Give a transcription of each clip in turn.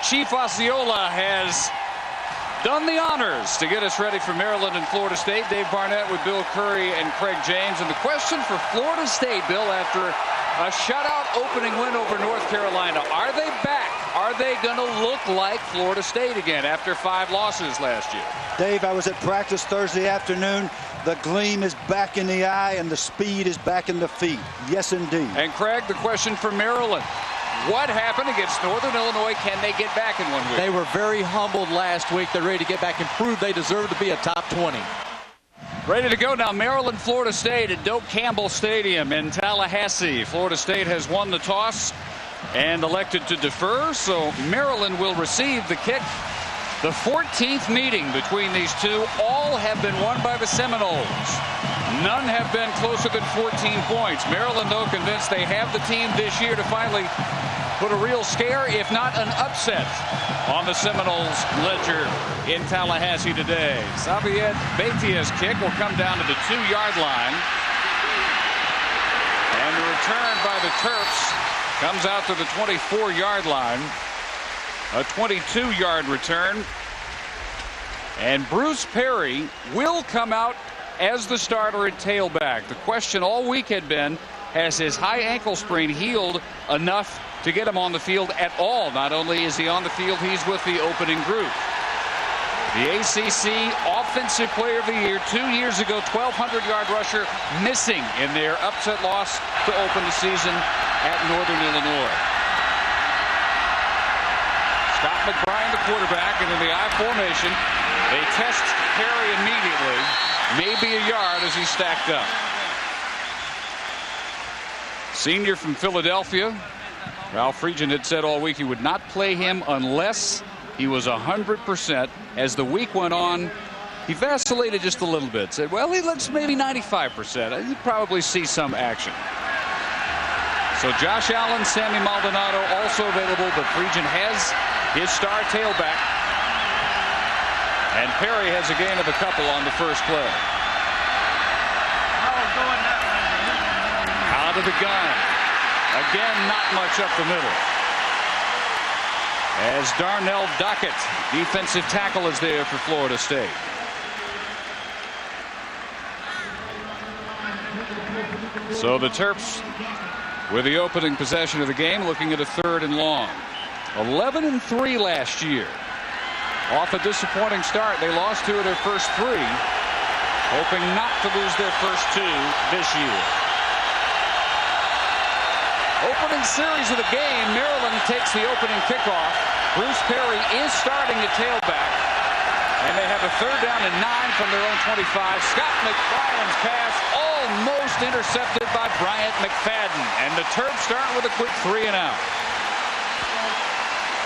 Chief Osceola has done the honors to get us ready for Maryland and Florida State. Dave Barnett with Bill Curry and Craig James. And the question for Florida State, Bill, after a shutout opening win over North Carolina, are they back? Are they going to look like Florida State again after 5 losses last year? Dave, I was at practice Thursday afternoon. The gleam is back in the eye and the speed is back in the feet. Yes, indeed. And Craig, the question for Maryland. What happened against Northern Illinois? Can they get back in 1 week? They were very humbled last week. They're ready to get back and prove they deserve to be a top 20. Ready to go now. Maryland, Florida State at Doak Campbell Stadium in Tallahassee. Florida State has won the toss and elected to defer, so Maryland will receive the kick. The 14th meeting between these two. All have been won by the Seminoles. None have been closer than 14 points. Maryland, though, convinced they have the team this year to finally put a real scare, if not an upset, on the Seminoles ledger in Tallahassee today. Xavier Betia's kick will come down to the 2-yard line. And the return by the Terps comes out to the 24-yard line. A 22-yard return. And Bruce Perry will come out as the starter at tailback. The question all week had been, has his high ankle sprain healed enough to get him on the field at all? Not only is he on the field, he's with the opening group. The ACC Offensive Player of the Year 2 years ago, 1,200-yard rusher, missing in their upset loss to open the season at Northern Illinois. Scott McBride, the quarterback, and in the I formation, they test Perry immediately. Maybe a yard as he stacked up. Senior from Philadelphia. Ralph Friedgen had said all week he would not play him unless he was 100%. As the week went on, he vacillated just a little bit. Said, well, he looks maybe 95%. You'd probably see some action. So Josh Allen, Sammy Maldonado also available, but Friedgen has his star tailback. And Perry has a gain of a couple on the first play. Out of the gun. Again, not much up the middle. As Darnell Dockett, defensive tackle, is there for Florida State. So the Terps with the opening possession of the game, looking at a 3rd and long. 11-3 last year. Off a disappointing start. They lost 2 of their first 3, hoping not to lose their first 2 this year. Opening series of the game, Maryland takes the opening kickoff. Bruce Perry is starting at tailback, and they have a 3rd down and 9 from their own 25. Scott McFarland's pass almost intercepted by Bryant McFadden, and the Terps start with a quick 3 and out.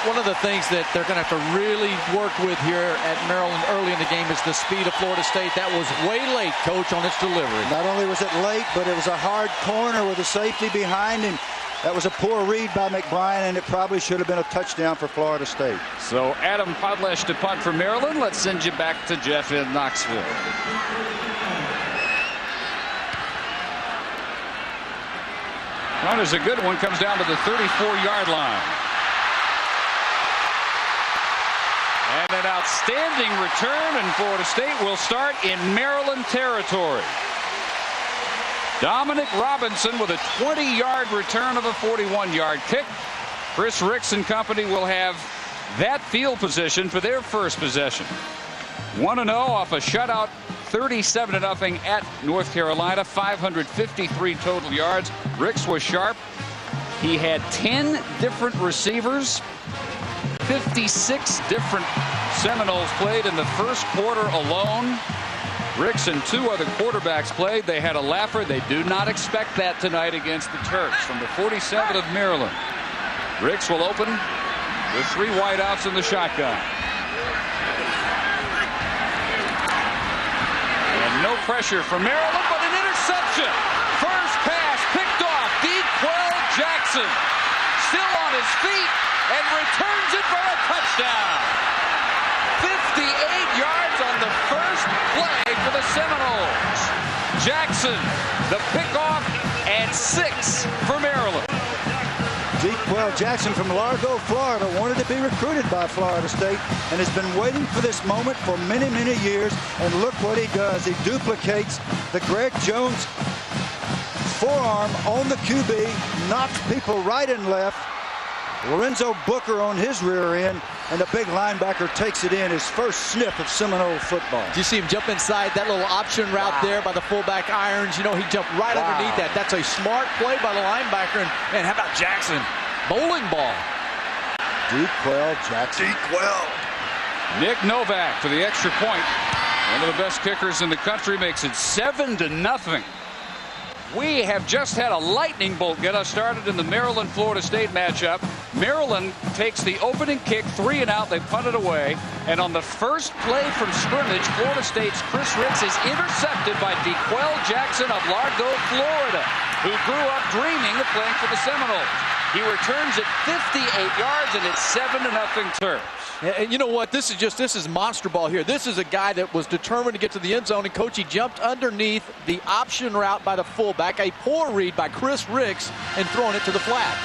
One of the things that they're going to have to really work with here at Maryland early in the game is the speed of Florida State. That was way late, Coach, on its delivery. Not only was it late, but it was a hard corner with a safety behind him. That was a poor read by McBride, and it probably should have been a touchdown for Florida State. So Adam Podlesh to punt for Maryland. Let's send you back to Jeff in Knoxville. Run is a good one. Comes down to the 34-yard line. And an outstanding return, and Florida State will start in Maryland territory. Dominic Robinson with a 20-yard return of a 41-yard kick. Chris Ricks and company will have that field position for their first possession. 1-0 off a shutout, 37-0 at North Carolina, 553 total yards. Ricks was sharp. He had 10 different receivers. 56 different Seminoles played in the first quarter alone. Ricks and 2 other quarterbacks played. They had a laugher. They do not expect that tonight against the Terps. From the 47 of Maryland, Ricks will open with 3 wideouts in the shotgun. And no pressure from Maryland, but an interception. First pass picked off. Dequel Jackson still on his feet and returns it for a touchdown. 58 yards on the first play for the Seminoles. Jackson, the pickoff, and 6 for Maryland. Dequel Dequel Jackson from Largo, Florida, wanted to be recruited by Florida State and has been waiting for this moment for many, many years. And look what he does. He duplicates the Greg Jones forearm on the QB, knocks people right and left. Lorenzo Booker on his rear end, and the big linebacker takes it in, his first sniff of Seminole football. Do you see him jump inside that little option route there by the fullback irons? You know, he jumped right underneath that. That's a smart play by the linebacker. And how about Jackson? Bowling ball. Dequel Jackson. Dequel. Nick Novak for the extra point. One of the best kickers in the country, makes it 7-0. We have just had a lightning bolt get us started in the Maryland-Florida State matchup. Maryland takes the opening kick, 3 and out. They punt it away. And on the first play from scrimmage, Florida State's Chris Ricks is intercepted by Dequel Jackson of Largo, Florida, who grew up dreaming of playing for the Seminoles. He returns it 58 yards, and it's 7-0 Terps. And you know what? This is monster ball here. This is a guy that was determined to get to the end zone, and coach, he jumped underneath the option route by the fullback. A poor read by Chris Ricks and throwing it to the flat.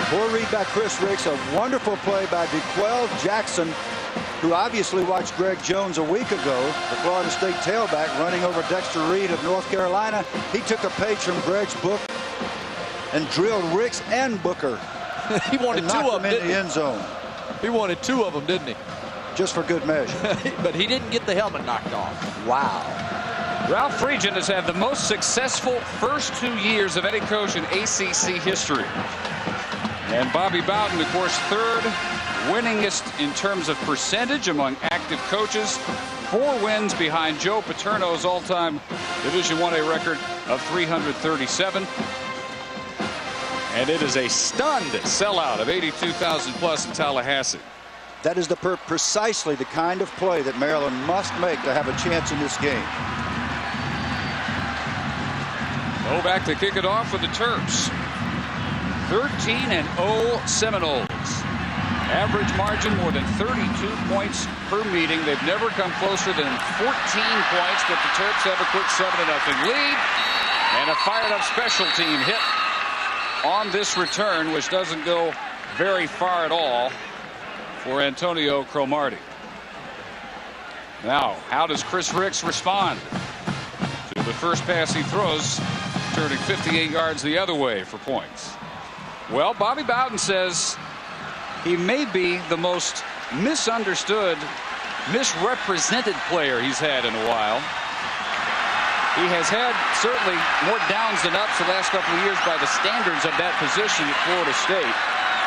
Poor read by Chris Ricks. A wonderful play by Dequel Jackson, who obviously watched Greg Jones a week ago, the Florida State tailback, running over Dexter Reed of North Carolina. He took a page from Greg's book and drilled Ricks and Booker. He wanted two of them in the end zone. He wanted 2 of them, didn't he? Just for good measure. But he didn't get the helmet knocked off. Wow. Ralph Friedgen has had the most successful first 2 years of any coach in ACC history. And Bobby Bowden, of course, 3rd winningest in terms of percentage among active coaches. 4 wins behind Joe Paterno's all-time Division I-A record of 337. And it is a stunned sellout of 82,000 plus in Tallahassee. That is precisely the kind of play that Maryland must make to have a chance in this game. Back to kick it off for the Terps. 13-0 Seminoles. Average margin more than 32 points per meeting. They've never come closer than 14 points, but the Terps have a quick 7-0 lead. And a fired up special team hit on this return, which doesn't go very far at all for Antonio Cromartie. Now, how does Chris Ricks respond to the first pass he throws, turning 58 yards the other way for points? Well, Bobby Bowden says he may be the most misunderstood, misrepresented player he's had in a while. He has had certainly more downs than ups the last couple of years by the standards of that position at Florida State.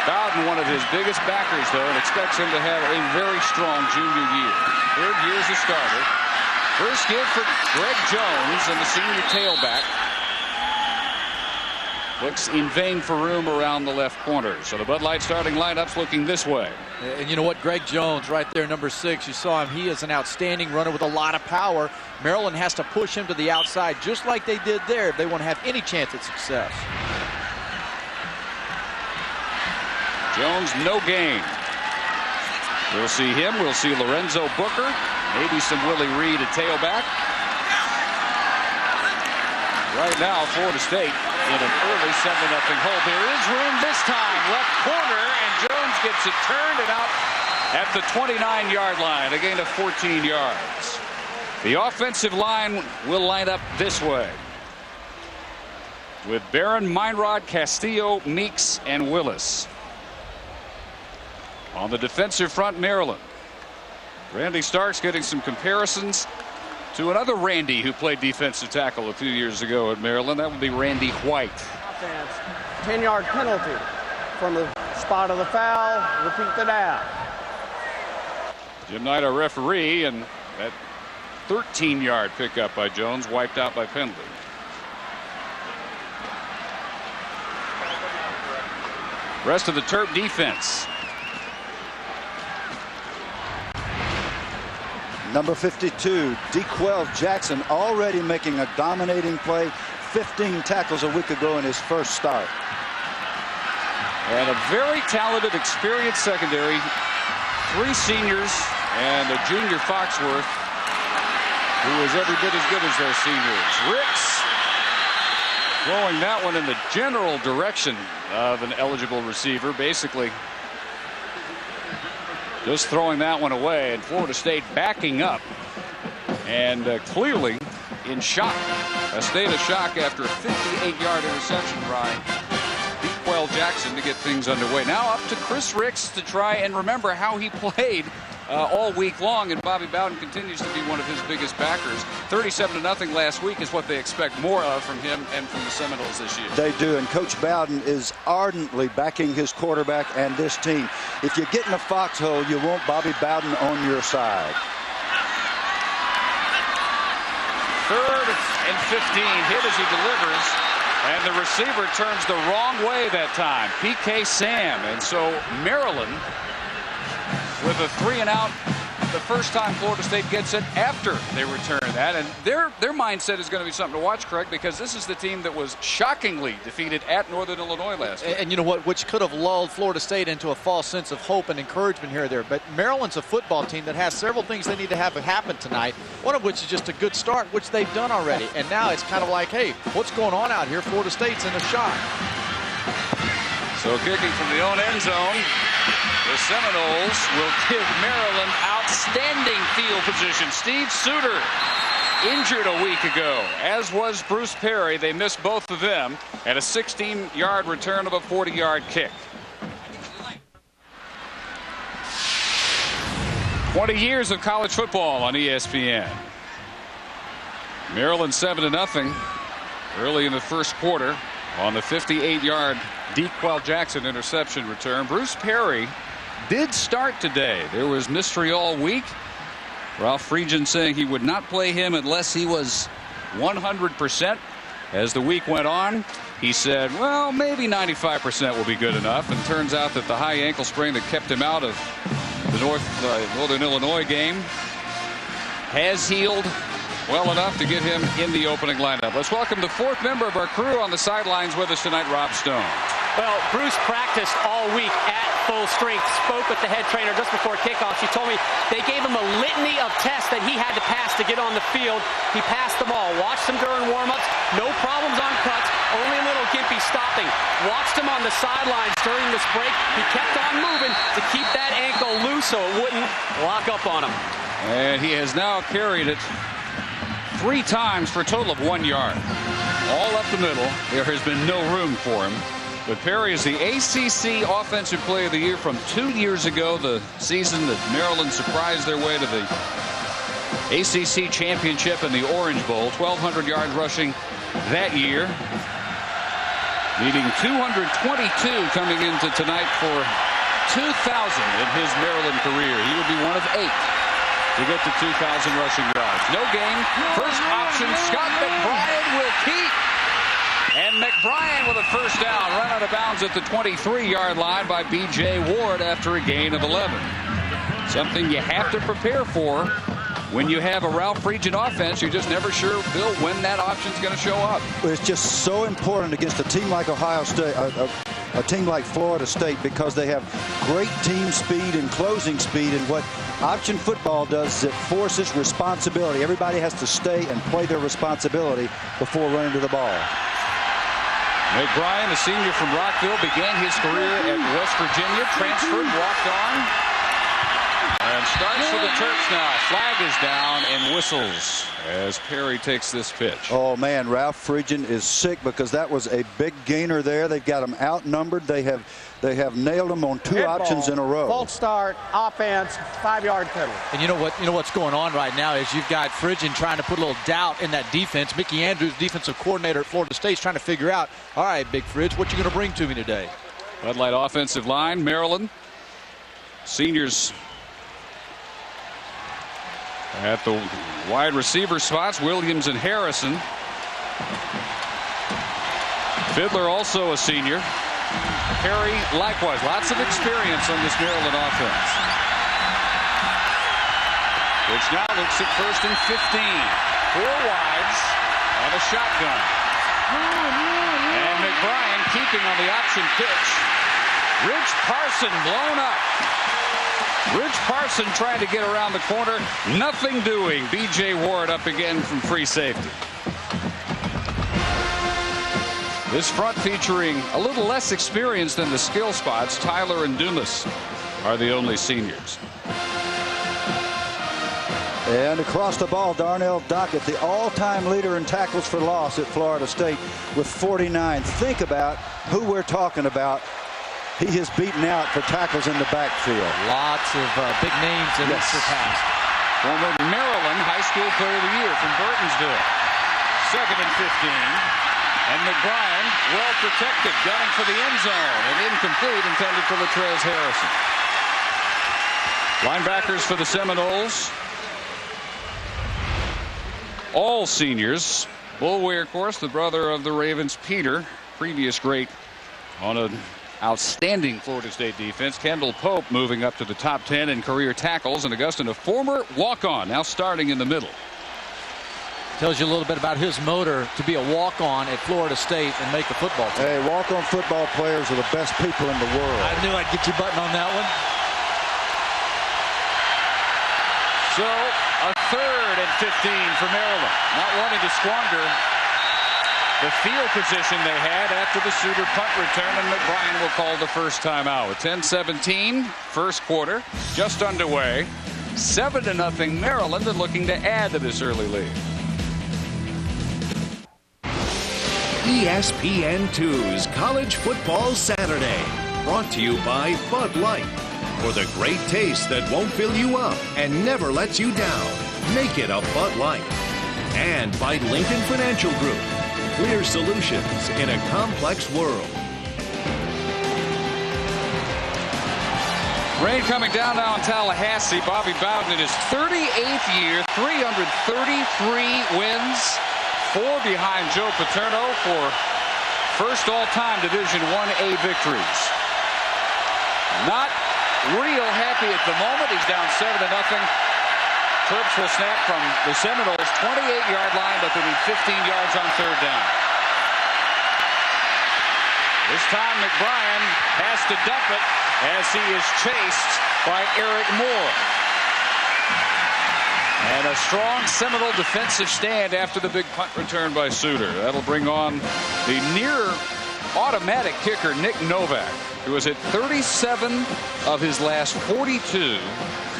Bowden, one of his biggest backers, though, and expects him to have a very strong junior year. 3rd year as a starter. First give for Greg Jones and the senior tailback. Looks in vain for room around the left corner. So the Bud Light starting lineup's looking this way. And you know what? Greg Jones right there, number 6. You saw him. He is an outstanding runner with a lot of power. Maryland has to push him to the outside just like they did there if they want to have any chance at success. Jones, no gain. We'll see him. We'll see Lorenzo Booker. Maybe some Willie Reed at tailback. Right now, Florida State in an early 7-0 hole. There is room this time. Left corner, and Jones gets it turned and out at the 29-yard line. A gain of 14 yards. The offensive line will line up this way, with Barron, Meinrod, Castillo, Meeks, and Willis. On the defensive front, Maryland. Randy Starks getting some comparisons to another Randy who played defensive tackle a few years ago at Maryland. That would be Randy White. Offense, 10-yard penalty from the spot of the foul. Repeat the down. Jim Knight, our referee, and that 13-yard pickup by Jones wiped out by penalty. Rest of the Terp defense. Number 52, Dequel Jackson, already making a dominating play. 15 tackles a week ago in his first start. And a very talented, experienced secondary. 3 seniors and a junior Foxworth, who is every bit as good as those seniors. Ricks Throwing that one in the general direction of an eligible receiver, basically just throwing that one away, and Florida State backing up and clearly in shock. A state of shock after a 58-yard interception by Dequel Jackson to get things underway. Now up to Chris Ricks to try and remember how he played all week long, and Bobby Bowden continues to be one of his biggest backers. 37-0 last week is what they expect more of from him and from the Seminoles this year. They do, and Coach Bowden is ardently backing his quarterback and this team. If you get in a foxhole, you want Bobby Bowden on your side. 3rd and 15, hit as he delivers, and the receiver turns the wrong way that time. PK Sam, and so Maryland with a 3-and-out the first time Florida State gets it after they return that, and their mindset is going to be something to watch, Craig, because this is the team that was shockingly defeated at Northern Illinois last week. And you know what, which could have lulled Florida State into a false sense of hope and encouragement here or there. But Maryland's a football team that has several things they need to have happen tonight, one of which is just a good start, which they've done already. And now it's kind of like, hey, what's going on out here? Florida State's in a shock. So kicking from the own end zone, the Seminoles will give Maryland outstanding field position. Steve Suter injured a week ago, as was Bruce Perry. They missed both of them, and a 16-yard return of a 40-yard kick. 20 years of college football on ESPN. Maryland 7-0 early in the first quarter on the 58-yard Dequel Jackson interception return. Bruce Perry did start today. There was mystery all week. Ralph Friedgen saying he would not play him unless he was 100%. As the week went on, he said, well, maybe 95% will be good enough. And turns out that the high ankle sprain that kept him out of the Northern Illinois game has healed well enough to get him in the opening lineup. Let's welcome the 4th member of our crew on the sidelines with us tonight, Rob Stone. Well, Bruce practiced all week at full strength, spoke with the head trainer just before kickoff. She told me they gave him a litany of tests that he had to pass to get on the field. He passed them all. Watched him during warm-ups. No problems on cuts. Only a little gimpy stopping. Watched him on the sidelines during this break. He kept on moving to keep that ankle loose so it wouldn't lock up on him. And he has now carried it 3 times for a total of 1 yard. All up the middle. There has been no room for him. But Perry is the ACC Offensive Player of the Year from 2 years ago, the season that Maryland surprised their way to the ACC Championship and the Orange Bowl. 1,200 yards rushing that year. Needing 222 coming into tonight for 2,000 in his Maryland career. He would be one of 8 to get to 2,000 rushing yards. No game. First option, Scott McBrien will keep. And McBrien with a first down, run out of bounds at the 23-yard line by B.J. Ward after a gain of 11. Something you have to prepare for when you have a Ralph Friedgen offense. You're just never sure, Bill, when that option's going to show up. It's just so important against a team like Ohio State, a team like Florida State, because they have great team speed and closing speed. And what option football does is it forces responsibility. Everybody has to stay and play their responsibility before running to the ball. McBrien, a senior from Rockville, began his career at West Virginia, transferred, walked on, and starts for the Terps now. Flag is down and whistles as Perry takes this pitch. Oh, man, Ralph Friedgen is sick because that was a big gainer there. They've got him outnumbered. They have nailed him on 2 options in a row. False start, offense, 5-yard penalty. And you know what's going on right now is you've got Friedgen trying to put a little doubt in that defense. Mickey Andrews, defensive coordinator at Florida State, is trying to figure out, all right, Big Fridge, what you going to bring to me today? Bud Light offensive line, Maryland. Seniors at the wide receiver spots, Williams and Harrison. Fiddler also a senior. Perry likewise. Lots of experience on this Maryland offense. Which now looks at 1st and 15. 4 wides and a shotgun. And McBrien keeping on the option pitch. Rich Parson blown up. Rich Parson trying to get around the corner. Nothing doing. B.J. Ward up again from free safety. This front featuring a little less experience than the skill spots. Tyler and Dumas are the only seniors. And across the ball, Darnell Doak, the all-time leader in tackles for loss at Florida State with 49. Think about who we're talking about. He has beaten out for tackles in the backfield. Lots of big names that have surpassed. Former Maryland High School Player of the Year from Burtonsville. 2nd and 15. And McBrien well protected, gunning for the end zone. And incomplete, intended for Latrez Harrison. Linebackers for the Seminoles. All seniors. Bulway, of course, the brother of the Ravens, Peter, previous great on an outstanding Florida State defense. Kendall Pope moving up to the top 10 in career tackles. And Augustine, a former walk-on, now starting in the middle. Tells you a little bit about his motor to be a walk-on at Florida State and make the football team. Hey, walk-on football players are the best people in the world. I knew I'd get you button on that one. So a 3rd and 15 for Maryland. Not wanting to squander the field position they had after the Suter punt return, and McBrien will call the first time out. 10-17, first quarter, just underway. 7-0 Maryland, and looking to add to this early lead. ESPN2's College Football Saturday, brought to you by Bud Light. For the great taste that won't fill you up and never lets you down, make it a Bud Light. And by Lincoln Financial Group, clear solutions in a complex world. Rain coming down now in Tallahassee. Bobby Bowden in his 38th year, 333 wins, 4 behind Joe Paterno for first all-time Division I-A victories. Not real happy at the moment. He's down 7-0. Terps will snap from the Seminoles' 28-yard line, but they need 15 yards on 3rd down. This time McBrien has to dump it as he is chased by Eric Moore. And a strong Seminole defensive stand after the big punt return by Suter. That'll bring on the near automatic kicker Nick Novak, who has hit 37 of his last 42.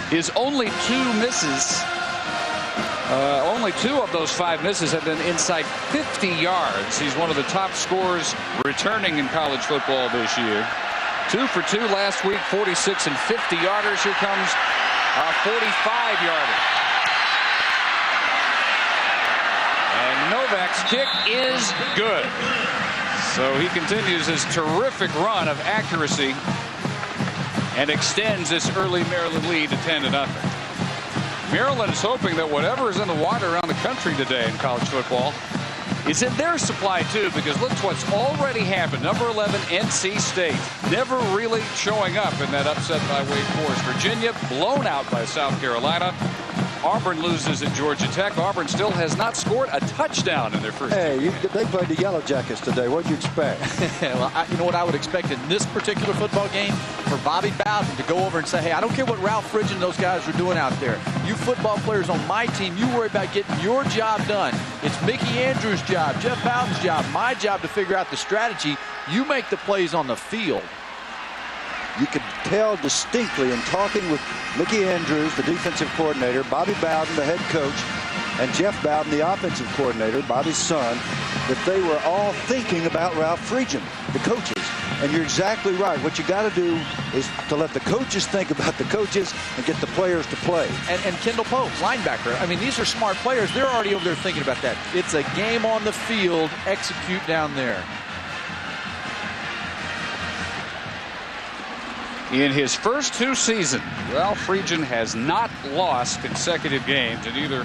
His only 2 misses, only 2 of those 5 misses have been inside 50 yards. He's one of the top scorers returning in college football this year. 2 for 2 last week, 46 and 50 yarders. Here comes a 45-yarder. And Novak's kick is good. So he continues his terrific run of accuracy and extends this early Maryland lead to 10-0. Maryland is hoping that whatever is in the water around the country today in college football is in their supply too, because look what's already happened. Number 11 NC State never really showing up in that upset by Wake Forest. Virginia blown out by South Carolina. Auburn loses at Georgia Tech. Auburn still has not scored a touchdown in their first game. They played the Yellow Jackets today. What'd you expect? Well, you know what I would expect in this particular football game? For Bobby Bowden to go over and say, hey, I don't care what Ralph Friedgen and those guys are doing out there. You football players on my team, you worry about getting your job done. It's Mickey Andrews' job, Jeff Bowden's job, my job to figure out the strategy. You make the plays on the field. You could tell distinctly in talking with Mickey Andrews, the defensive coordinator, Bobby Bowden, the head coach, and Jeff Bowden, the offensive coordinator, Bobby's son, that they were all thinking about Ralph Friedgen, the coaches. And you're exactly right. What you got to do is to let the coaches think about the coaches and get the players to play. And Kendall Pope, linebacker. I mean, these are smart players. They're already over there thinking about that. It's a game on the field. Execute down there. In his first 2 seasons, Ralph Friedgen has not lost consecutive games in either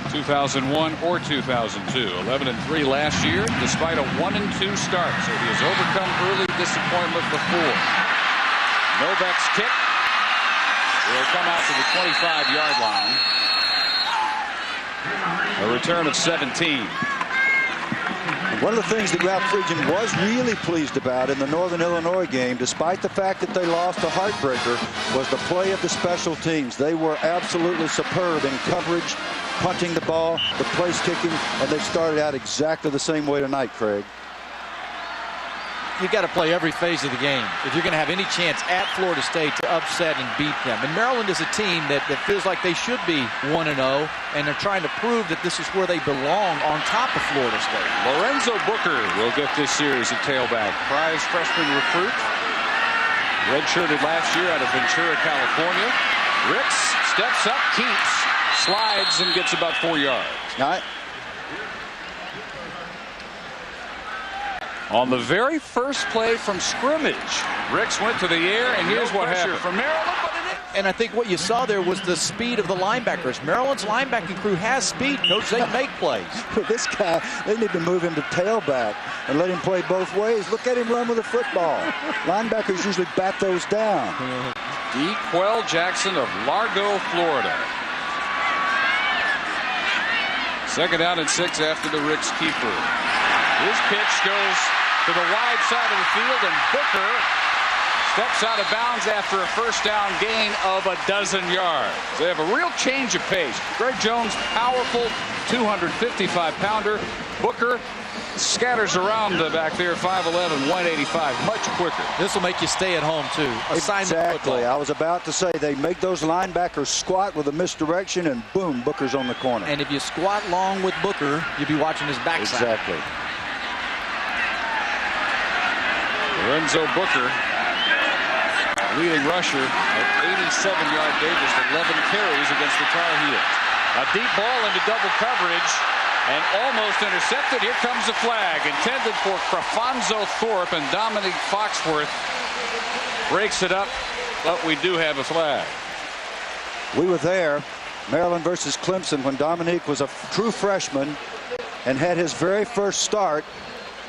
2001 or 2002. 11-3 last year, despite a 1-2 start. So he has overcome early disappointment before. Novak's kick will come out to the 25-yard line. A return of 17. One of the things that Ralph Friedgen was really pleased about in the Northern Illinois game, despite the fact that they lost a heartbreaker, was the play of the special teams. They were absolutely superb in coverage, punting the ball, the place kicking, and they started out exactly the same way tonight, Craig. you got to play every phase of the game if you're going to have any chance at Florida State to upset and beat them. And Maryland is a team that feels like they should be 1-0, and they're trying to prove that this is where they belong on top of Florida State. Lorenzo Booker will get this series at tailback. Prize freshman recruit. Redshirted last year out of Ventura, California. Ricks steps up, keeps, slides, and gets about 4 yards. On the very first play from scrimmage, Ricks went to the air, and here's what happened. From Maryland, and I think what you saw there was the speed of the linebackers. Maryland's linebacking crew has speed, Coach. They make plays. But this guy, they need to move him to tailback and let him play both ways. Look at him run with the football. Linebackers usually bat those down. DeQuell Jackson of Largo, Florida. 2nd down and 6 after the Ricks keeper. His pitch goes to the wide side of the field, and Booker steps out of bounds after a first down gain of 12 yards. They have a real change of pace. Greg Jones, powerful 255-pounder. Booker scatters around back there, 5'11", 185, much quicker. This will make you stay at home, too. Exactly. Football. I was about to say they make those linebackers squat with a misdirection, and boom, Booker's on the corner. And if you squat long with Booker, you'll be watching his backside. Exactly. Lorenzo Booker, leading rusher at 87-yard Davis, 11 carries against the Tar Heels. A deep ball into double coverage and almost intercepted. Here comes the flag intended for Crafonzo Thorpe, and Dominique Foxworth breaks it up, but we do have a flag. We were there, Maryland versus Clemson, when Dominique was a true freshman and had his very first start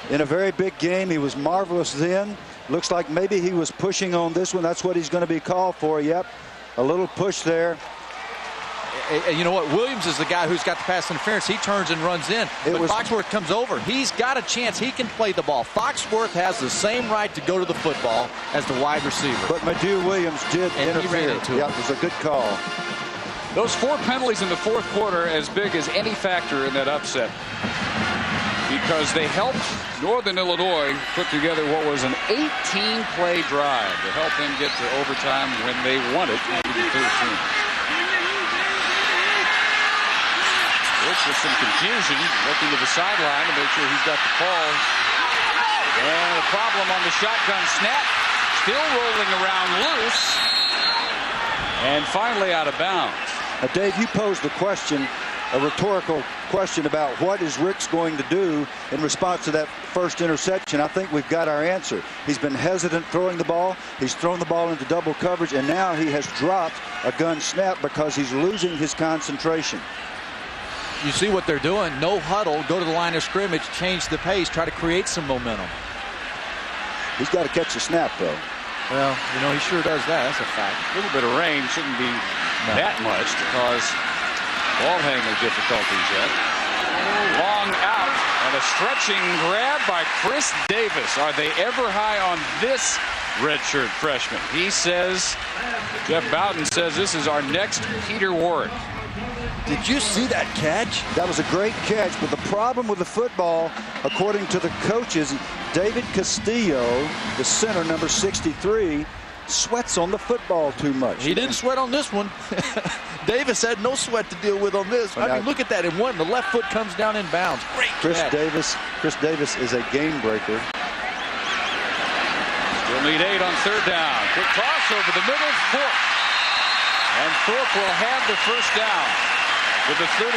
in a very big game. He was marvelous then. Looks like maybe he was pushing on this one. That's what he's going to be called for. Yep, a little push there. You know what? Williams is the guy who's got the pass interference. He turns and runs in. But Foxworth comes over. He's got a chance. He can play the ball. Foxworth has the same right to go to the football as the wide receiver. But Madu Williams did interfere. Yep, it was a good call. Those 4 penalties in the 4th quarter as big as any factor in that upset, because they helped Northern Illinois put together what was an 18-play drive to help them get to overtime when they won it 20-13. Rich with some confusion, looking to the sideline to make sure he's got the call. And a problem on the shotgun snap. Still rolling around loose. And finally out of bounds. Now, Dave, you posed the question, a rhetorical question about what is Ricks going to do in response to that first interception. I think we've got our answer. He's been hesitant throwing the ball. He's thrown the ball into double coverage, and now he has dropped a gun snap because he's losing his concentration. You see what they're doing. No huddle. Go to the line of scrimmage. Change the pace. Try to create some momentum. He's got to catch the snap, though. Well, you know, he sure does that. That's a fact. A little bit of rain shouldn't be that much to cause ball handling difficulties yet. Long out and a stretching grab by Chris Davis. Are they ever high on this redshirt freshman? He says, Jeff Bowden says, this is our next Peter Warrick. Did you see that catch? That was a great catch, but the problem with the football, according to the coaches, David Castillo, the center, number 63, sweats on the football too much. He didn't sweat on this one. Davis had no sweat to deal with on this. I mean, look at that. And one, the left foot comes down in bounds. Great catch. Chris Davis is a game breaker. Still need 8 on 3rd down. Quick toss over the middle, Thorpe. And Thorpe will have the first down with the 33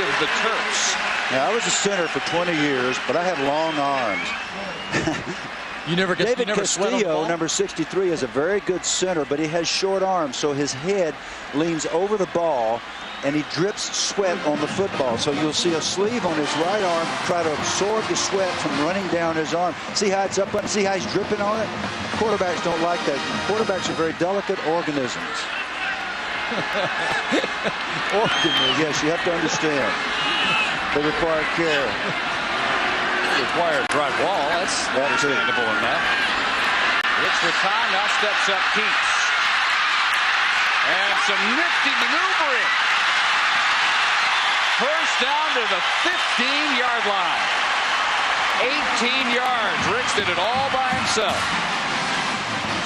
of the Terps. Now, I was a center for 20 years, but I had long arms. David Castillo, number 63, is a very good center, but he has short arms, so his head leans over the ball, and he drips sweat on the football. So you'll see a sleeve on his right arm try to absorb the sweat from running down his arm. See how it's up? See how he's dripping on it? Quarterbacks don't like that. Quarterbacks are very delicate organisms. Yes, you have to understand. They require care. Required drywall. That's understandable enough. It's the time. Now steps up Keats. And some nifty maneuvering. First down to the 15-yard line. 18 yards. Ricks did it all by himself.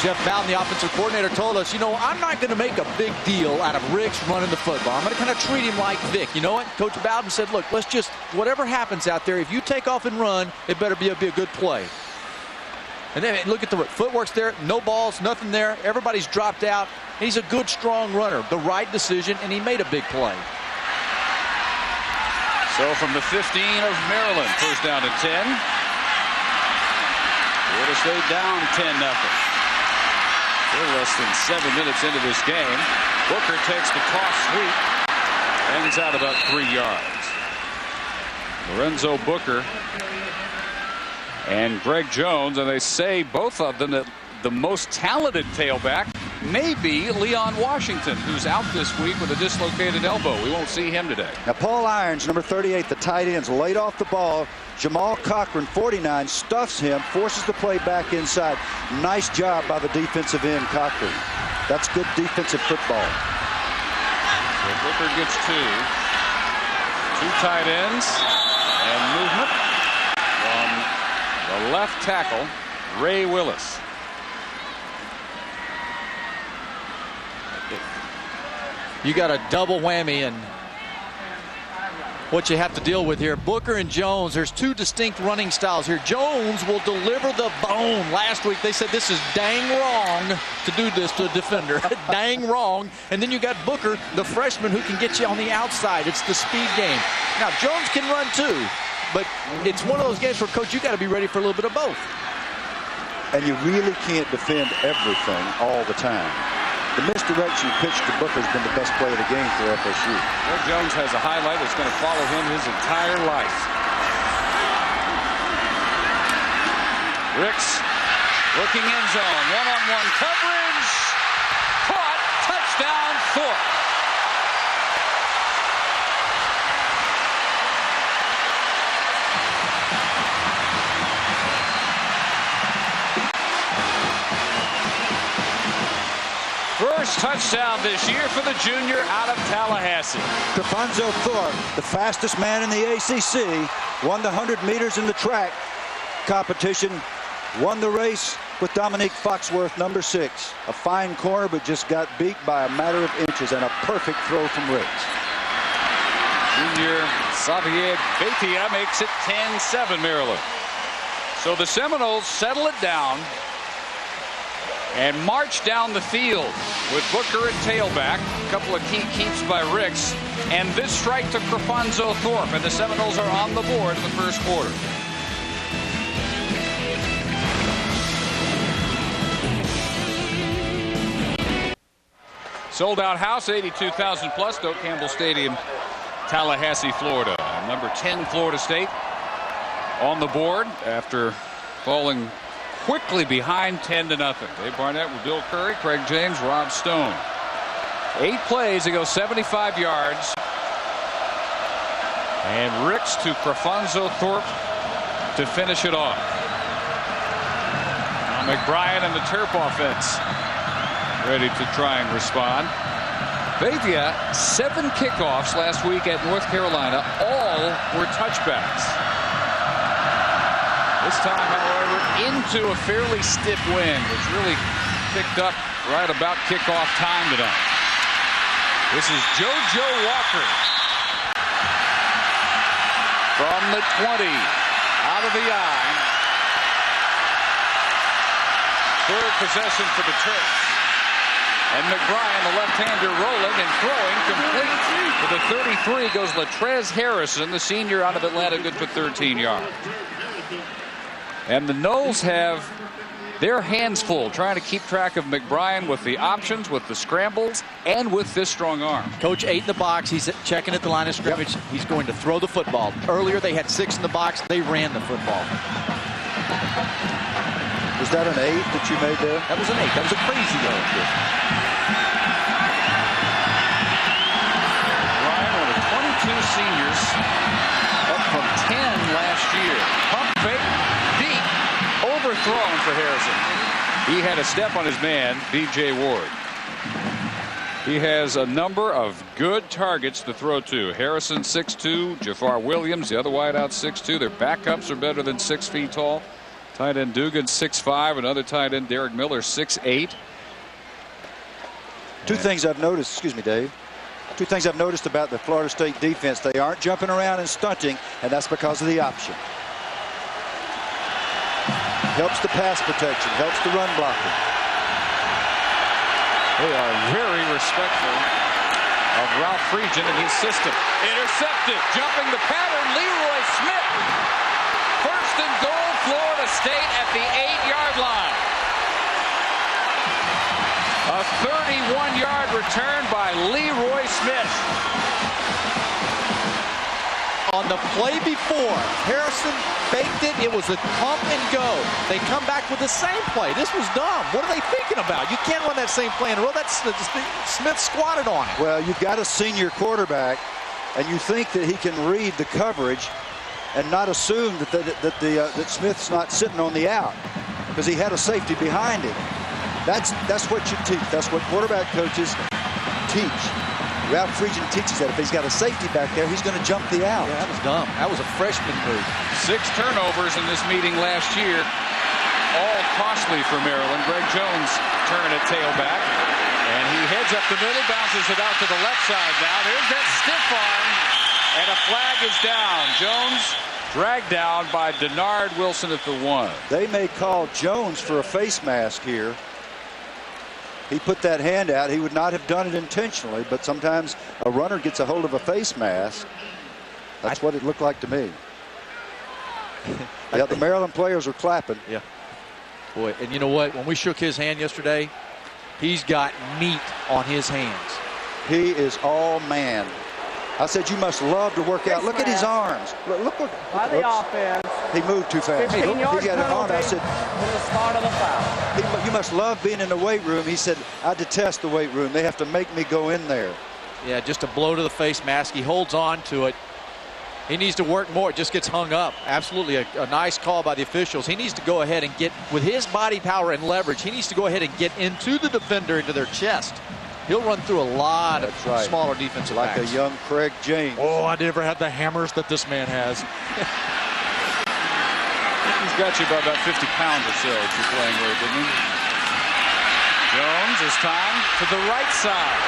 Jeff Bowden, the offensive coordinator, told us, you know, I'm not going to make a big deal out of Ricks running the football. I'm going to kind of treat him like Vic. You know what? Coach Bowden said, look, let's just, whatever happens out there, if you take off and run, it better be a good play. And then look at the footwork's there, no balls, nothing there. Everybody's dropped out. He's a good, strong runner. The right decision, and he made a big play. So from the 15 of Maryland, first down and 10. Florida State down 10-0. Still less than 7 minutes into this game. Booker takes the toss sweep. Ends out about 3 yards. Lorenzo Booker and Greg Jones, and they say both of them that the most talented tailback may be Leon Washington, who's out this week with a dislocated elbow. We won't see him today. Now Paul Irons, number 38, the tight end's laid off the ball. Jamal Cochran, 49, stuffs him, forces the play back inside. Nice job by the defensive end, Cochran. That's good defensive football. So Booker gets two tight ends, and movement from the left tackle, Ray Willis. You got a double whammy, and what you have to deal with here, Booker and Jones, there's two distinct running styles here. Jones will deliver the bone. Last week they said this is dang wrong to do this to a defender. Dang wrong. And then you got Booker, the freshman, who can get you on the outside. It's the speed game. Now Jones can run too, but it's one of those games where, Coach, you got to be ready for a little bit of both. And you really can't defend everything all the time. The misdirection pitch to Booker has been the best play of the game for FSU. Greg Jones has a highlight that's going to follow him his entire life. Ricks looking in zone. One-on-one coverage. Caught. Touchdown, Thorpe. First touchdown this year for the junior out of Tallahassee. Cafonzo Thorpe, the fastest man in the ACC, won the 100 meters in the track competition, won the race with Dominique Foxworth, number 6. A fine corner, but just got beat by a matter of inches, and a perfect throw from Ricks. Junior Xavier Beitia makes it 10-7 Maryland. So the Seminoles settle it down and march down the field with Booker at tailback. A couple of key keeps by Ricks, and this strike to Cafonzo Thorpe, and the Seminoles are on the board in the first quarter. Sold out house, 82,000 plus, Doak Campbell Stadium, Tallahassee, Florida. Number 10 Florida State on the board after falling quickly behind 10-0. Dave Barnett with Bill Curry, Craig James, Rob Stone. 8 plays, they go 75 yards. And Ricks to Cafonzo Thorpe to finish it off. Now McBrien and the Terp offense ready to try and respond. Beitia, 7 kickoffs last week at North Carolina. All were touchbacks. This time, however, into a fairly stiff wind, which really picked up right about kickoff time tonight. This is JoJo Walker from the 20, out of the eye. Third possession for the Terps. And McBrien, the left-hander, rolling and throwing complete. For the 33 goes Latrez Harrison, the senior out of Atlanta, good for 13 yards. And the Noles have their hands full trying to keep track of McBrien with the options, with the scrambles, and with this strong arm. Coach 8 in the box. He's checking at the line of scrimmage. Yep. He's going to throw the football. Earlier they had 6 in the box. They ran the football. Was that an 8 that you made there? That was an 8. That was a crazy 8. Ryan, one of 22 seniors, up from 10 last year. Pump fake, deep, overthrown for Harrison. He had a step on his man, B.J. Ward. He has a number of good targets to throw to. Harrison 6'2", Jafar Williams, the other wideout 6'2". Their backups are better than 6 feet tall. Tight end Dugan 6'5", another tight end Derek Miller 6'8". Two things I've noticed, excuse me, Dave. Two things I've noticed about the Florida State defense. They aren't jumping around and stunting, and that's because of the option. Helps the pass protection, helps the run blocking. They are very respectful of Ralph Friedgen and his system. Intercepted, jumping the pattern, Leroy Smith. First and goal, Florida State at the 8-yard line. A 31-yard return by Leroy Smith. On the play before, Harrison faked it. It was a pump and go. They come back with the same play. This was dumb. What are they thinking about? You can't run that same play in a row. Smith squatted on it. Well, you've got a senior quarterback, and you think that he can read the coverage and not assume that Smith's not sitting on the out because he had a safety behind him. That's what you teach. That's what quarterback coaches teach. Ralph Friedgen teaches that if he's got a safety back there, he's going to jump the out. Yeah, that was dumb. That was a freshman move. 6 turnovers in this meeting last year, all costly for Maryland. Greg Jones turning at tailback, and he heads up the middle, bounces it out to the left side now. There's that stiff arm, and a flag is down. Jones dragged down by Denard Wilson at the 1. They may call Jones for a face mask here. He put that hand out. He would not have done it intentionally, but sometimes a runner gets a hold of a face mask. That's what it looked like to me. Yeah, the Maryland players are clapping. Yeah. Boy, and you know what? When we shook his hand yesterday, he's got meat on his hands. He is all man. I said, you must love to work out. Look at his arms. Look. By the offense. He moved too fast. 15-yard He got an arm. I said, from the spot of the foul. you must love being in the weight room. He said, I detest the weight room. They have to make me go in there. Yeah, just a blow to the face mask. He holds on to it. He needs to work more. It just gets hung up. Absolutely a nice call by the officials. He needs to go ahead and get, with his body power and leverage, he needs to go ahead and get into the defender, into their chest. He'll run through a lot of smaller defensive backs. Like a young Craig James. Oh, I never had the hammers that this man has. He's got you by about 50 pounds or so if you're playing with, didn't he? Jones, this time to the right side.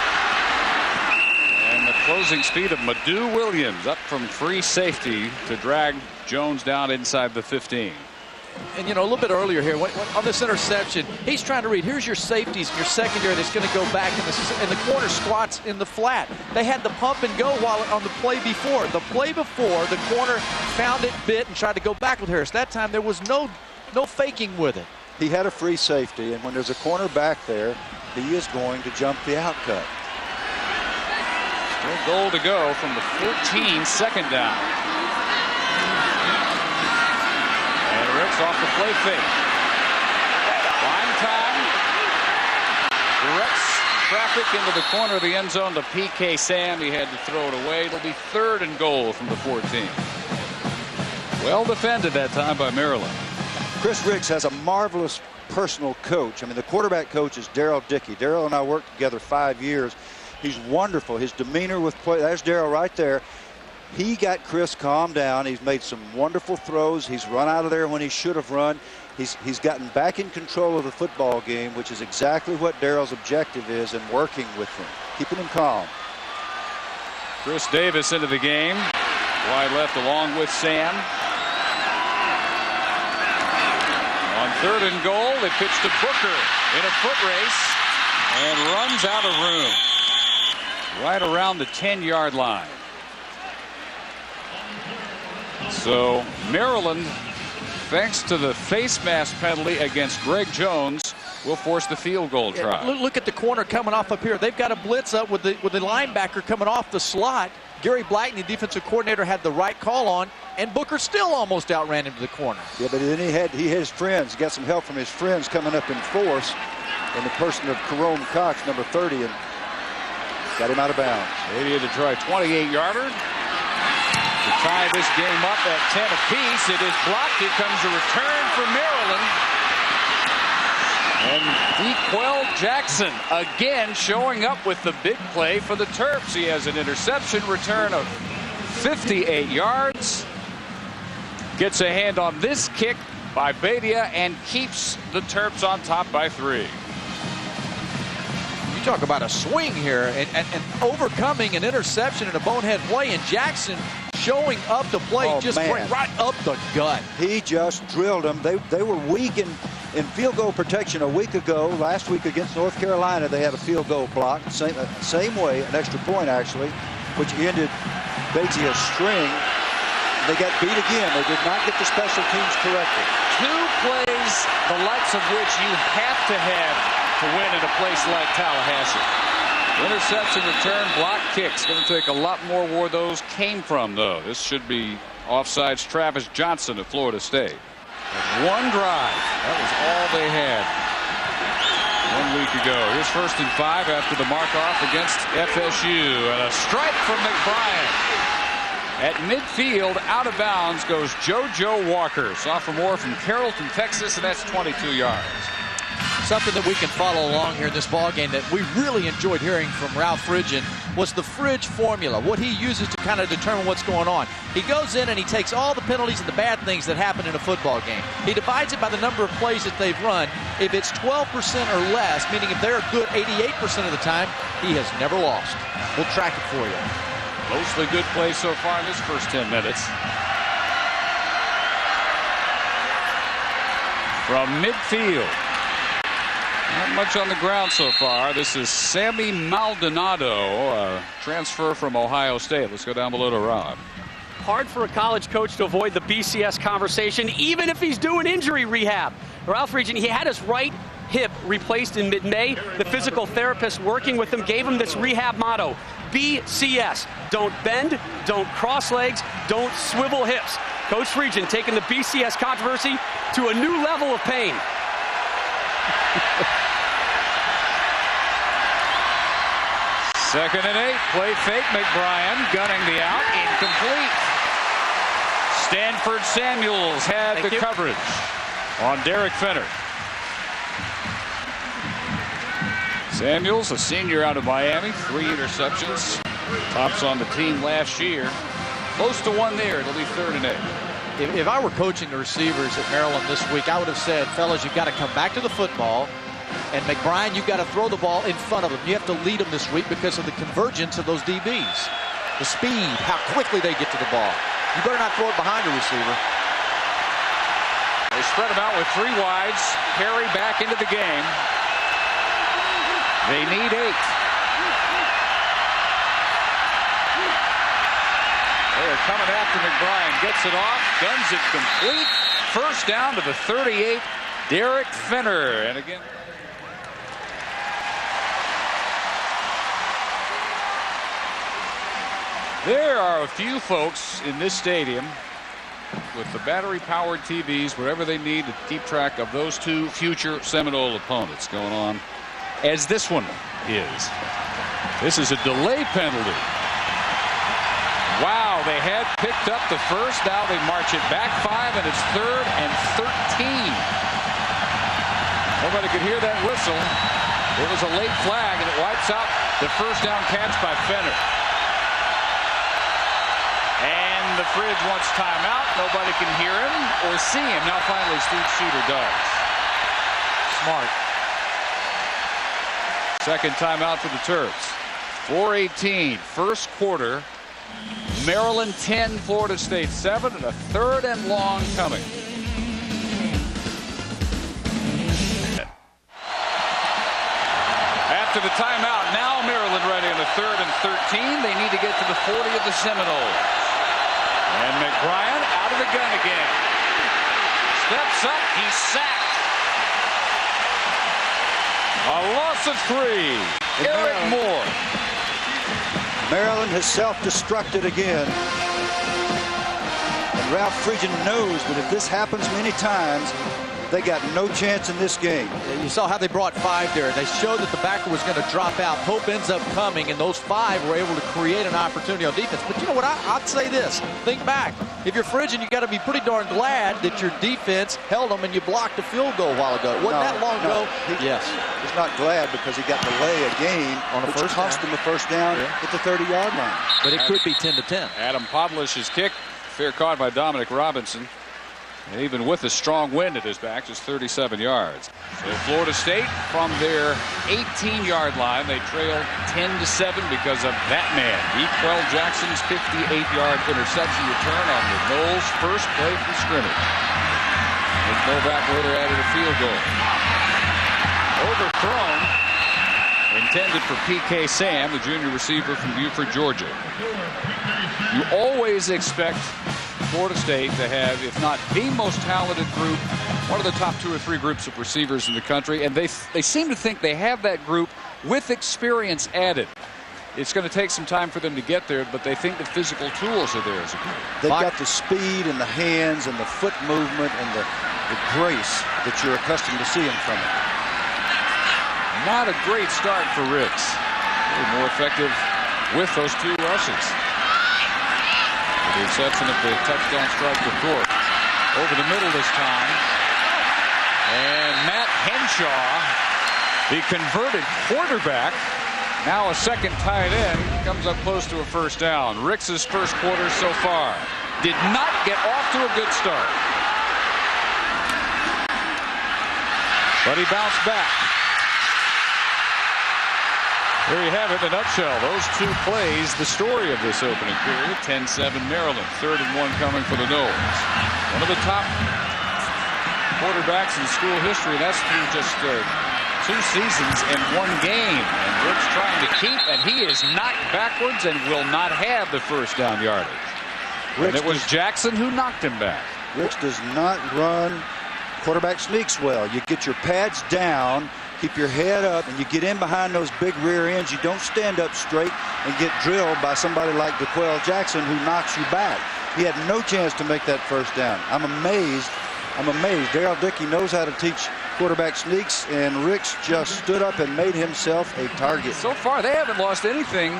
And the closing speed of Madu Williams up from free safety to drag Jones down inside the 15. And, you know, a little bit earlier here, on this interception, he's trying to read, here's your safeties and your secondary that's going to go back, and the corner squats in the flat. They had the pump and go while on the play before. The play before, the corner found it, bit, and tried to go back with Harris. That time, there was no faking with it. He had a free safety, and when there's a corner back there, he is going to jump the out cut. Still goal to go from the 14, second down. Ricks off the play fake. Fine time. Directs traffic into the corner of the end zone to PK Sam. He had to throw it away. It'll be 3rd and goal from the 14. Well defended that time by Maryland. Chris Ricks has a marvelous personal coach. I mean, the quarterback coach is Darryl Dickey. Darryl and I worked together 5 years. He's wonderful. His demeanor with play. There's Darryl right there. He got Chris calmed down. He's made some wonderful throws. He's run out of there when he should have run. He's gotten back in control of the football game, which is exactly what Darryl's objective is in working with him, keeping him calm. Chris Davis into the game. Wide left along with Sam. On 3rd and goal, they pitch to Booker in a foot race and runs out of room. Right around the 10-yard line. So Maryland, thanks to the face mask penalty against Greg Jones, will force the field goal try. Look at the corner coming off up here. They've got a blitz up with the linebacker coming off the slot. Gary Blackney, the defensive coordinator, had the right call on, and Booker still almost outran him to the corner. Yeah, but then he had his friends. He got some help from his friends coming up in force in the person of Jerome Cox, number 30, and got him out of bounds. Maybe to try a 28-yarder. To tie this game up at 10 apiece. It is blocked. Here comes a return for Maryland. And Dequel Jackson again showing up with the big play for the Terps. He has an interception return of 58 yards. Gets a hand on this kick by Badia and keeps the Terps on top by 3. You talk about a swing here and overcoming an interception and a bonehead play, and Jackson showing up to play right up the gut. He just drilled them. They were weak in field goal protection a week ago. Last week against North Carolina, they had a field goal block. Same way, an extra point actually, which ended Batia's string. They got beat again. They did not get the special teams corrected. 2 plays the likes of which you have to have to win in a place like Tallahassee. Interception, return, block, kicks. Going to take a lot more where those came from, though. This should be offsides Travis Johnson of Florida State. And 1 drive. That was all they had 1 week ago. Here's 1st and 5 after the mark-off against FSU. And a strike from McBrien. At midfield, out of bounds, goes JoJo Walker, sophomore from Carrollton, Texas, and that's 22 yards. Something that we can follow along here in this ballgame that we really enjoyed hearing from Ralph Friedgen was the Fridge formula, what he uses to kind of determine what's going on. He goes in and he takes all the penalties and the bad things that happen in a football game. He divides it by the number of plays that they've run. If it's 12% or less, meaning if they're good 88% of the time, he has never lost. We'll track it for you. Mostly good plays so far in this first 10 minutes. From midfield. Not much on the ground so far. This is Sammy Maldonado, a transfer from Ohio State. Let's go down below to Rob. Hard for a college coach to avoid the BCS conversation, even if he's doing injury rehab. Ralph Friedgen, he had his right hip replaced in mid-May. The physical therapist working with him gave him this rehab motto, BCS. Don't bend, don't cross legs, don't swivel hips. Coach Friedgen taking the BCS controversy to a new level of pain. 2nd and 8. Play fake. McBrien gunning the out. Incomplete. Stanford Samuels had the coverage on Derek Fenner. Samuels, a senior out of Miami, 3 interceptions. Tops on the team last year. Close to 1 there. It'll be 3rd and 8. If I were coaching the receivers at Maryland this week, I would have said, fellas, you've got to come back to the football. And McBrien, you've got to throw the ball in front of him. You have to lead them this week because of the convergence of those DBs. The speed, how quickly they get to the ball. You better not throw it behind the receiver. They spread him out with 3 wides. Perry back into the game. They need 8. They're coming after McBrien. Gets it off. Guns it complete. First down to the 38. Derek Fenner. And again. There are a few folks in this stadium with the battery-powered TVs, whatever they need to keep track of those 2 future Seminole opponents going on, as this one is. This is a delay penalty. Wow, they had picked up the first. Now they march it back 5, and it's 3rd and 13. Nobody could hear that whistle. It was a late flag, and it wipes out the first down catch by Fenner. And the Fridge wants timeout. Nobody can hear him or see him. Now finally Steve Shooter does. Smart. Second timeout for the Terps. 4:18, first quarter. Maryland 10, Florida State 7, and a 3rd and long coming. After the timeout, now Maryland ready on the 3rd and 13. They need to get to the 40 of the Seminoles. And McBrien out of the gun again. Steps up, he's sacked. A loss of 3. Eric Moore. Maryland has self-destructed again. And Ralph Friedgen knows that if this happens many times, They got no chance in this game. You saw how they brought 5 there. They showed that the backer was going to drop out. Pope ends up coming, and those 5 were able to create an opportunity on defense. But you know what? I'd say this. Think back. If you're Phrygian, you got to be pretty darn glad that your defense held them and you blocked a field goal a while ago. Wasn't that long ago? Yes. He's not glad because he got to delay a game on a first cost him a first down at the 30-yard line. But it could be 10-10. Adam Podlish's kick, fair caught by Dominic Robinson. And even with a strong wind at his back, just 37 yards. So Florida State, from their 18-yard line, they trail 10-7 because of that man. Dequel Jackson's 58-yard interception return on the Noles' first play from scrimmage. With Novak later added a field goal. Overthrown, intended for P.K. Sam, the junior receiver from Buford, Georgia. You always expect Florida State to have, if not the most talented group, one of the top 2 or 3 groups of receivers in the country, and they seem to think they have that group with experience added. It's going to take some time for them to get there, but they think the physical tools are there as a group. They've got the speed and the hands and the foot movement and the grace that you're accustomed to seeing from them. Not a great start for Ricks. Really more effective with those 2 rushes. With the exception of the touchdown strike to Doak. Over the middle this time. And Matt Henshaw, the converted quarterback, now a second tight end, comes up close to a first down. Ricks' first quarter so far did not get off to a good start. But he bounced back. There you have it in a nutshell. Those 2 plays, the story of this opening period. 10-7 Maryland. 3rd and 1 coming for the Noles. One of the top quarterbacks in school history. That's through just 2 seasons and 1 game. And Ricks trying to keep, and he is knocked backwards and will not have the first down yardage. And it was Jackson who knocked him back. Ricks does not run quarterback sneaks well. You get your pads down, keep your head up, and you get in behind those big rear ends. You don't stand up straight and get drilled by somebody like Dequel Jackson who knocks you back. He had no chance to make that first down. I'm amazed. Darryl Dickey knows how to teach quarterback sneaks, and Ricks just stood up and made himself a target. So far, they haven't lost anything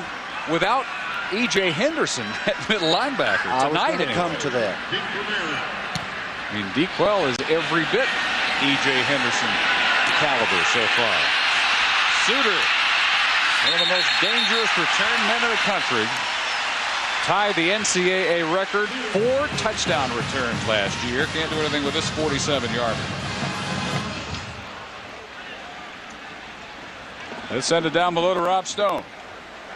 without E.J. Henderson at middle linebacker. I was Tonight, going to come to that. I mean, Dequel is every bit E.J. Henderson caliber so far. Suter, one of the most dangerous return men in the country, tied the NCAA record. 4 touchdown returns last year. Can't do anything with this 47-yarder. Let's send it down below to Rob Stone.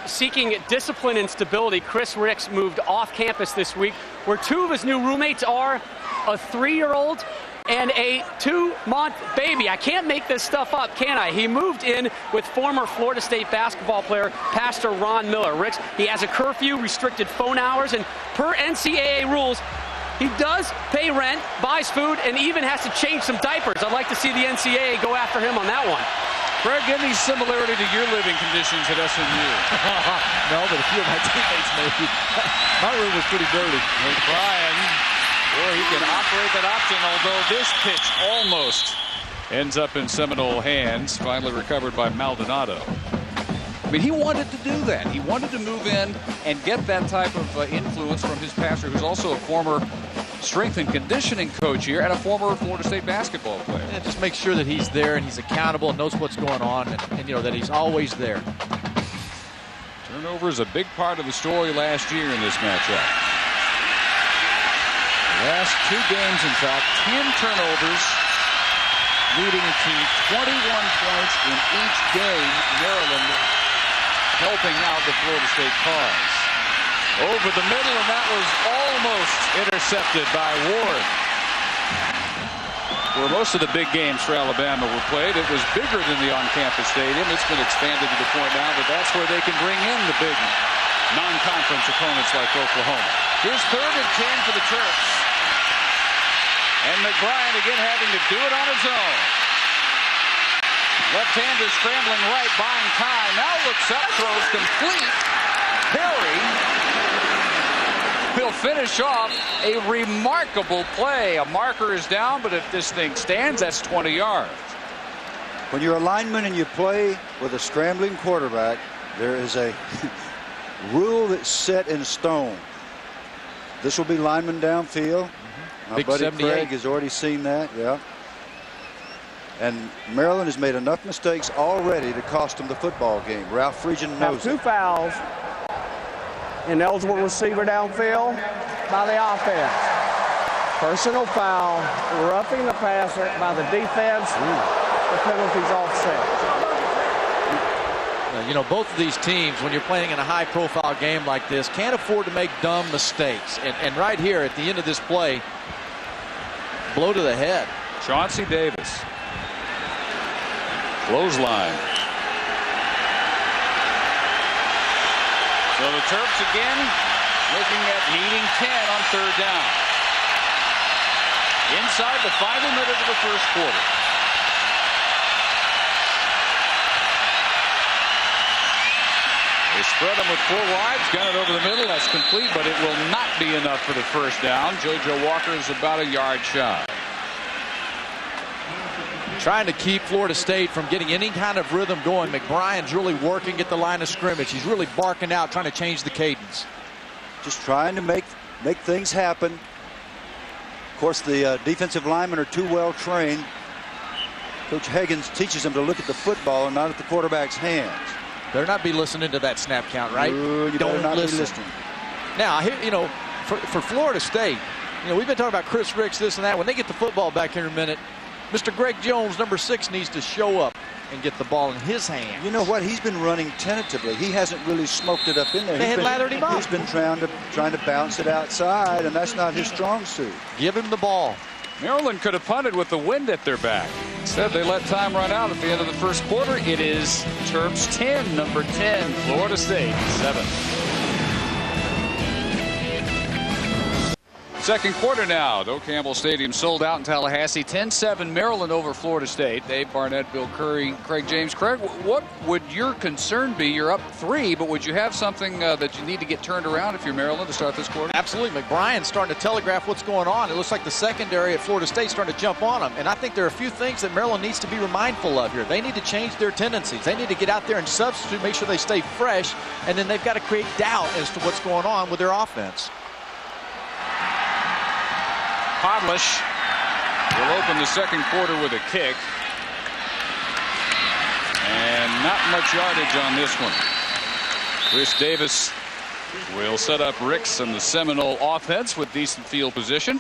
Seeking discipline and stability, Chris Ricks moved off campus this week, where 2 of his new roommates are a 3-year-old and a 2-month baby. I can't make this stuff up, can I? He moved in with former Florida State basketball player, Pastor Ron Miller. Ricks, he has a curfew, restricted phone hours, and per NCAA rules, he does pay rent, buys food, and even has to change some diapers. I'd like to see the NCAA go after him on that one. Craig, any similarity to your living conditions at SMU? No, but a few of my teammates maybe. My room was pretty dirty. And Brian, boy, he can operate that option, although this pitch almost ends up in Seminole hands. Finally recovered by Maldonado. I mean, he wanted to do that. He wanted to move in and get that type of influence from his pastor, who's also a former strength and conditioning coach here and a former Florida State basketball player. And just make sure that he's there and he's accountable and knows what's going on, and you know that he's always there. Turnover is a big part of the story last year in this matchup. The last 2 games, in fact, 10 turnovers, leading to 21 points in each game. Maryland helping out the Florida State cause. Over the middle, and that was almost intercepted by Ward. Where most of the big games for Alabama were played, it was bigger than the on-campus stadium. It's been expanded to the point now that that's where they can bring in the big non-conference opponents like Oklahoma. Here's 3rd and 10 for the Terps. And McBrien again having to do it on his own. Left-hander scrambling right, buying time. Now looks up, throws complete. Perry. he'll finish off a remarkable play. A marker is down, but if this thing stands, that's 20 yards. When you're a lineman and you play with a scrambling quarterback, there is a rule that's set in stone. This will be lineman downfield. My Big buddy 78. Craig has already seen that. Yeah. And Maryland has made enough mistakes already to cost them the football game. Ralph Friedgen knows Have 2 it. fouls. Ineligible receiver downfield by the offense. Personal foul, roughing the passer by the defense. The penalty's offset. You know, both of these teams, when you're playing in a high-profile game like this, can't afford to make dumb mistakes. And right here at the end of this play, blow to the head. Chauncey Davis. Clothesline. So the Terps again looking at needing 10 on 3rd down. Inside the final minute of the first quarter. They spread them with 4 wides, gun it over the middle. That's complete, but it will not be enough for the first down. JoJo Walker is about a yard shy. Trying to keep Florida State from getting any kind of rhythm going. McBrien's really working at the line of scrimmage. He's really barking out, trying to change the cadence. Just trying to make things happen. Of course, the defensive linemen are too well trained. Coach Higgins teaches them to look at the football and not at the quarterback's hands. Better not be listening to that snap count, right? Ooh, you better not be listening. Now, here, you know, for Florida State, you know, we've been talking about Chris Ricks, this and that. When they get the football back here in a minute, Mr. Greg Jones, number 6, needs to show up and get the ball in his hand. You know what? He's been running tentatively. He hasn't really smoked it up in there. They had lathered him up. He's been trying to bounce it outside, and that's not his strong suit. Give him the ball. Maryland could have punted with the wind at their back. Instead, they let time run out at the end of the first quarter. It is Terps 10, number 10, Florida State 7. Second quarter now. Doak Campbell Stadium sold out in Tallahassee. 10-7 Maryland over Florida State. Dave Barnett, Bill Curry, Craig James. Craig, what would your concern be? You're up 3, but would you have something that you need to get turned around if you're Maryland to start this quarter? Absolutely. McBrien's starting to telegraph what's going on. It looks like the secondary at Florida State starting to jump on them. And I think there are a few things that Maryland needs to be mindful of here. They need to change their tendencies. They need to get out there and substitute, make sure they stay fresh, and then they've got to create doubt as to what's going on with their offense. Podlish will open the second quarter with a kick. And not much yardage on this one. Chris Davis will set up Ricks and the Seminole offense with decent field position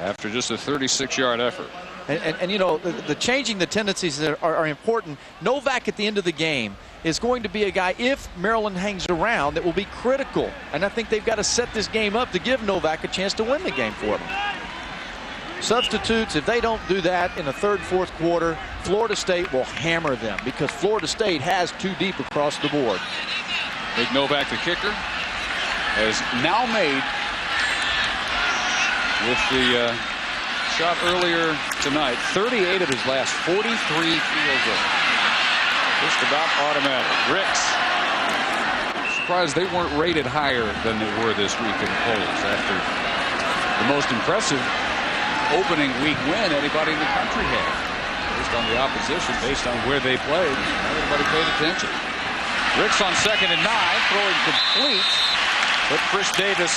after just a 36-yard effort. And you know, the changing the tendencies are important. Novak at the end of the game is going to be a guy, if Maryland hangs around, that will be critical. And I think they've got to set this game up to give Novak a chance to win the game for them. Substitutes, if they don't do that in the third, fourth quarter, Florida State will hammer them because Florida State has 2 deep across the board. Big Novak, the kicker, has now made, with the shot earlier tonight, 38 of his last 43 field goals. Just about automatic. Ricks. Surprised they weren't rated higher than they were this week in the polls after the most impressive opening week win anybody in the country had. Based on the opposition, based on where they played, everybody paid attention. Ricks on 2nd and 9, throwing complete, but Chris Davis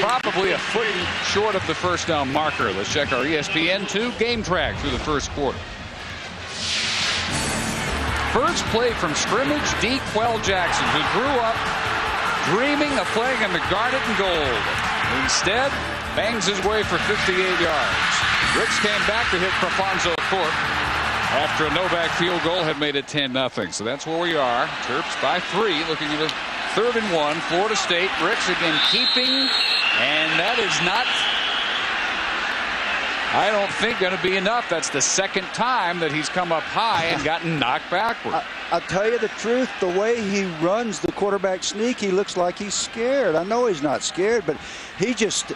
probably a foot short of the first down marker. Let's check our ESPN2 game track through the first quarter. First play from scrimmage, Quell Jackson, who grew up dreaming of playing in the Garnet and Gold. Instead, bangs his way for 58 yards. Ricks came back to hit Profonso Court after a Novak field goal had made it 10-0. So that's where we are. Terps by 3, looking at a 3rd and 1. Florida State. Ricks again keeping, and that is not, I don't think, going to be enough. That's the second time that he's come up high and gotten knocked backward. I'll tell you the truth, the way he runs the quarterback sneak, he looks like he's scared. I know he's not scared, but he's just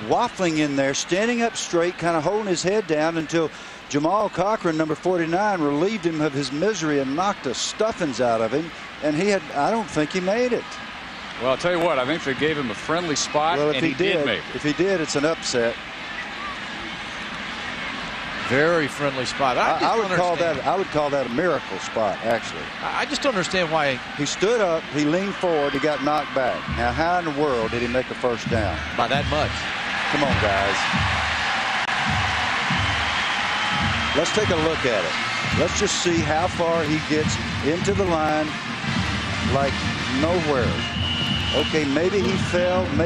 waffling in there, standing up straight, kind of holding his head down until Jamal Cochran, number 49, relieved him of his misery and knocked the stuffings out of him. And I don't think he made it. Well, I'll tell you what, I think they gave him a friendly spot, Well, if and he did make it. If he did, it's an upset. Very friendly spot. I would call that a miracle spot, actually. I just don't understand why. He stood up, he leaned forward, he got knocked back. Now, how in the world did he make a first down? By that much. Come on, guys. Let's take a look at it. Let's just see how far he gets into the line like nowhere. Okay, maybe he fell a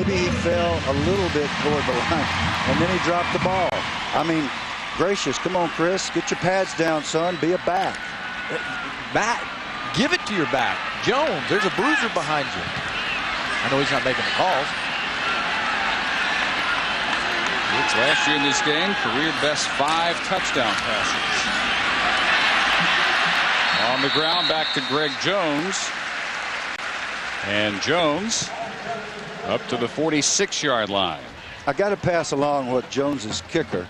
little bit toward the line, and then he dropped the ball. I mean, gracious, come on, Chris. Get your pads down, son. Be a back. Back. Give it to your back. Jones, there's a bruiser behind you. I know he's not making the calls. It's last year in this game, career best 5 touchdown passes. On the ground, back to Greg Jones. And Jones up to the 46-yard line. I got to pass along what Jones's kicker,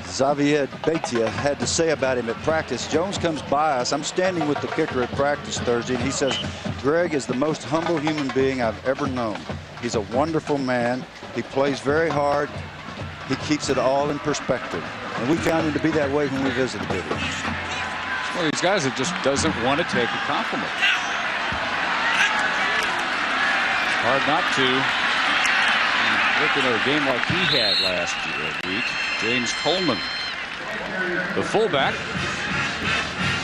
Xavier Betia, had to say about him at practice. Jones comes by us. I'm standing with the kicker at practice Thursday, and he says, Greg is the most humble human being I've ever known. He's a wonderful man. He plays very hard. He keeps it all in perspective. And we found him to be that way when we visited him. One of these guys that just doesn't want to take a compliment. Hard not to. Looking at a game like he had last week. James Coleman, the fullback,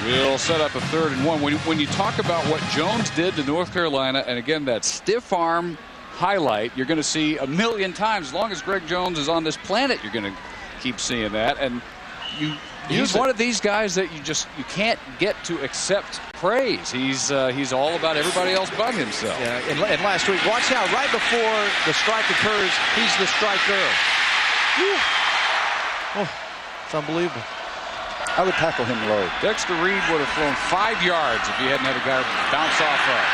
will set up a 3rd and 1. When you talk about what Jones did to North Carolina, and again, that stiff arm highlight, you're going to see a million times. As long as Greg Jones is on this planet, you're going to keep seeing that. And he's one of these guys that you can't get to accept praise. He's all about everybody else but himself. Yeah, and last week, watch how right before the strike occurs, he's the striker. Oh, it's unbelievable. I would tackle him low. Dexter Reed would have thrown 5 yards if he hadn't had a guy bounce off of.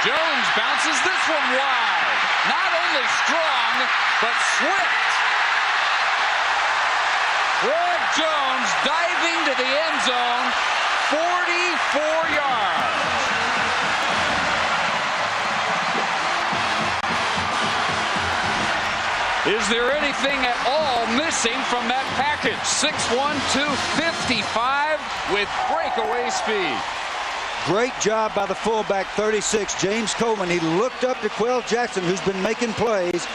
Jones bounces this one wide. Not only strong, but swift. Greg Jones diving to the end zone, 44 yards. Is there anything at all missing from that package? 6'1", 255 with breakaway speed. Great job by the fullback, 36, James Coleman. He looked up to Quell Jackson, who's been making plays.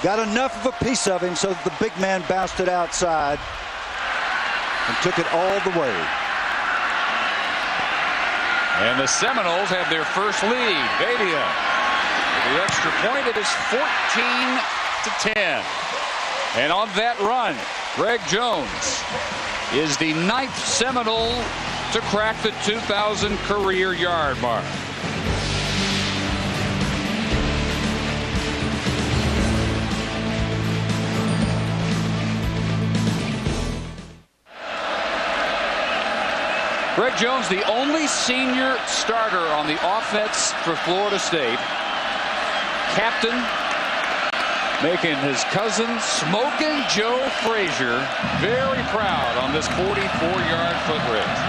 Got enough of a piece of him so that the big man bounced it outside and took it all the way. And the Seminoles have their first lead. Badia with the extra point. It is 14-10. And on that run, Greg Jones is the 9th Seminole to crack the 2,000 career yard mark. Greg Jones, the only senior starter on the offense for Florida State. Captain, making his cousin, Smoking Joe Frazier, very proud on this 44-yard foot race.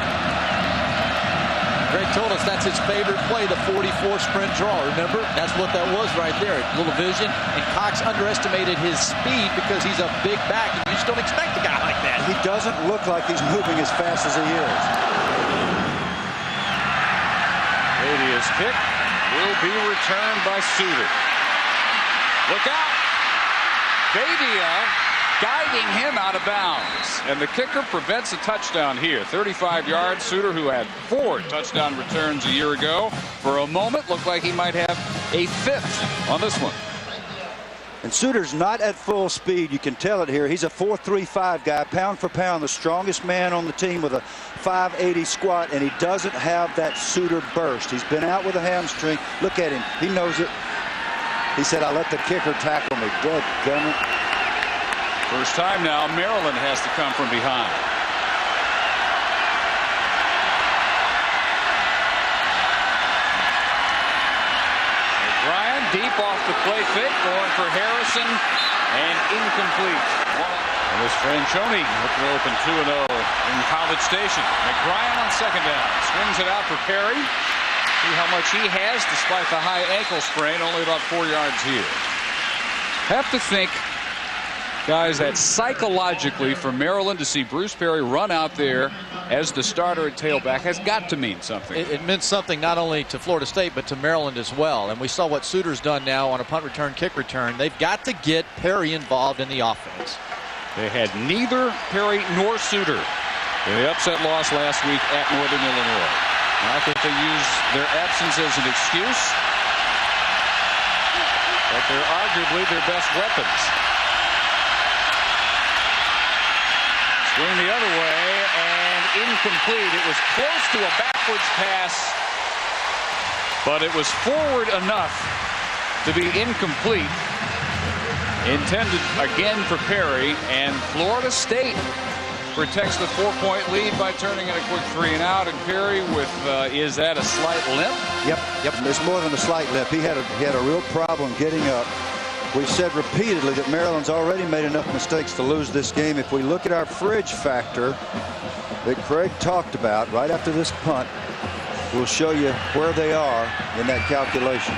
Greg told us that's his favorite play, the 44 sprint draw. Remember? That's what that was right there. A little vision. And Cox underestimated his speed because he's a big back, and you just don't expect a guy like that. He doesn't look like he's moving as fast as he is. Badia's kick will be returned by Suter. Look out! Badia guiding him out of bounds. And the kicker prevents a touchdown here. 35 yards. Suter, who had 4 touchdown returns a year ago, for a moment looked like he might have a 5th on this one. And Suter's not at full speed. You can tell it here. He's a 4.35 guy, pound for pound, the strongest man on the team with a 580 squat, and he doesn't have that Suter burst. He's been out with a hamstring. Look at him. He knows it. He said, I let the kicker tackle me. Good, gummit. First time now, Maryland has to come from behind. O'Brien deep off the play fake, going for Harrison, and incomplete. And this Franchione looking to open 2-0 in College Station. McBrien on second down. Swings it out for Perry. See how much he has despite the high ankle sprain, only about 4 yards here. Have to think, guys, that psychologically for Maryland to see Bruce Perry run out there as the starter at tailback has got to mean something. It meant something not only to Florida State but to Maryland as well. And we saw what Suter's done now on a punt return, kick return. They've got to get Perry involved in the offense. They had neither Perry nor Suter in the upset loss last week at Northern Illinois. I think they use their absence as an excuse, but they're arguably their best weapons. Swing the other way and incomplete. It was close to a backwards pass, but it was forward enough to be incomplete. Intended again for Perry, and Florida State protects the 4-point lead by turning in a quick 3-and-out. And Perry with is that a slight limp? Yep. There's more than a slight limp. He had a real problem getting up. We've said repeatedly that Maryland's already made enough mistakes to lose this game. If we look at our fridge factor that Craig talked about right after this punt, we'll show you where they are in that calculation.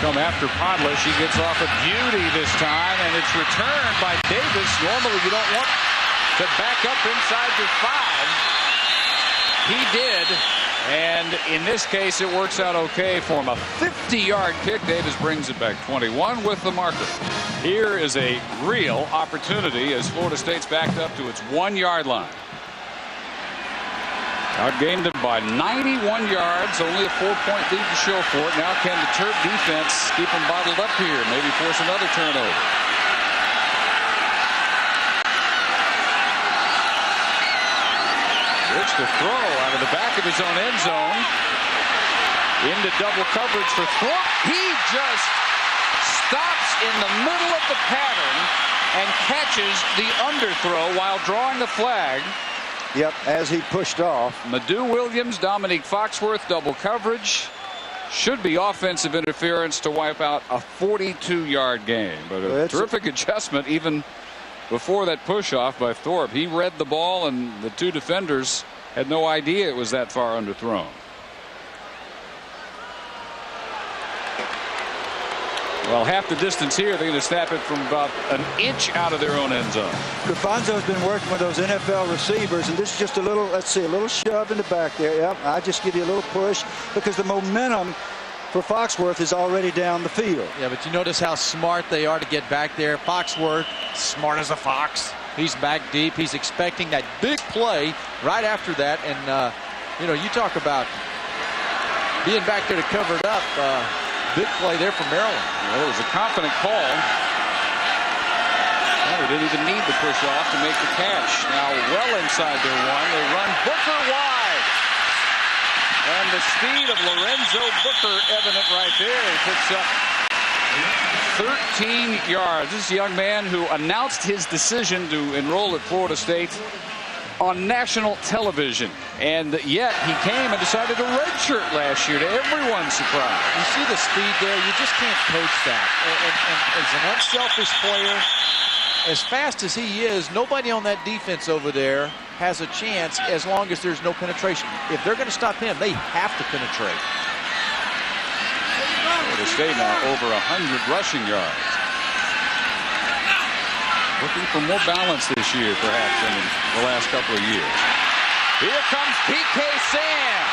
Come after Podlish. He gets off a beauty this time, and it's returned by Davis. Normally you don't want to back up inside your 5. He did, and in this case it works out okay for him. A 50-yard kick. Davis brings it back 21 with the marker. Here is a real opportunity as Florida State's backed up to its 1-yard line. Outgained them by 91 yards, only a 4-point lead to show for it. Now can the Terp defense keep them bottled up here, maybe force another turnover? Rich to throw out of the back of his own end zone. Into double coverage for Thorpe. He just stops in the middle of the pattern and catches the underthrow while drawing the flag. Yep, as he pushed off. Madu Williams, Dominique Foxworth, double coverage. Should be offensive interference to wipe out a 42-yard game. But a terrific adjustment even before that push-off by Thorpe. He read the ball, and the two defenders had no idea it was that far underthrown. Well, half the distance here, they're going to snap it from about an inch out of their own end zone. Cofanzo's been working with those NFL receivers, and this is just a little, let's see, a little shove in the back there. Yep, I just give you a little push because the momentum for Foxworth is already down the field. Yeah, but you notice how smart they are to get back there. Foxworth, smart as a fox. He's back deep. He's expecting that big play right after that. And, you know, you talk about being back there to cover it up. Big play there for Maryland. Well, it was a confident call. Well, they didn't even need the push off to make the catch. Now well inside their 1. They run Booker wide. And the speed of Lorenzo Booker evident right there. He picks up 13 yards. This is a young man who announced his decision to enroll at Florida State on national television, and yet he came and decided to redshirt last year, to everyone's surprise. You see the speed there. You just can't coach that. And as an unselfish player, as fast as he is, nobody on that defense over there has a chance as long as there's no penetration. If they're going to stop him, they have to penetrate. Florida State now over 100 rushing yards. Looking for more balance this year, perhaps, than in the last couple of years. Here comes P.K. Sam.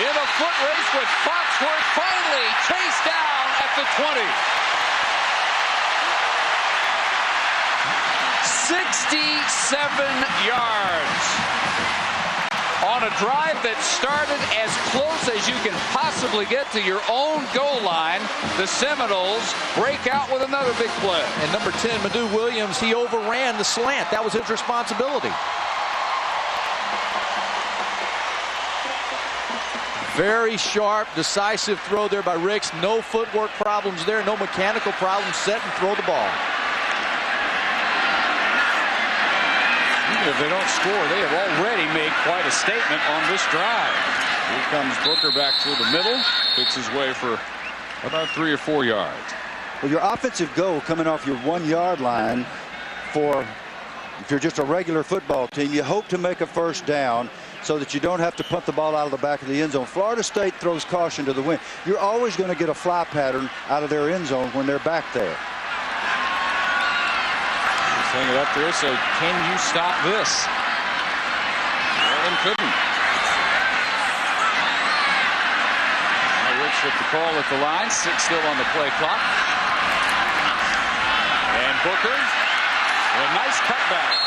In a foot race with Foxworth, finally chased down at the 20. 67 yards. On a drive that started as close as you can possibly get to your own goal line, the Seminoles break out with another big play. And number 10, Madu Williams, he overran the slant. That was his responsibility. Very sharp, decisive throw there by Ricks. No footwork problems there, no mechanical problems. Set and throw the ball. If they don't score, they have already made quite a statement on this drive. Here comes Booker back through the middle. Picks his way for about 3 or 4 yards. Well, your offensive goal coming off your 1-yard line for If you're just a regular football team, you hope to make a first down so that you don't have to punt the ball out of the back of the end zone. Florida State throws caution to the wind. You're always going to get a fly pattern out of their end zone when they're back there. Hang it up there, so can you stop this? Maryland couldn't. Now Rich with the call at the line. 6 still on the play clock. And Booker, a nice cutback.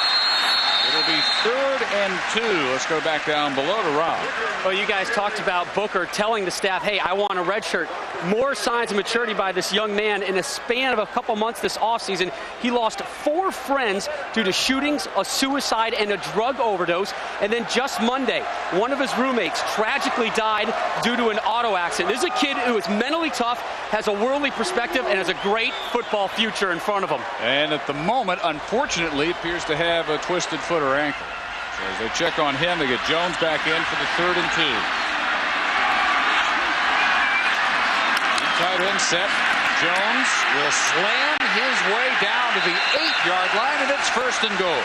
It'll be 3rd and 2. Let's go back down below to Rob. Well, you guys talked about Booker telling the staff, hey, I want a red shirt. More signs of maturity by this young man. In a span of a couple months this offseason, he lost 4 friends due to shootings, a suicide, and a drug overdose. And then just Monday, one of his roommates tragically died due to an auto accident. This is a kid who is mentally tough, has a worldly perspective, and has a great football future in front of him. And at the moment, unfortunately, appears to have a twisted foot or ankle. So as they check on him, they get Jones back in for the 3rd and 2. Tight end set. Jones will slam his way down to the 8-yard line, and it's 1st and goal.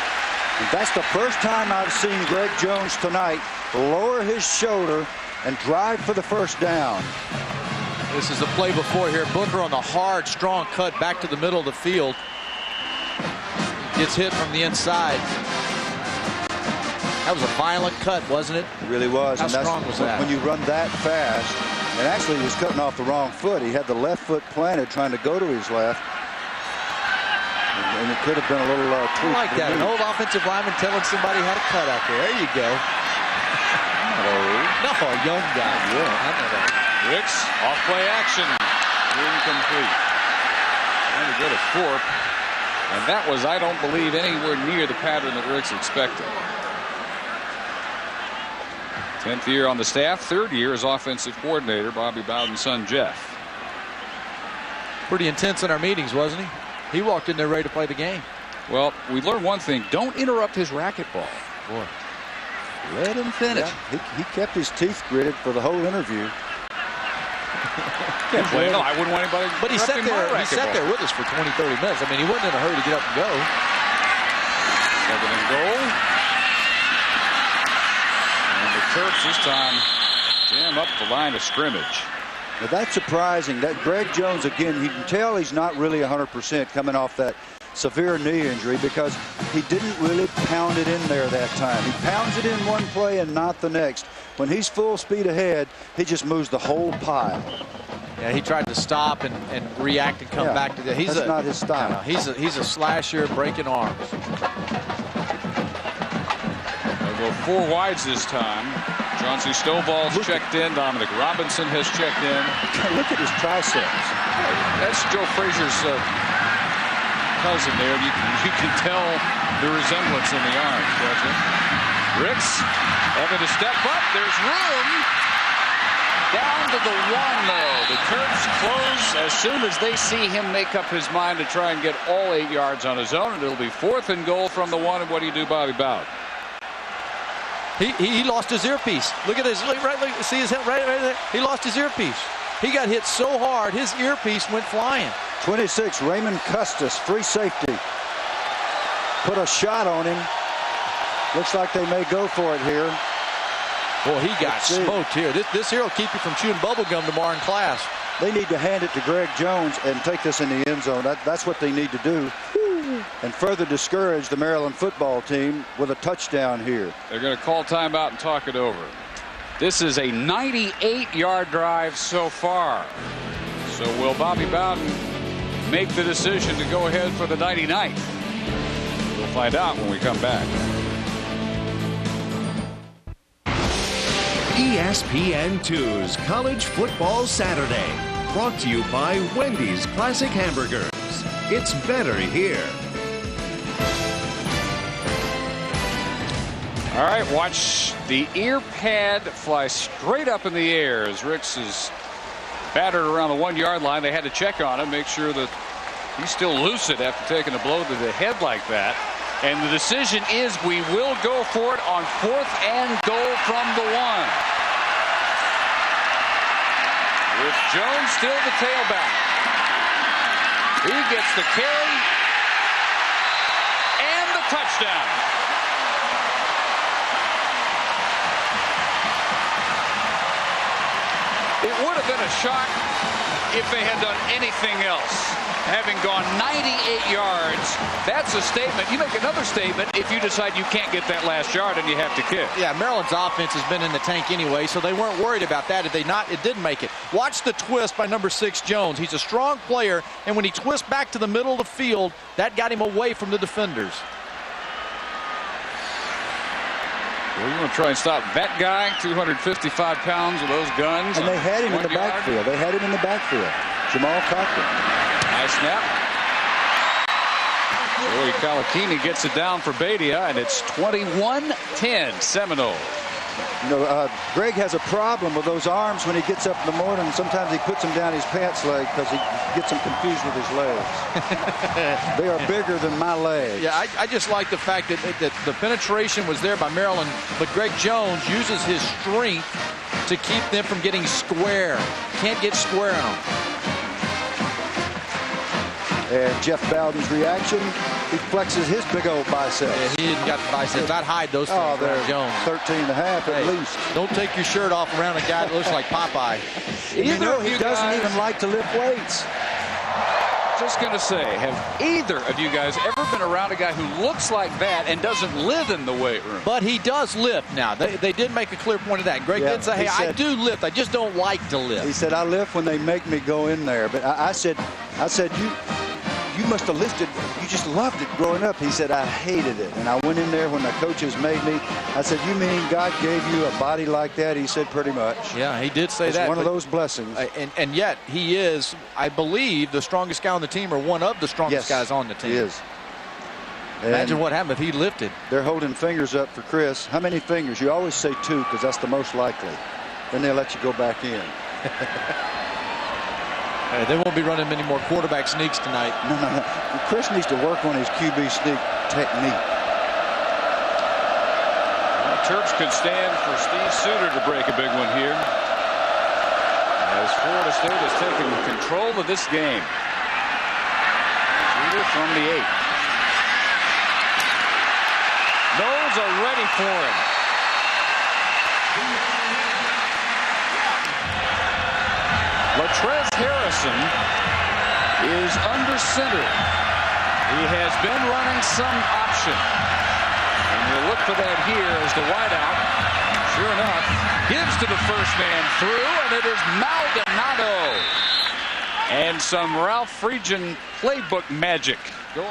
And that's the first time I've seen Greg Jones tonight lower his shoulder and drive for the first down. This is a play before here. Booker on the hard, strong cut back to the middle of the field. Gets hit from the inside. That was a violent cut, wasn't it? It really was. How and that's strong was that? When you run that fast, and actually he was cutting off the wrong foot. He had the left foot planted trying to go to his left. And it could have been a little tweak. I like that. An old offensive lineman telling somebody how to cut out there. There you go. No, a young guy. Yeah, I know that. Ricks, off play action. Incomplete. Trying to go to Thorpe. And that was, I don't believe, anywhere near the pattern that Ricks expected. 10th year on the staff, 3rd year as offensive coordinator, Bobby Bowden's son, Jeff. Pretty intense in our meetings, wasn't he? He walked in there ready to play the game. Well, we learned one thing. Don't interrupt his racquetball. Boy. Let him finish. Yeah, he kept his teeth gritted for the whole interview. No, I wouldn't want anybody. But he sat there with us for 20, 30 minutes. I mean, he wasn't in a hurry to get up and go. 2nd and goal. And the Terps this time jam up the line of scrimmage. Now that's surprising. That Greg Jones, again, you can tell he's not really 100% coming off that severe knee injury because he didn't really pound it in there that time. He pounds it in one play and not the next. When he's full speed ahead, he just moves the whole pile. Yeah, he tried to stop and react and come back to that. That's not his style. No, he's a slasher, breaking arms. They'll go 4 wides this time. Chauncey Stovall's checked in. Dominic Robinson has checked in. Look at his triceps. That's Joe Frazier's cousin there. You can tell the resemblance in the arms, can't you? Ricks having to step up. There's room. Down to the 1, though. The Terps close as soon as they see him make up his mind to try and get all 8 yards on his own. And it'll be 4th and goal from the 1. And what do you do, Bobby Bowden? He lost his earpiece. Look at his, look, see his head right there. He lost his earpiece. He got hit so hard, his earpiece went flying. 26, Raymond Custis, free safety. Put a shot on him. Looks like they may go for it here. Boy, he got smoked here. This here will keep you from chewing bubble gum tomorrow in class. They need to hand it to Greg Jones and take this in the end zone. That's what they need to do. And further discourage the Maryland football team with a touchdown here. They're going to call timeout and talk it over. This is a 98-yard drive so far. So will Bobby Bowden make the decision to go ahead for the 99th? We'll find out when we come back. ESPN2's College Football Saturday, brought to you by Wendy's Classic Hamburgers. It's better here. All right, watch the ear pad fly straight up in the air as Ricks is battered around the 1-yard line. They had to check on him, make sure that he's still lucid after taking a blow to the head like that. And the decision is we will go for it on 4th and goal from the 1. With Jones still the tailback. He gets the carry and the touchdown. It would have been a shock if they had done anything else. Having gone 98 yards, that's a statement. You make another statement if you decide you can't get that last yard and you have to kick. Yeah, Maryland's offense has been in the tank anyway, so they weren't worried about that. It didn't make it. Watch the twist by number 6, Jones. He's a strong player, and when he twists back to the middle of the field, that got him away from the defenders. Well, you want to try and stop that guy, 255 pounds with those guns. And they had him in the 1 yard. backfield. They had him in the backfield. Jamal Cochran. Nice snap. Joey Kalakini gets it down for Badia, and it's 21-10 Seminoles. You know, Greg has a problem with those arms when he gets up in the morning. Sometimes he puts them down his pants leg because he gets them confused with his legs. They are bigger than my legs. Yeah, I just like the fact that the penetration was there by Maryland, but Greg Jones uses his strength to keep them from getting square. Can't get square on them. And Jeff Bowden's reaction, he flexes his big old biceps. Yeah, he didn't got the biceps. I'd hide those things Oh, they're around Jones. 13 and a half at least. Don't take your shirt off around a guy that looks like Popeye. You know, he doesn't even like to lift weights. Just going to say, have either of you guys ever been around a guy who looks like that and doesn't live in the weight room? But he does lift now. They did make a clear point of that. And Greg did say, hey, I do lift. I just don't like to lift. He said, I lift when they make me go in there. But I said, you must have lifted. You just loved it growing up. He said, I hated it. And I went in there when the coaches made me. I said, you mean God gave you a body like that? He said, pretty much. Yeah, he did say it's that. One of those blessings. And yet he is, I believe, the strongest guy on the team, or one of the strongest guys on the team. He is. Imagine what happened if he lifted. They're holding fingers up for Chris. How many fingers? You always say 2 because that's the most likely. Then they'll let you go back in. Hey, they won't be running many more quarterback sneaks tonight. No. Chris needs to work on his QB sneak technique. Well, Terps could stand for Steve Suter to break a big one here, as Florida State has taken control of this game. Suter from the 8. Those are ready for him. Latrez Harrison is under center. He has been running some option. And we'll look for that here as the wideout, sure enough, gives to the first man through, and it is Maldonado. And some Ralph Friedgen playbook magic going.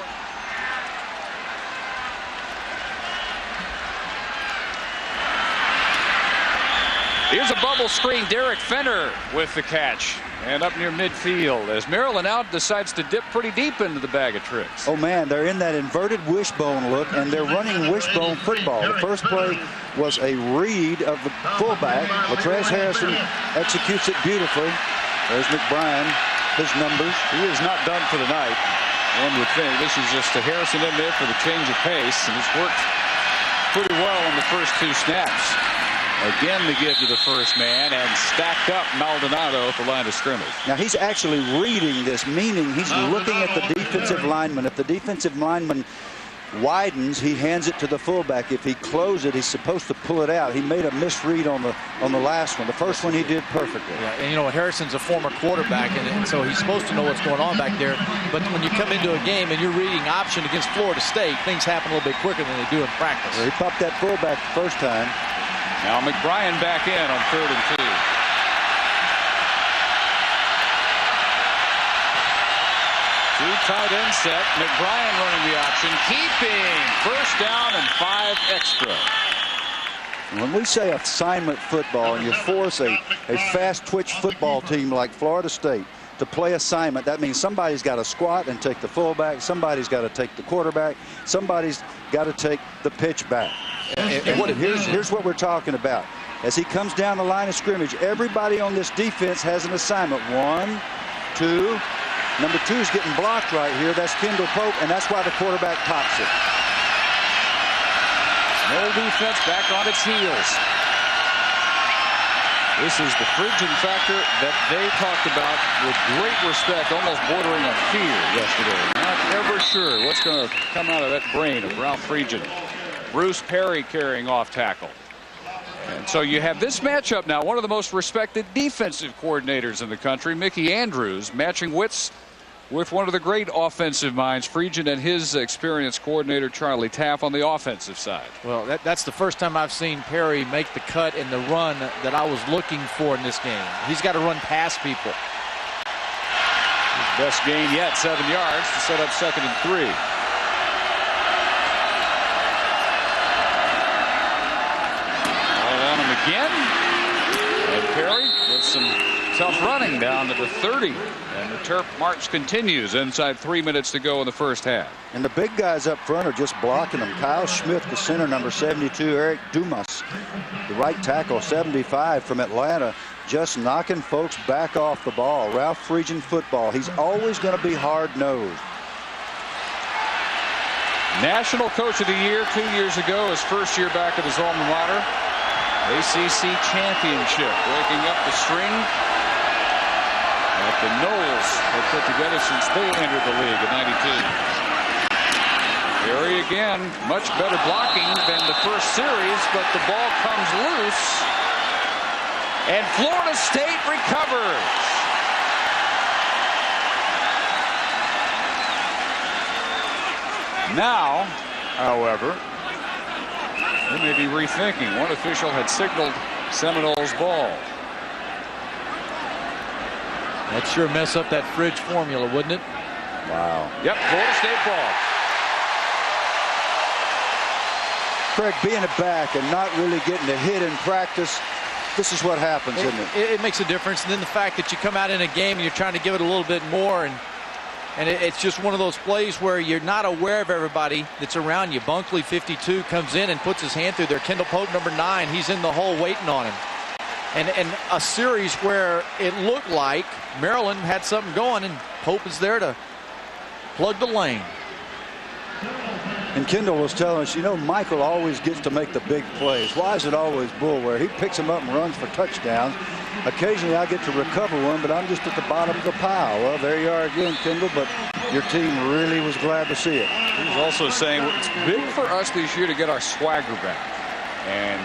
Here's a bubble screen. Derek Fenner with the catch. And up near midfield as Maryland now decides to dip pretty deep into the bag of tricks. Oh, man, they're in that inverted wishbone look, and they're running wishbone football. The first play was a read of the fullback. Latrez Harrison executes it beautifully. There's McBrien, his numbers. He is not done for the night, one would think. This is just a Harrison in there for the change of pace, and it's worked pretty well on the first 2 snaps. Again to give to the first man, and stacked up Maldonado at the line of scrimmage. Now he's actually reading this, meaning he's looking at the defensive lineman. If the defensive lineman widens, he hands it to the fullback. If he closes it, he's supposed to pull it out. He made a misread on the last one. The first one he did perfectly. Yeah, and you know, Harrison's a former quarterback, and so he's supposed to know what's going on back there. But when you come into a game and you're reading option against Florida State, things happen a little bit quicker than they do in practice. Well, he popped that fullback the first time. Now McBrien back in on 3rd and 2. Two tight end set. McBrien running the option, keeping first down and 5 extra. When we say assignment football and you force a fast twitch football team like Florida State to play assignment, that means somebody's got to squat and take the fullback, somebody's got to take the quarterback, somebody's got to take the pitch back. And here's what we're talking about. As he comes down the line of scrimmage, everybody on this defense has an assignment. 1, 2. Number 2 is getting blocked right here. That's Kendall Pope, and that's why the quarterback pops it. No defense back on its heels. This is the Phrygian factor that they talked about with great respect, almost bordering on fear yesterday. Not ever sure what's going to come out of that brain of Ralph Phrygian. Bruce Perry carrying off tackle. And so you have this matchup now. One of the most respected defensive coordinators in the country, Mickey Andrews, matching wits with one of the great offensive minds, Phrygian, and his experienced coordinator, Charlie Taff, on the offensive side. Well, that's the first time I've seen Perry make the cut in the run that I was looking for in this game. He's got to run past people. His best gain yet, 7 yards to set up 2nd and 3. Again, and Perry with some tough running down to the 30, and the Terp march continues inside 3 minutes to go in the first half. And the big guys up front are just blocking them. Kyle Schmidt, the center, number 72, Eric Dumas, the right tackle, 75 from Atlanta, just knocking folks back off the ball. Ralph Phrygian football. He's always going to be hard-nosed. National Coach of the Year 2 years ago, his first year back at his alma mater. ACC championship, breaking up the string that the Knowles had put together since they entered the league in '92. Perry again, much better blocking than the first series, but the ball comes loose, and Florida State recovers. Now, however, they may be rethinking. One official had signaled Seminoles ball. That'd sure mess up that fridge formula, wouldn't it? Wow. Yep, Florida State ball. Craig, being a back and not really getting a hit in practice, this is what happens, isn't it? It makes a difference. And then the fact that you come out in a game and you're trying to give it a little bit more, and it's just one of those plays where you're not aware of everybody that's around you. Bunkley, 52, comes in and puts his hand through there. Kendall Pope, number 9, he's in the hole waiting on him. And a series where it looked like Maryland had something going, and Pope is there to plug the lane. And Kendall was telling us, you know, Michael always gets to make the big plays. Why is it always Bullware? He picks them up and runs for touchdowns. Occasionally I get to recover one, but I'm just at the bottom of the pile. Well, there you are again, Kendall, but your team really was glad to see it. He was also saying it's big for us this year to get our swagger back. And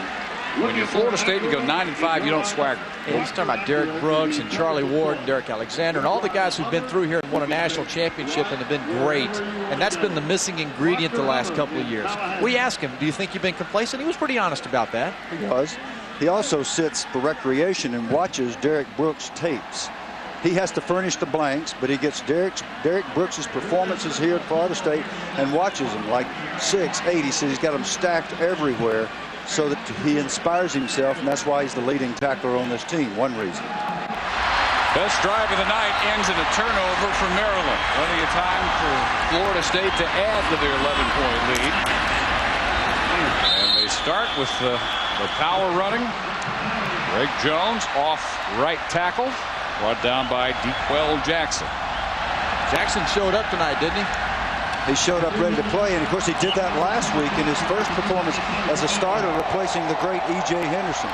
when you're Florida State and you go 9-5, you don't swagger. And he's talking about Derek Brooks and Charlie Ward and Derek Alexander and all the guys who've been through here and won a national championship and have been great. And that's been the missing ingredient the last couple of years. We asked him, do you think you've been complacent? He was pretty honest about that. He was. He also sits for recreation and watches Derek Brooks' tapes. He has to furnish the blanks, but he gets Derek Brooks' performances here at Florida State and watches them like 6, 8. He says he's got them stacked everywhere so that he inspires himself, and that's why he's the leading tackler on this team. One reason. Best drive of the night ends in a turnover for Maryland. Plenty of time for Florida State to add to their 11-point lead. And they start with the power running. Greg Jones off right tackle, brought down by DeQuell Jackson. Jackson showed up tonight, didn't he? He showed up ready to play, and of course he did that last week in his first performance as a starter, replacing the great E.J. Henderson.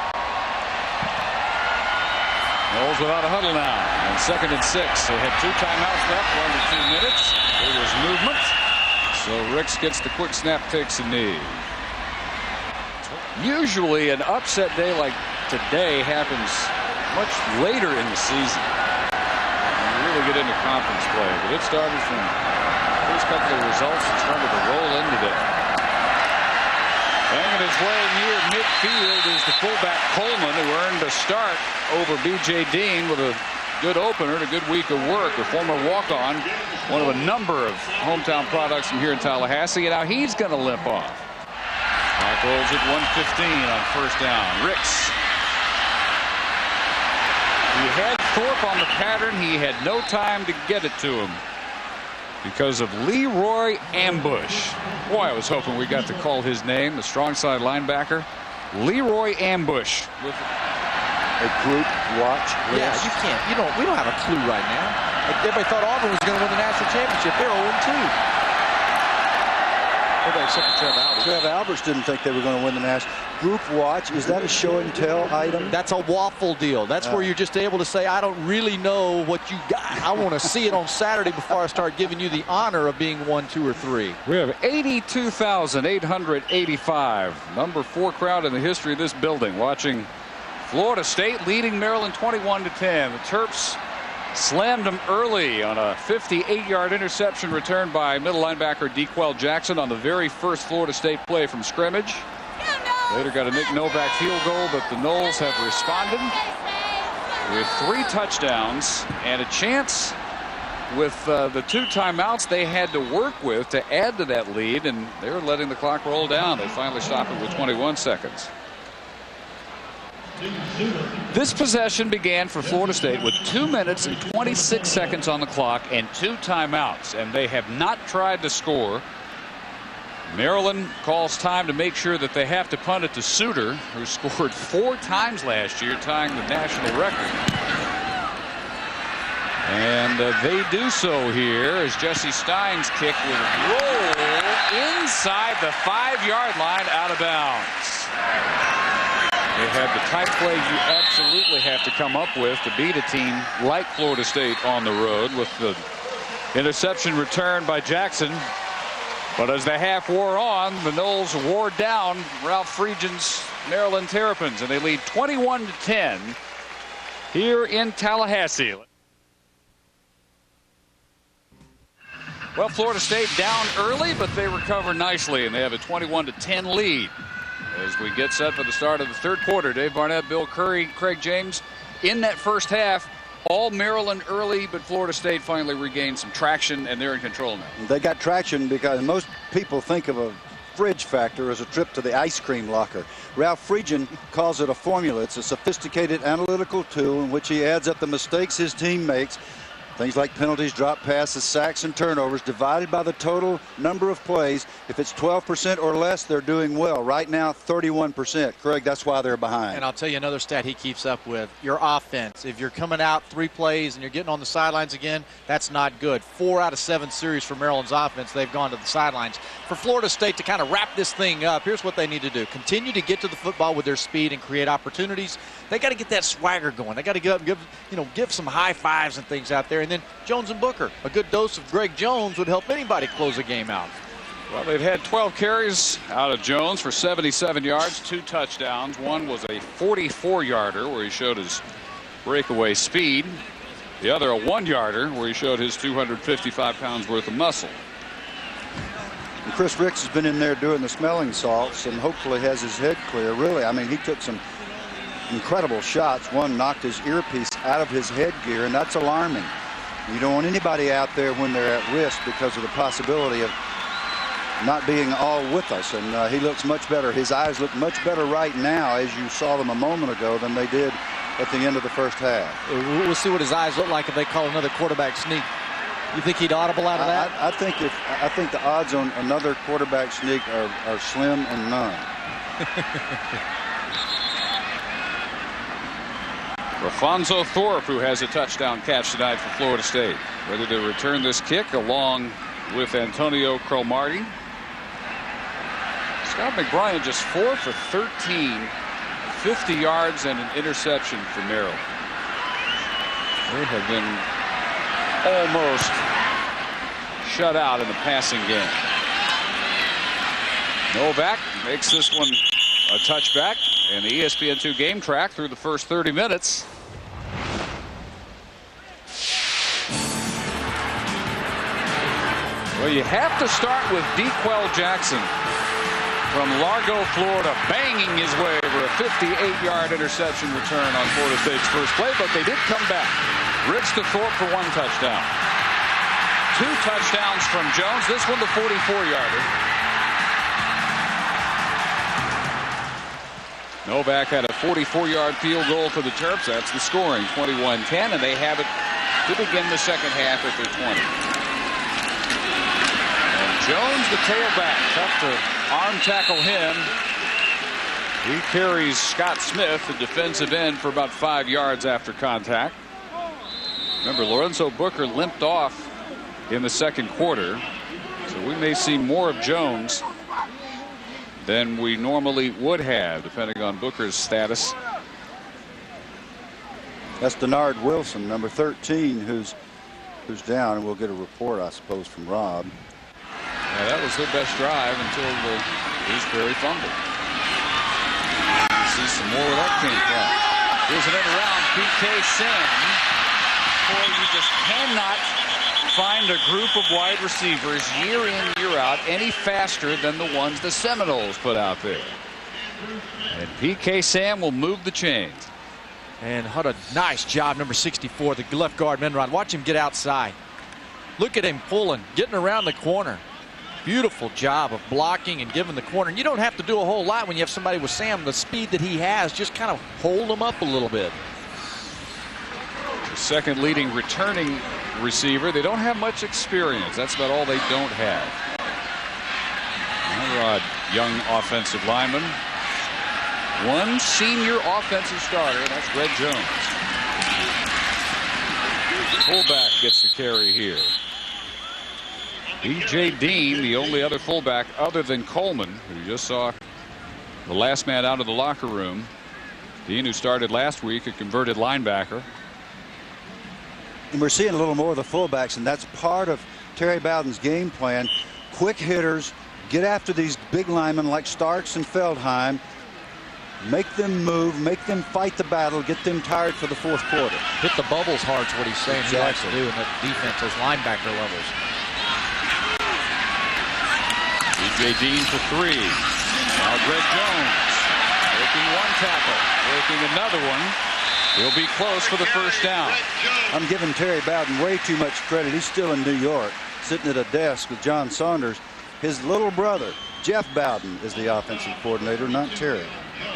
Knowles without a huddle now, and 2nd and 6. They had 2 timeouts left, 1 to 2 minutes. There was movement, so Ricks gets the quick snap, takes a knee. Usually an upset day like today happens much later in the season. You really get into conference play, but it started from first couple of results and started to roll into that. Banging his way near midfield is the fullback Coleman, who earned a start over B.J. Dean with a good opener and a good week of work. A former walk-on, one of a number of hometown products from here in Tallahassee, and now he's going to limp off. Clock rolls at 1:15 on first down. Ricks. He had Thorpe on the pattern. He had no time to get it to him because of Leroy Ambush. Boy, I was hoping we got to call his name, the strong side linebacker. Leroy Ambush with a group watch. Yeah, you can't. We don't have a clue right now. Everybody thought Auburn was going to win the national championship. They're 0-2. Trev Alberts didn't think they were going to win the National. Group watch, is that a show and tell item? That's a waffle deal. That's where you're just able to say, I don't really know what you got. I want to see it on Saturday before I start giving you the honor of being 1, 2, or 3. We have 82,885. Number 4 crowd in the history of this building watching Florida State leading Maryland 21-10. The Terps slammed them early on a 58-yard interception return by middle linebacker DeQuell Jackson on the very first Florida State play from scrimmage. Later got a Nick Novak field goal, but the Noles have responded with 3 touchdowns and a chance with the 2 timeouts they had to work with to add to that lead, and they're letting the clock roll down. They finally stop it with 21 seconds. This possession began for Florida State with 2 minutes and 26 seconds on the clock and 2 timeouts, and they have not tried to score. Maryland calls time to make sure that they have to punt it to Suter, who scored 4 times last year, tying the national record. And they do so here as Jesse Stein's kick will roll inside the 5-yard line out of bounds. They have the type play you absolutely have to come up with to beat a team like Florida State on the road, with the interception return by Jackson. But as the half wore on, the Noles wore down Ralph Friedgen's Maryland Terrapins, and they lead 21-10 here in Tallahassee. Well, Florida State down early, but they recover nicely, and they have a 21-10 lead. As we get set for the start of the third quarter, Dave Barnett, Bill Curry, Craig James in that first half. All Maryland early, but Florida State finally regained some traction, and they're in control now. They got traction because most people think of a fridge factor as a trip to the ice cream locker. Ralph Friedgen calls it a formula. It's a sophisticated analytical tool in which he adds up the mistakes his team makes. Things like penalties, drop passes, sacks, and turnovers divided by the total number of plays. If it's 12% or less, they're doing well. Right now, 31%. Craig, that's why they're behind. And I'll tell you another stat he keeps up with. Your offense. If you're coming out 3 plays and you're getting on the sidelines again, that's not good. 4 out of 7 series for Maryland's offense, they've gone to the sidelines. For Florida State to kind of wrap this thing up, here's what they need to do. Continue to get to the football with their speed and create opportunities. They got to get that swagger going. They got to give some high fives and things out there. And then Jones and Booker, a good dose of Greg Jones would help anybody close a game out. Well, they've had 12 carries out of Jones for 77 yards, 2 touchdowns. One was a 44-yarder where he showed his breakaway speed. The other a 1-yarder where he showed his 255 pounds worth of muscle. And Chris Ricks has been in there doing the smelling salts and hopefully has his head clear. Really, I mean, he took some incredible shots. One knocked his earpiece out of his headgear, and that's alarming. You don't want anybody out there when they're at risk because of the possibility of not being all with us. And he looks much better. His eyes look much better right now, as you saw them a moment ago, than they did at the end of the first half. We'll see what his eyes look like if they call another quarterback sneak. You think he'd audible out of that? I think the odds on another quarterback sneak are slim and none. Rafonso Thorpe, who has a touchdown catch tonight for Florida State, ready to return this kick along with Antonio Cromartie. Scott McBrien just 4 for 13, 50 yards and an interception for Maryland. They have been almost shut out in the passing game. Novak makes this one a touchback, and the ESPN2 game track through the first 30 minutes. Well, you have to start with DeQuell Jackson from Largo, Florida, banging his way over a 58-yard interception return on Florida State's first play, but they did come back. Ricks to Thorpe for 1 touchdown. 2 touchdowns from Jones. This one the 44-yarder. Novak had a 44-yard field goal for the Terps. That's the scoring, 21-10, and they have it to begin the second half at their 20. And Jones, the tailback, tough to arm tackle him. He carries Scott Smith, the defensive end, for about 5 yards after contact. Remember, Lorenzo Booker limped off in the second quarter, so we may see more of Jones than we normally would have, depending on Booker's status. That's Denard Wilson, number 13, who's down, and we'll get a report, I suppose, from Rob. Yeah, that was their best drive until the Gooseberry fumble. See some more where that came from. Here's an end around PK Sam. Boy, you just cannot find a group of wide receivers year in, year out any faster than the ones the Seminoles put out there. And PK Sam will move the chains. And what a nice job, number 64, the left guard, Menrod. Watch him get outside. Look at him pulling, getting around the corner. Beautiful job of blocking and giving the corner. And you don't have to do a whole lot when you have somebody with Sam, the speed that he has, just kind of hold him up a little bit. The second leading returning receiver. They don't have much experience. That's about all they don't have. Menrod, young offensive lineman. One senior offensive starter, and that's Greg Jones. Fullback gets the carry here. B.J. Dean, the only other fullback other than Coleman, who you just saw the last man out of the locker room. Dean, who started last week, a converted linebacker. And we're seeing a little more of the fullbacks, and that's part of Terry Bowden's game plan. Quick hitters, get after these big linemen like Starks and Feldheim. Make them move, make them fight the battle, get them tired for the fourth quarter. Hit the bubbles hard is what he's saying Exactly. he likes to do in the defense, those linebacker levels. B.J. Dean for 3. Now Greg Jones breaking one tackle, breaking another one. He'll be close for the first down. I'm giving Terry Bowden way too much credit. He's still in New York, sitting at a desk with John Saunders. His little brother, Jeff Bowden, is the offensive coordinator, not Terry.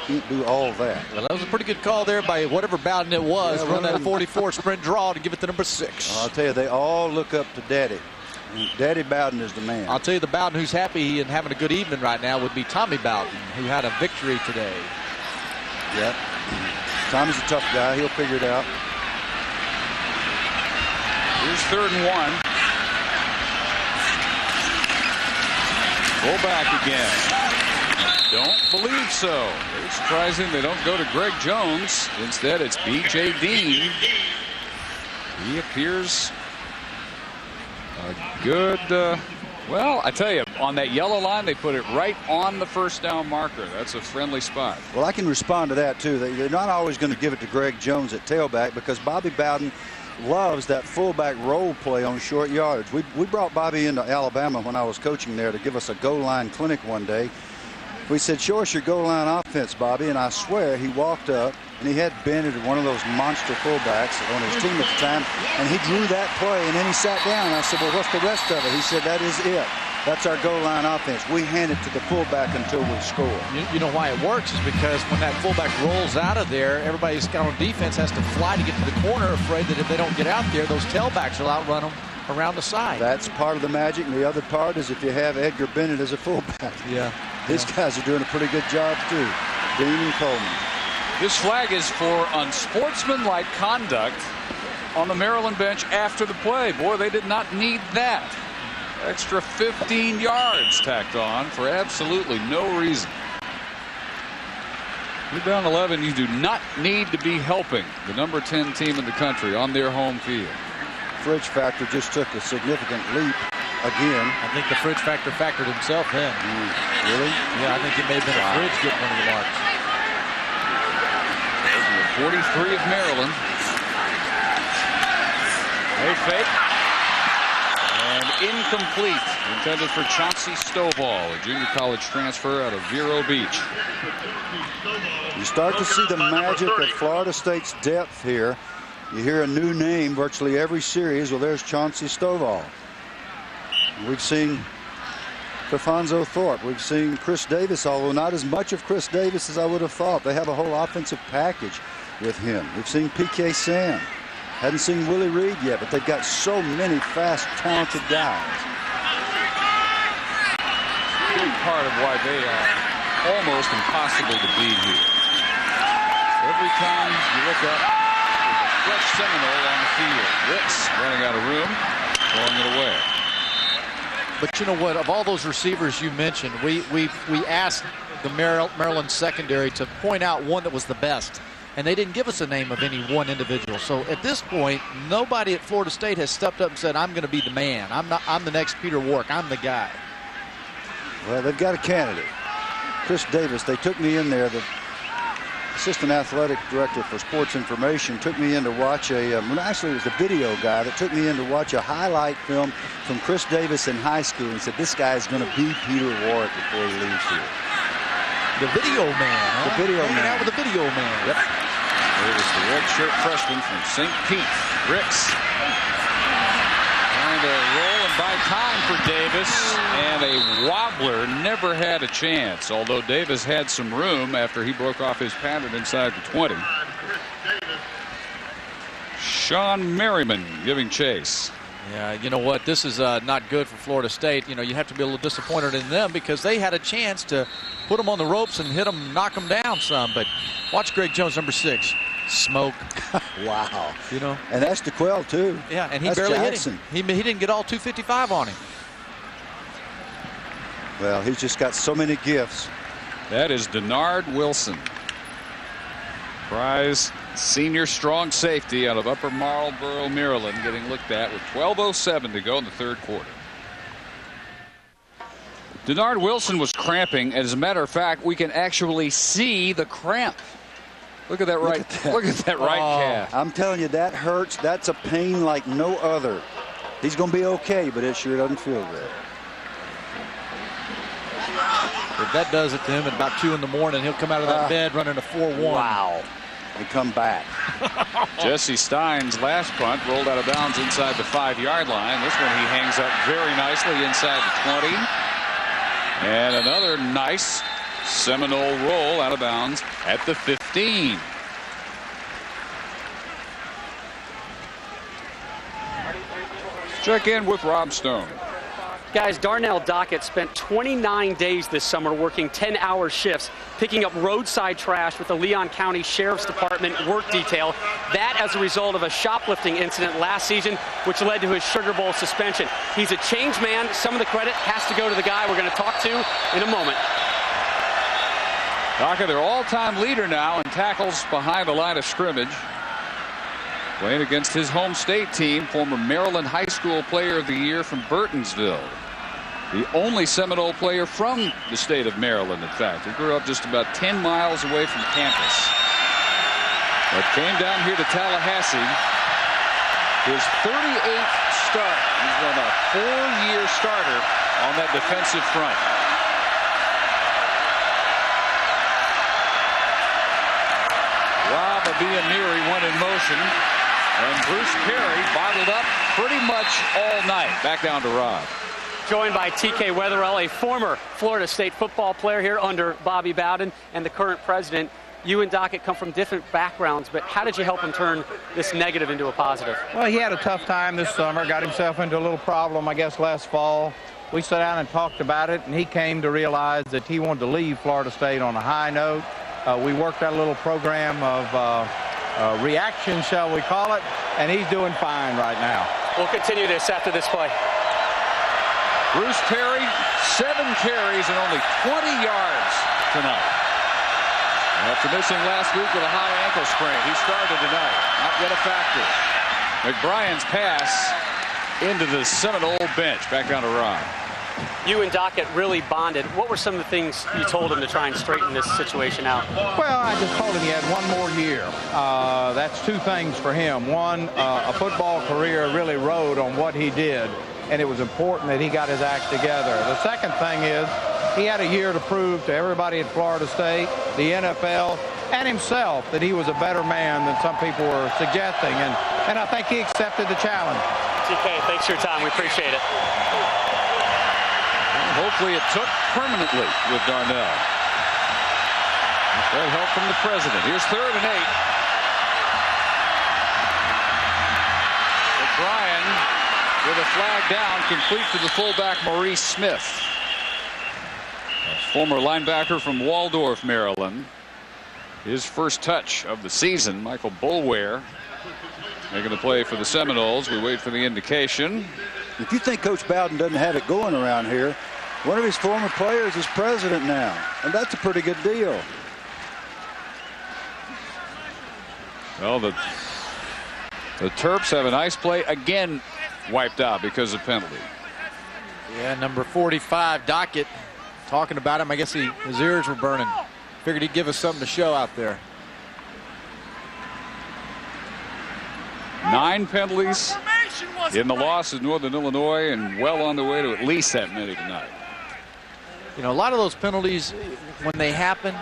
Can't do all that. Well, that was a pretty good call there by whatever Bowden it was. Yeah, run that 44 sprint draw to give it to number 6. I'll tell you, they all look up to Daddy. Daddy Bowden is the man. I'll tell you, the Bowden who's happy and having a good evening right now would be Tommy Bowden, who had a victory today. Yep. Tommy's a tough guy. He'll figure it out. Here's 3rd and 1. Full back again. Don't believe so. It's surprising they don't go to Greg Jones. Instead, it's B.J. Dean. He appears a good, well, I tell you, on that yellow line, they put it right on the first down marker. That's a friendly spot. Well, I can respond to that, too. They're not always going to give it to Greg Jones at tailback because Bobby Bowden loves that fullback roll play on short yards. We brought Bobby into Alabama when I was coaching there to give us a goal line clinic one day. We said, show us your goal line offense, Bobby. And I swear he walked up and he had Bennett, one of those monster fullbacks on his team at the time, and he drew that play and then he sat down. I said, well, what's the rest of it? He said, that is it. That's our goal line offense. We hand it to the fullback until we score. You know why it works is because when that fullback rolls out of there, everybody's got on defense has to fly to get to the corner, afraid that if they don't get out there, those tailbacks will outrun them around the side. That's part of the magic, and the other part is if you have Edgar Bennett as a fullback. Yeah. These guys are doing a pretty good job, too. Dean and Coleman. This flag is for unsportsmanlike conduct on the Maryland bench after the play. Boy, they did not need that. Extra 15 yards tacked on for absolutely no reason. You're down 11. You do not need to be helping the number 10 team in the country on their home field. Fridge Factor just took a significant leap again. I think the Fridge Factor factored himself in. Really? Yeah, I think it may have been a Fridge getting one of the marks. 43 of Maryland. They fake. And incomplete. Intended for Chauncey Stovall, a junior college transfer out of Vero Beach. You start to see the magic of Florida State's depth here. You hear a new name virtually every series. Well, there's Chauncey Stovall. We've seen Cafonzo Thorpe. We've seen Chris Davis, although not as much of Chris Davis as I would have thought. They have a whole offensive package with him. We've seen PK Sam. Hadn't seen Willie Reed yet, but they've got so many fast, talented guys. Big part of why they are almost impossible to beat here. Every time you look up, there's a fresh Seminole on the field. Ricks running out of room, throwing it away. But you know what? Of all those receivers you mentioned, we asked the Maryland secondary to point out one that was the best, and they didn't give us a name of any one individual. So at this point, nobody at Florida State has stepped up and said, "I'm going to be the man. I'm the next Peter Warrick. I'm the guy." Well, they've got a candidate, Chris Davis. They took me in there. The assistant athletic director for sports information took me in to watch actually it was the video guy that took me in to watch a highlight film from Chris Davis in high school and said, this guy is going to be Peter Warrick before he leaves here. The video man. Huh? The video man. Out with the video man. Yep. It was the redshirt freshman from St. Pete, Ricks. Trying to roll and buy time for Davis, and a wobbler never had a chance, although Davis had some room after he broke off his pattern inside the 20. Sean Merriman giving chase. Yeah, you know what? This is not good for Florida State. You know, you have to be a little disappointed in them because they had a chance to put them on the ropes and hit them, knock them down some. But watch Greg Jones, number 6. Smoke. Wow. You know. And that's DeQuell, too. Yeah, and he that's barely Jackson. hit him. He didn't get all 255 on him. Well, he's just got so many gifts. That is Denard Wilson. Prize senior strong safety out of Upper Marlboro, Maryland, getting looked at with 12:07 to go in the third quarter. Denard Wilson was cramping. As a matter of fact, we can actually see the cramp. Look at that right. Look at that right calf. I'm telling you, that hurts. That's a pain like no other. He's going to be okay, but it sure doesn't feel good. If that does it to him at about 2 in the morning, he'll come out of that bed running a 4-1. Wow. And come back. Jesse Stein's last punt rolled out of bounds inside the 5-yard line. This one he hangs up very nicely inside the 20. And another nice Seminole roll out of bounds at the 15. Check in with Rob Stone. Guys, Darnell Dockett spent 29 days this summer working 10-hour shifts, picking up roadside trash with the Leon County Sheriff's Department work detail. That as a result of a shoplifting incident last season, which led to his Sugar Bowl suspension. He's a changed man. Some of the credit has to go to the guy we're going to talk to in a moment. Dockett, their all-time leader now in tackles behind the line of scrimmage. Playing against his home state team, former Maryland High School Player of the Year from Burtonsville. The only Seminole player from the state of Maryland, in fact. He grew up just about 10 miles away from campus. But came down here to Tallahassee. His 38th start. He's been a 4-year starter on that defensive front. Rob Abiamiri went in motion. And Bruce Perry bottled up pretty much all night. Back down to Rob. Joined by TK Wetherell, a former Florida State football player here under Bobby Bowden and the current president. You and Dockett come from different backgrounds, but how did you help him turn this negative into a positive? Well, he had a tough time this summer, got himself into a little problem, I guess, last fall. We sat down and talked about it, and he came to realize that he wanted to leave Florida State on a high note. We worked out a little program of reaction, shall we call it, and he's doing fine right now. We'll continue this after this play. Bruce Perry, 7 carries and only 20 yards tonight. After missing last week with a high ankle sprain, he started tonight. Not yet a factor. McBrien's pass into the Seminole bench. Back down to Rob. You and Dockett really bonded. What were some of the things you told him to try and straighten this situation out? Well, I just told him he had one more year. That's 2 things for him. One, a football career really rode on what he did, and it was important that he got his act together. The second thing is he had a year to prove to everybody at Florida State, the NFL, and himself that he was a better man than some people were suggesting, and I think he accepted the challenge. TK, thanks for your time. We appreciate it. Hopefully it took permanently with Darnell. With help from the president. Here's 3rd and 8. O'Brien with a flag down, complete to the fullback Maurice Smith. A former linebacker from Waldorf, Maryland. His first touch of the season. Michael Boulware making the play for the Seminoles. We wait for the indication. If you think Coach Bowden doesn't have it going around here, one of his former players is president now, and that's a pretty good deal. Well, the Terps have a nice play again, wiped out because of penalty. Yeah, number 45, Dockett, talking about him. I guess his ears were burning. Figured he'd give us something to show out there. 9 penalties in the loss of Northern Illinois, and well on the way to at least that many tonight. You know, a lot of those penalties, when they happen,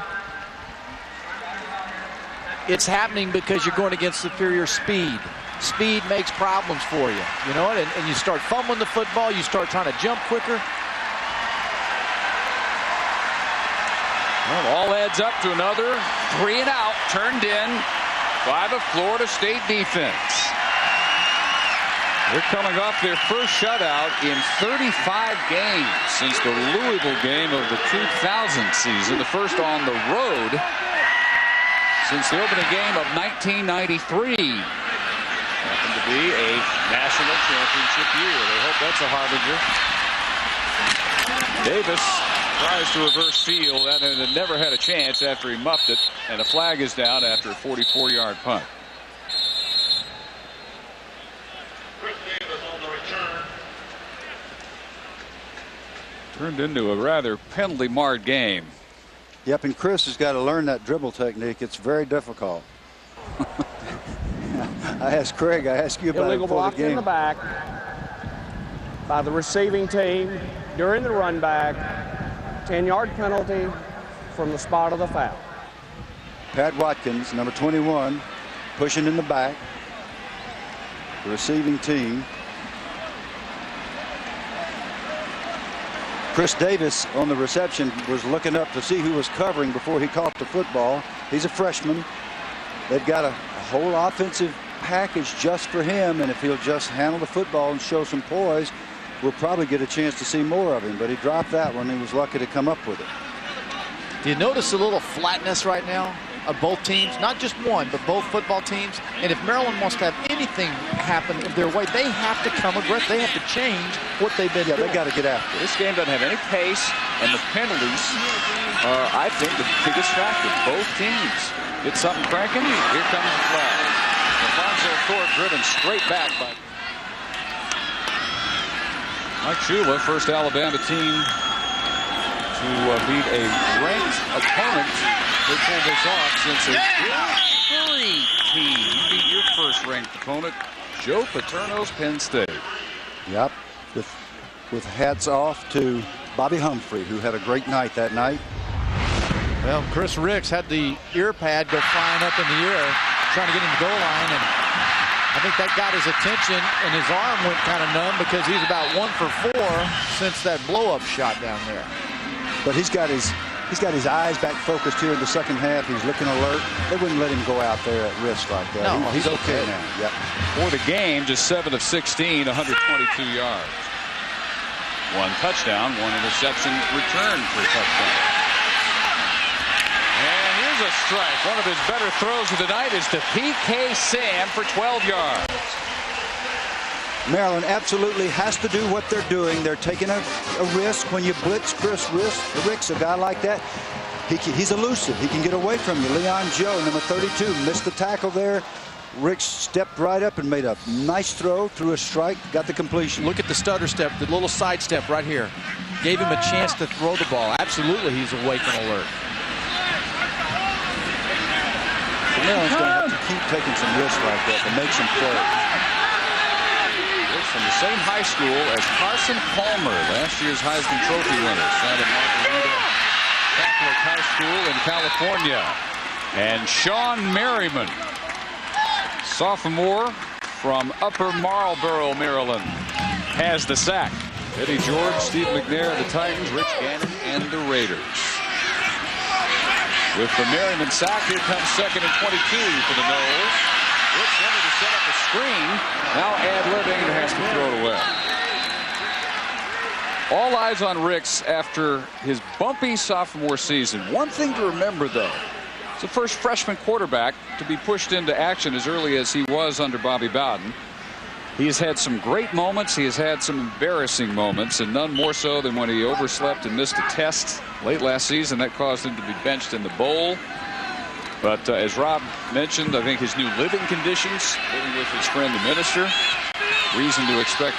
it's happening because you're going against superior speed. Speed makes problems for you, you know, and you start fumbling the football, you start trying to jump quicker. Well, all adds up to another 3 and out turned in by the Florida State defense. They're coming off their first shutout in 35 games since the Louisville game of the 2000 season, the first on the road since the opening game of 1993. Happened to be a national championship year. They hope that's a harbinger. Davis tries to reverse field and it never had a chance after he muffed it, and a flag is down after a 44-yard punt. Turned into a rather penalty-marred game. Yep, and Chris has got to learn that dribble technique. It's very difficult. I asked Craig, I asked you about Illegal it before block the game. in the back by the receiving team during the run back. 10-yard penalty from the spot of the foul. Pat Watkins, number 21, pushing in the back. The receiving team. Chris Davis on the reception was looking up to see who was covering before he caught the football. He's a freshman. They've got a whole offensive package just for him, and if he'll just handle the football and show some poise, we'll probably get a chance to see more of him. But he dropped that one. He was lucky to come up with it. Do you notice a little flatness right now of both teams? Not just one, but both football teams. And if Maryland wants to have anything happen their way, they have to come aggressive. They have to change what they've been doing. They got to get after it. This game doesn't have any pace, and the penalties are, I think, the biggest factor. Both teams get something cranking. Here comes the flag. Alfonso Thorpe driven straight back by Mike Shula, first Alabama team to beat a ranked opponent. They pulled this off since a Big 3 team beat your first ranked opponent, Joe Paterno's Penn State. Yep, with hats off to Bobby Humphrey, who had a great night that night. Well, Chris Ricks had the ear pad go flying up in the air, trying to get in the goal line, and I think that got his attention, and his arm went kind of numb because he's about 1 for 4 since that blow-up shot down there. But he's got his eyes back focused here in the second half. He's looking alert. They wouldn't let him go out there at risk like that. No, he's okay now. Yep. For the game, just 7 of 16, 122 yards. 1 touchdown, 1 interception, return for a touchdown. And here's a strike. One of his better throws of the night is to P.K. Sam for 12 yards. Maryland absolutely has to do what they're doing. They're taking a risk when you blitz Chris Ricks, a guy like that. He's elusive. He can get away from you. Leon Joe, number 32, missed the tackle there. Ricks stepped right up and made a nice throw, threw a strike, got the completion. Look at the stutter step, the little side step right here. Gave him a chance to throw the ball. Absolutely, he's awake and alert. Maryland's going to have to keep taking some risks like that to make some plays. From the same high school as Carson Palmer, last year's Heisman Trophy winner, out of Margarita Catholic High School in California. And Sean Merriman, sophomore from Upper Marlboro, Maryland, has the sack. Eddie George, Steve McNair of the Titans, Rich Gannon, and the Raiders. With the Merriman sack, here comes 2nd and 22 for the Noles. Rich wanted to set up a screen. Now ad-libbing and has to throw it away. All eyes on Ricks after his bumpy sophomore season. One thing to remember, though, it's the first freshman quarterback to be pushed into action as early as he was under Bobby Bowden. He's had some great moments. He has had some embarrassing moments, and none more so than when he overslept and missed a test late last season. That caused him to be benched in the bowl. But as Rob mentioned, I think his new living conditions, living with his friend the minister, reason to expect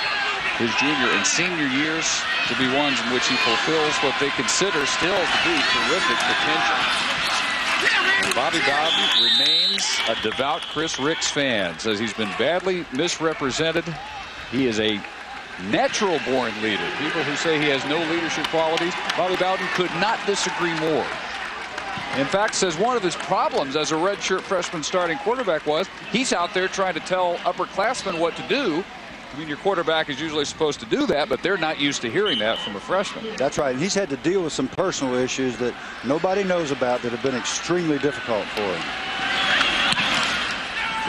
his junior and senior years to be ones in which he fulfills what they consider still to be terrific potential. Bobby Bowden remains a devout Chris Ricks fan. Says he's been badly misrepresented. He is a natural-born leader. People who say he has no leadership qualities, Bobby Bowden could not disagree more. In fact, says one of his problems as a redshirt freshman starting quarterback was he's out there trying to tell upperclassmen what to do. I mean, your quarterback is usually supposed to do that, but they're not used to hearing that from a freshman. That's right. He's had to deal with some personal issues that nobody knows about that have been extremely difficult for him.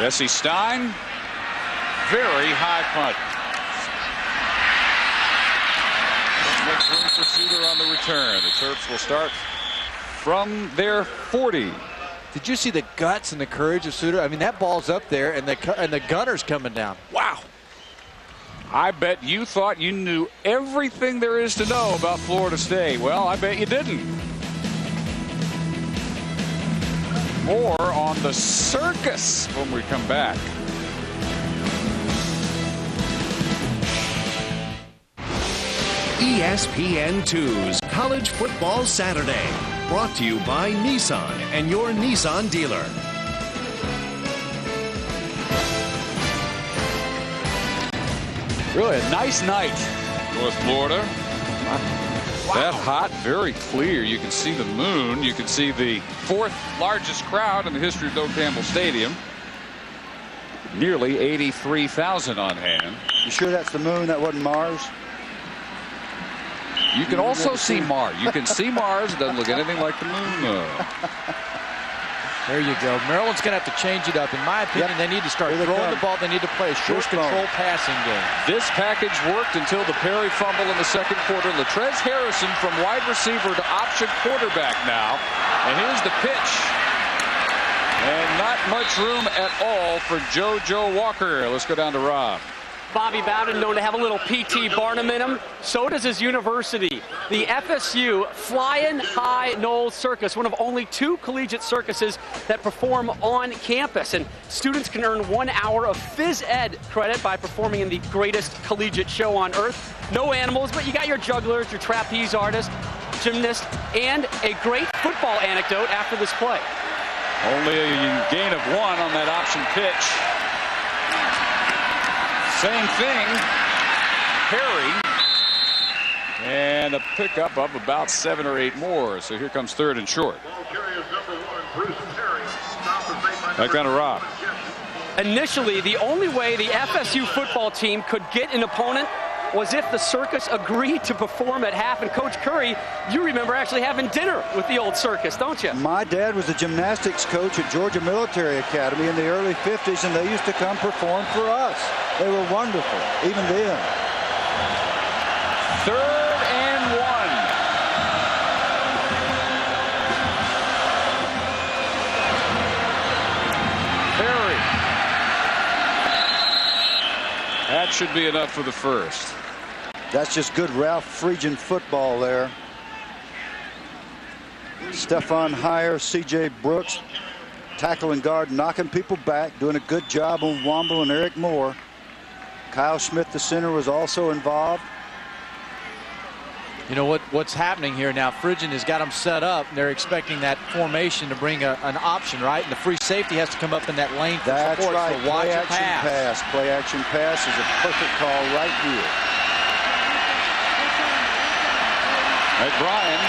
Jesse Stein, very high punt. Makes room for Suter on the return. The Terps will start from their 40. Did you see the guts and the courage of Suter? I mean, that ball's up there, and the gunner's coming down. Wow. I bet you thought you knew everything there is to know about Florida State. Well, I bet you didn't. More on the circus when we come back. ESPN2's College Football Saturday. Brought to you by Nissan and your Nissan dealer. Really a nice night, North Florida. Wow. That hot, very clear. You can see the moon. You can see the fourth largest crowd in the history of Doak Campbell Stadium. Nearly 83,000 on hand. You sure that's the moon? That wasn't Mars? You can also see Mars. You can see Mars. It doesn't look anything like the moon. There you go. Maryland's going to have to change it up. In my opinion, they need to start throwing the ball. They need to play a short control passing game. This package worked until the Perry fumble in the second quarter. Latrez Harrison from wide receiver to option quarterback now. And here's the pitch. And not much room at all for JoJo Walker. Let's go down to Rob. Bobby Bowden known to have a little P.T. Barnum in him. So does his university. The FSU Flying High Knoll Circus, one of only 2 collegiate circuses that perform on campus. And students can earn 1 hour of phys ed credit by performing in the greatest collegiate show on earth. No animals, but you got your jugglers, your trapeze artists, gymnasts, and a great football anecdote after this play. Only a gain of 1 on that option pitch. Same thing, Perry, and a pickup of about 7 or 8 more. So here comes 3rd and short. Back down to Rob. Initially, the only way the FSU football team could get an opponent was if the circus agreed to perform at half. And Coach Curry, you remember actually having dinner with the old circus, don't you? My dad was a gymnastics coach at Georgia Military Academy in the early 50s, and they used to come perform for us. They were wonderful, even then. 3rd and 1. Perry. That should be enough for the first. That's just good Ralph Friedgen football there. Stefan Heyer, C.J. Brooks, tackle and guard, knocking people back, doing a good job on Womble and Eric Moore. Kyle Schmidt, the center, was also involved. You know what's happening here now? Friedgen has got them set up. They're expecting that formation to bring an option, right? And the free safety has to come up in that lane for That's support. right. So watch play action pass. Play action pass is a perfect call right here. McBrien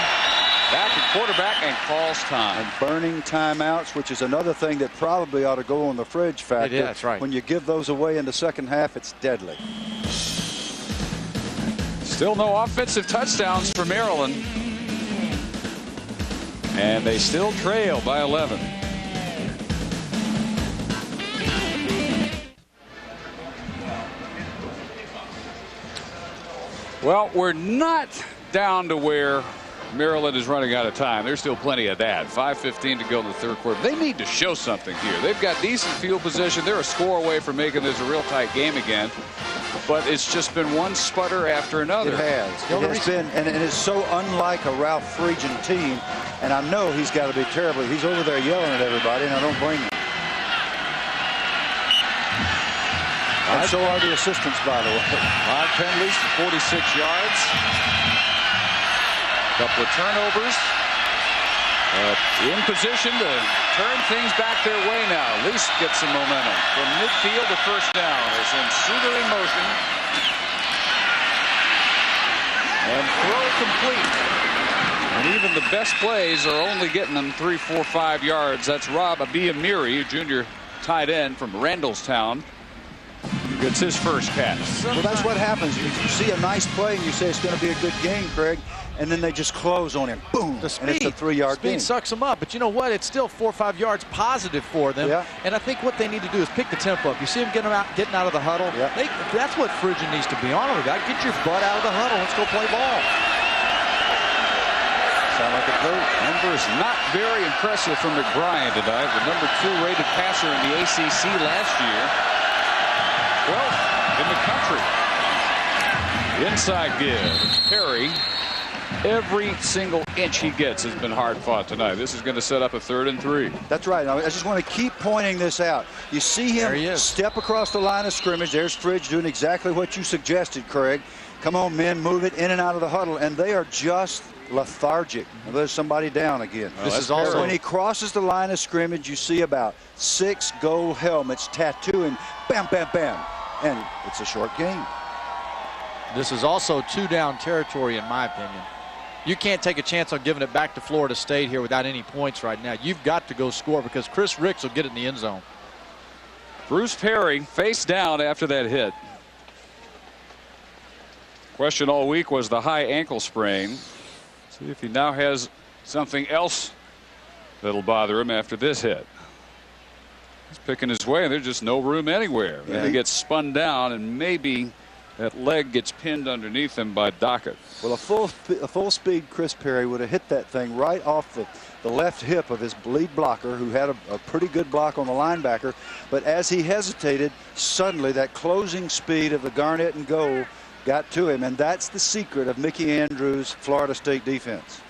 back at quarterback and calls time. And burning timeouts, which is another thing that probably ought to go on the fridge factor. Yeah, that's right. When you give those away in the second half, it's deadly. Still no offensive touchdowns for Maryland. And they still trail by 11. Well, we're not down to where Maryland is running out of time. There's still plenty of that. 5:15 to go in the third quarter. They need to show something here. They've got decent field position. They're a score away from making this a real tight game again. But it's just been one sputter after another. It has. It has been, and it's so unlike a Ralph Friedgen team. And I know he's got to be terrible. He's over there yelling at everybody, and I don't blame him. And so are the assistants, by the way. 5 penalties for 46 yards. Couple of turnovers. In position to turn things back their way now. Least gets some momentum. From midfield to first down. They send Suter in motion. And throw complete. And even the best plays are only getting them 3, 4, 5 yards. That's Rob Abiyamiri, junior tight end from Randallstown. Gets his first catch. Well, that's what happens. You see a nice play and you say it's going to be a good game, Craig, and then they just close on him. Boom. The speed, and it's a 3-yard gain. Speed sucks them up, but you know what? It's still 4 or 5 yards positive for them. Yeah. And I think what they need to do is pick the tempo up. You see them getting out of the huddle. Yeah. That's what Friedgen needs to be on with. Get your butt out of the huddle. Let's go play ball. Sound like a coach. Denver is not very impressive from McBrien tonight. The number 2 rated passer in the ACC last year. 12th in the country. Inside give. Perry. Every single inch he gets has been hard fought tonight. This is going to set up a 3rd and 3. That's right. I just want to keep pointing this out. You see him step across the line of scrimmage. There's Fridge doing exactly what you suggested, Craig. Come on, men, move it in and out of the huddle. And they are just lethargic. There's somebody down again. This is also when he crosses the line of scrimmage, you see about 6 gold helmets tattooing. Bam, bam, bam. And it's a short game. This is also 2-down territory, in my opinion. You can't take a chance on giving it back to Florida State here without any points right now. You've got to go score because Chris Ricks will get it in the end zone. Bruce Perry face down after that hit. Question all week was the high ankle sprain. See if he now has something else that'll bother him after this hit. He's picking his way, and there's just no room anywhere. Yeah. And he gets spun down, and maybe that leg gets pinned underneath him by Dockett. Well, a full speed Chris Perry would have hit that thing right off the left hip of his lead blocker, who had a pretty good block on the linebacker. But as he hesitated, suddenly that closing speed of the Garnett and Gold got to him, and that's the secret of Mickey Andrews' Florida State defense.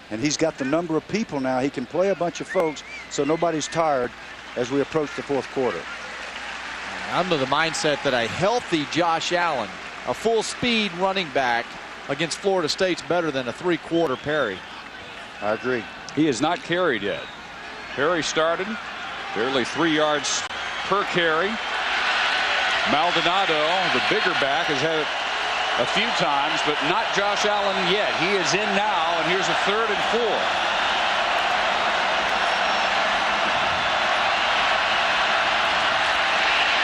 And he's got the number of people now. He can play a bunch of folks, so nobody's tired as we approach the 4th quarter. I'm of the mindset that a healthy Josh Allen, a full speed running back against Florida State's better than a 3-quarter Perry. I agree. He is not carried yet. Perry started, barely 3 yards per carry. Maldonado, the bigger back, has had it a few times, but not Josh Allen yet. He is in now, and here's a 3rd and 4.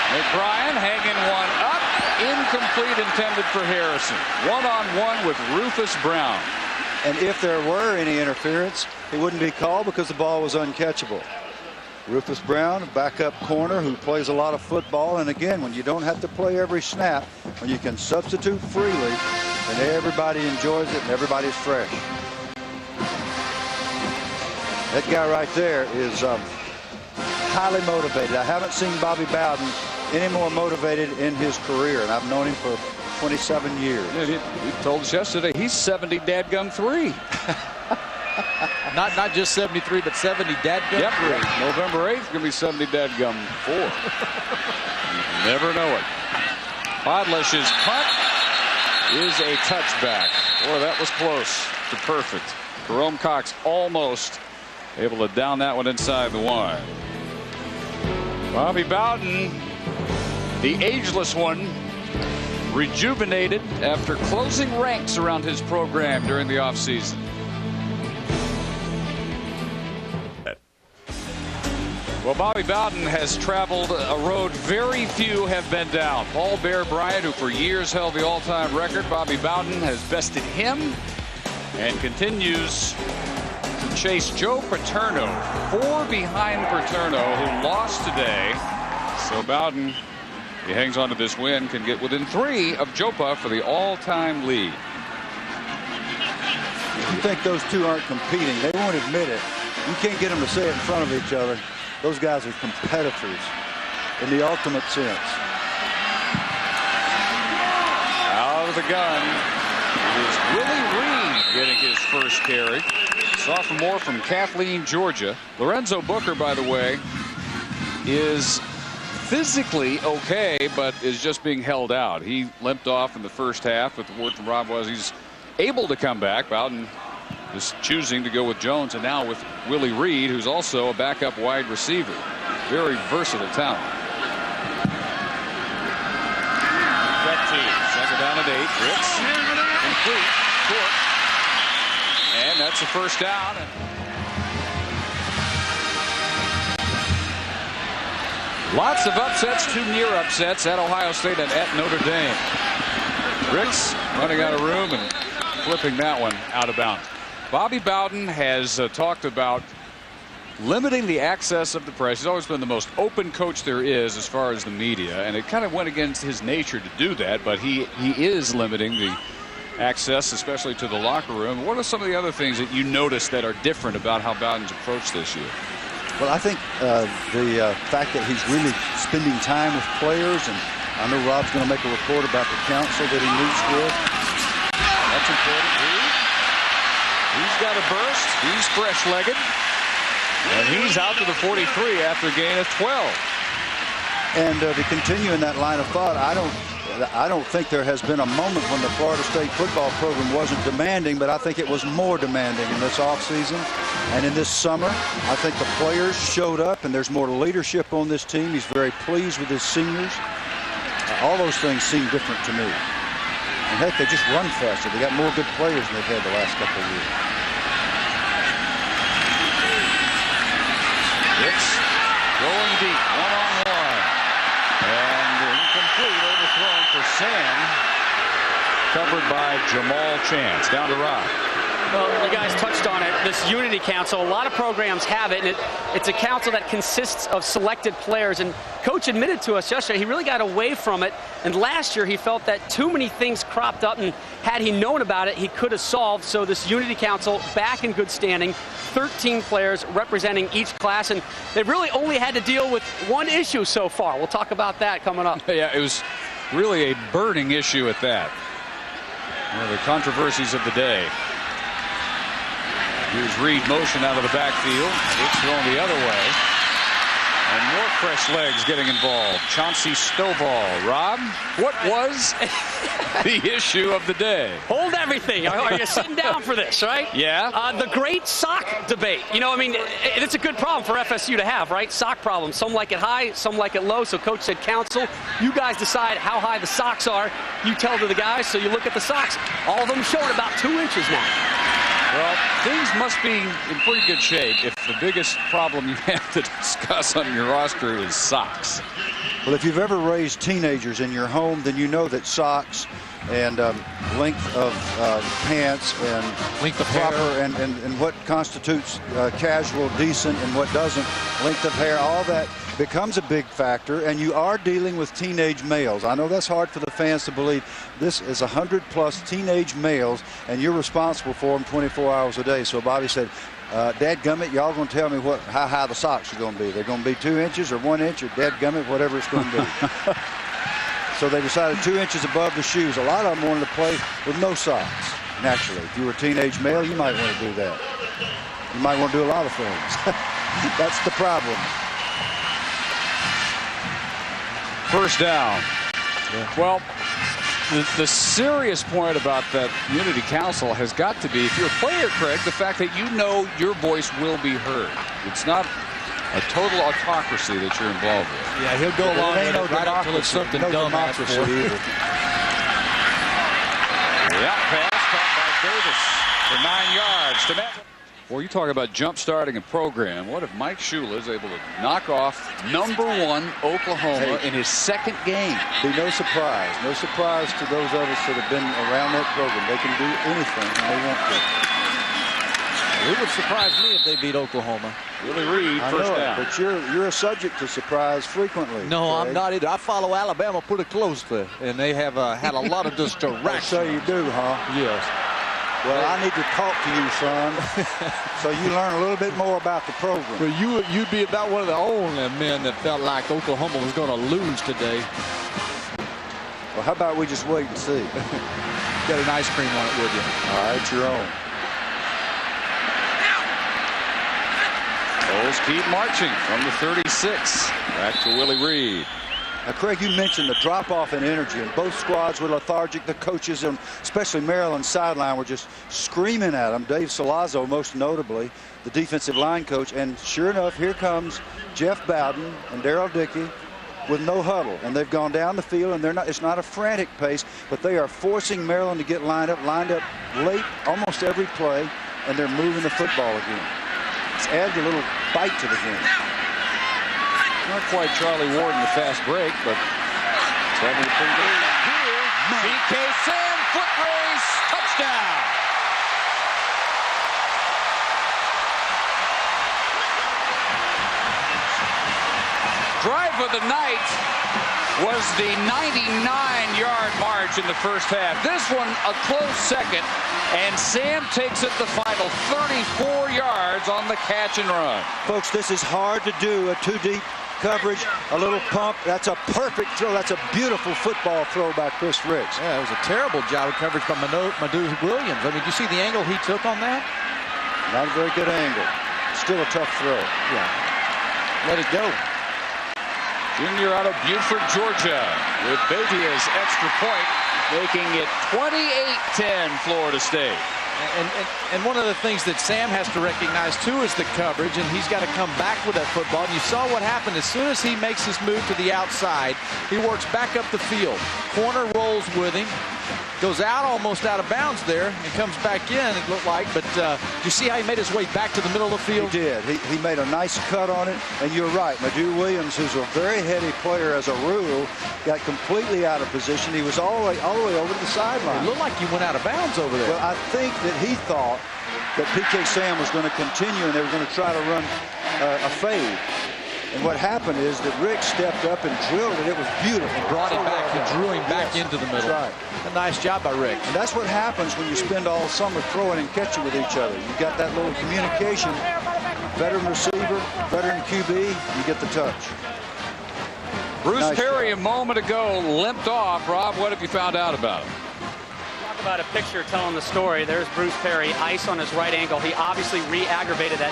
McBrien hanging one up. Incomplete, intended for Harrison. One-on-one with Rufus Brown. And if there were any interference, it wouldn't be called because the ball was uncatchable. Rufus Brown, a backup corner who plays a lot of football. And again, when you don't have to play every snap, when you can substitute freely, then everybody enjoys it and everybody's fresh. That guy right there is highly motivated. I haven't seen Bobby Bowden any more motivated in his career, and I've known him for 27 years. Yeah, he told us yesterday he's 70 dadgum 3. Not just 73, but 70 dadgum 3. November 8th going to be 70 dadgum 4. You never know it. Podlesh's punt is a touchback. Boy, that was close to perfect. Jerome Cox almost able to down that one inside the one. Bobby Bowden, the ageless one, rejuvenated after closing ranks around his program during the offseason. Well, Bobby Bowden has traveled a road very few have been down. Paul Bear Bryant, who for years held the all-time record, Bobby Bowden has bested him and continues to chase Joe Paterno, 4 behind Paterno, who lost today. So Bowden, he hangs on to this win, can get within 3 of Jopa for the all-time lead. You think those two aren't competing. They won't admit it. You can't get them to say it in front of each other. Those guys are competitors in the ultimate sense. Out of the gun is Willie Reed getting his first carry. Sophomore from Kathleen, Georgia. Lorenzo Booker, by the way, is physically okay, but is just being held out. He limped off in the first half, but the word from Rob was he's able to come back. Bowden is choosing to go with Jones, and now with Willie Reed, who's also a backup wide receiver. Very versatile talent. Second down and 8. Ricks complete. Short. And that's the first down. Lots of upsets, 2 near upsets at Ohio State and at Notre Dame. Ricks running out of room and flipping that one out of bounds. Bobby Bowden has talked about limiting the access of the press. He's always been the most open coach there is as far as the media, and it kind of went against his nature to do that, but he is limiting the access, especially to the locker room. What are some of the other things that you notice that are different about how Bowden's approached this year? Well, I think the fact that he's really spending time with players, and I know Rob's going to make a report about the council that he meets with. That's important. He's got a burst. He's fresh-legged. And he's out to the 43 after a gain of 12. And to continue in that line of thought, I don't think there has been a moment when the Florida State football program wasn't demanding, but I think it was more demanding in this offseason and in this summer. I think the players showed up, and there's more leadership on this team. He's very pleased with his seniors. All those things seem different to me. And heck, they just run faster. They got more good players than they've had the last couple of years. Ricks going deep, one-on-one. And incomplete, overthrown for Sam. Covered by Jamal Chance. Down to Rob. Well, you guys touched on it. This Unity Council, a lot of programs have it, and it's a council that consists of selected players. And Coach admitted to us yesterday he really got away from it. And last year he felt that too many things cropped up, and had he known about it, he could have solved. So this Unity Council back in good standing, 13 players representing each class, and they've really only had to deal with one issue so far. We'll talk about that coming up. Yeah, it was really a burning issue at that. One of the controversies of the day. Here's Reed motion out of the backfield. It's thrown the other way. And more fresh legs getting involved. Chauncey Stovall. Rob, what was the issue of the day? Hold everything. Are you sitting down for this, right? Yeah. The great sock debate. You know, I mean, it's a good problem for FSU to have, right? Sock problem. Some like it high, some like it low. So Coach said, council, you guys decide how high the socks are. You tell to the guys, so you look at the socks. All of them showing about 2 inches now. Well, things must be in pretty good shape if the biggest problem you have to discuss on your roster is socks. Well, if you've ever raised teenagers in your home, then you know that socks and length of pants and Length of proper hair. and what constitutes casual, decent, and what doesn't, length of hair, all that becomes a big factor, and you are dealing with teenage males. I know that's hard for the fans to believe. This is 100+ teenage males, and you're responsible for them 24 hours a day. So Bobby said, dadgummit, y'all going to tell me how high the socks are going to be. They're going to be 2 inches or 1 inch or dadgummit, whatever it's going to be. So they decided 2 inches above the shoes. A lot of them wanted to play with no socks, naturally. If you were a teenage male, you might want to do that. You might want to do a lot of things. That's the problem. First down. Yeah. Well, the serious point about that Unity Council has got to be, if you're a player, Craig, the fact that you know your voice will be heard. It's not a total autocracy that you're involved with. Yeah, he'll go along with it right up until it's something dumb asked for. Yeah, pass caught by Davis for 9 yards to Matt. Well, you talk about jump-starting a program. What if Mike Shula is able to knock off #1 Oklahoma in his second game? Be no surprise. No surprise to those of us that have been around that program. They can do anything they want to. It would surprise me if they beat Oklahoma. Willie Reed, first down. But you're a subject to surprise frequently. No, Craig. I'm not either. I follow Alabama pretty closely, and they have had a lot of distractions. So you do, huh? Yes. Well, I need to talk to you, son, so you learn a little bit more about the program. Well, you'd be about one of the only men that felt like Oklahoma was going to lose today. Well, how about we just wait and see? Get an ice cream on it, would you? All right, your own. Bulls keep marching from the 36. Back to Willie Reed. Now, Craig, you mentioned the drop-off in energy, and both squads were lethargic. The coaches, and especially Maryland's sideline, were just screaming at them. Dave Salazzo, most notably, the defensive line coach. And sure enough, here comes Jeff Bowden and Darrell Dickey with no huddle. And they've gone down the field, and it's not a frantic pace, but they are forcing Maryland to get lined up late almost every play, and they're moving the football again. It's added a little bite to the game. Not quite Charlie Ward in the fast break, but it's having a pretty good here. PK Sam, foot race, touchdown. Drive of the night was the 99-yard march in the first half. This one a close second, and Sam takes it the final 34 yards on the catch and run. Folks, this is hard to do, a two-deep coverage, a little pump. That's a perfect throw. That's a beautiful football throw by Chris Ricks. Yeah, it was a terrible job of coverage by Madu Williams. I mean, did you see the angle he took on that? Not a very good angle. Still a tough throw. Yeah. Let it go. Junior out of Beaufort, Georgia, with Betia's extra point, making it 28-10 Florida State. And one of the things that Sam has to recognize, too, is the coverage, and he's got to come back with that football. And you saw what happened as soon as he makes his move to the outside. He works back up the field. Corner rolls with him. Goes out almost out of bounds there and comes back in, it looked like. But you see how he made his way back to the middle of the field? He did. He made a nice cut on it. And you're right. Madu Williams, who's a very heady player as a rule, got completely out of position. He was all the way over to the sideline. It looked like he went out of bounds over there. Well, I think that he thought that PK Sam was going to continue and they were going to try to run a fade. And what happened is that Rick stepped up and drilled it. It was beautiful. Brought him back and drew him back into the middle. That's right. A nice job by Rick. And that's what happens when you spend all summer throwing and catching with each other. You got that little communication. Veteran receiver, veteran QB, you get the touch. Bruce Nice Perry job. a moment ago limped off. Rob, what have you found out about him? Talk about a picture telling the story. There's Bruce Perry, ice on his right ankle. He obviously re-aggravated that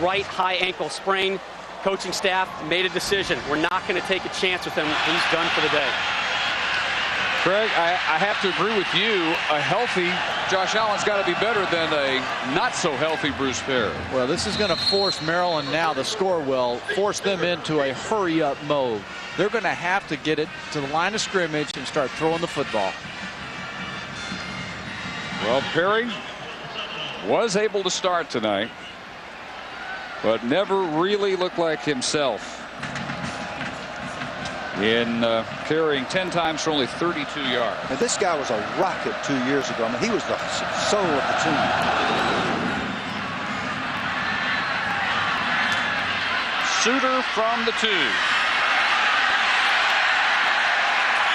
right high ankle sprain. Coaching staff made a decision. We're not going to take a chance with him. He's done for the day. Craig, I have to agree with you. A healthy Josh Allen's got to be better than a not-so-healthy Bruce Perry. Well, this is going to force Maryland now to score well, force them into a hurry-up mode. They're going to have to get it to the line of scrimmage and start throwing the football. Well, Perry was able to start tonight, but never really looked like himself in carrying 10 times for only 32 yards. And this guy was a rocket 2 years ago. I mean, he was the soul of the team. Suter from the 2.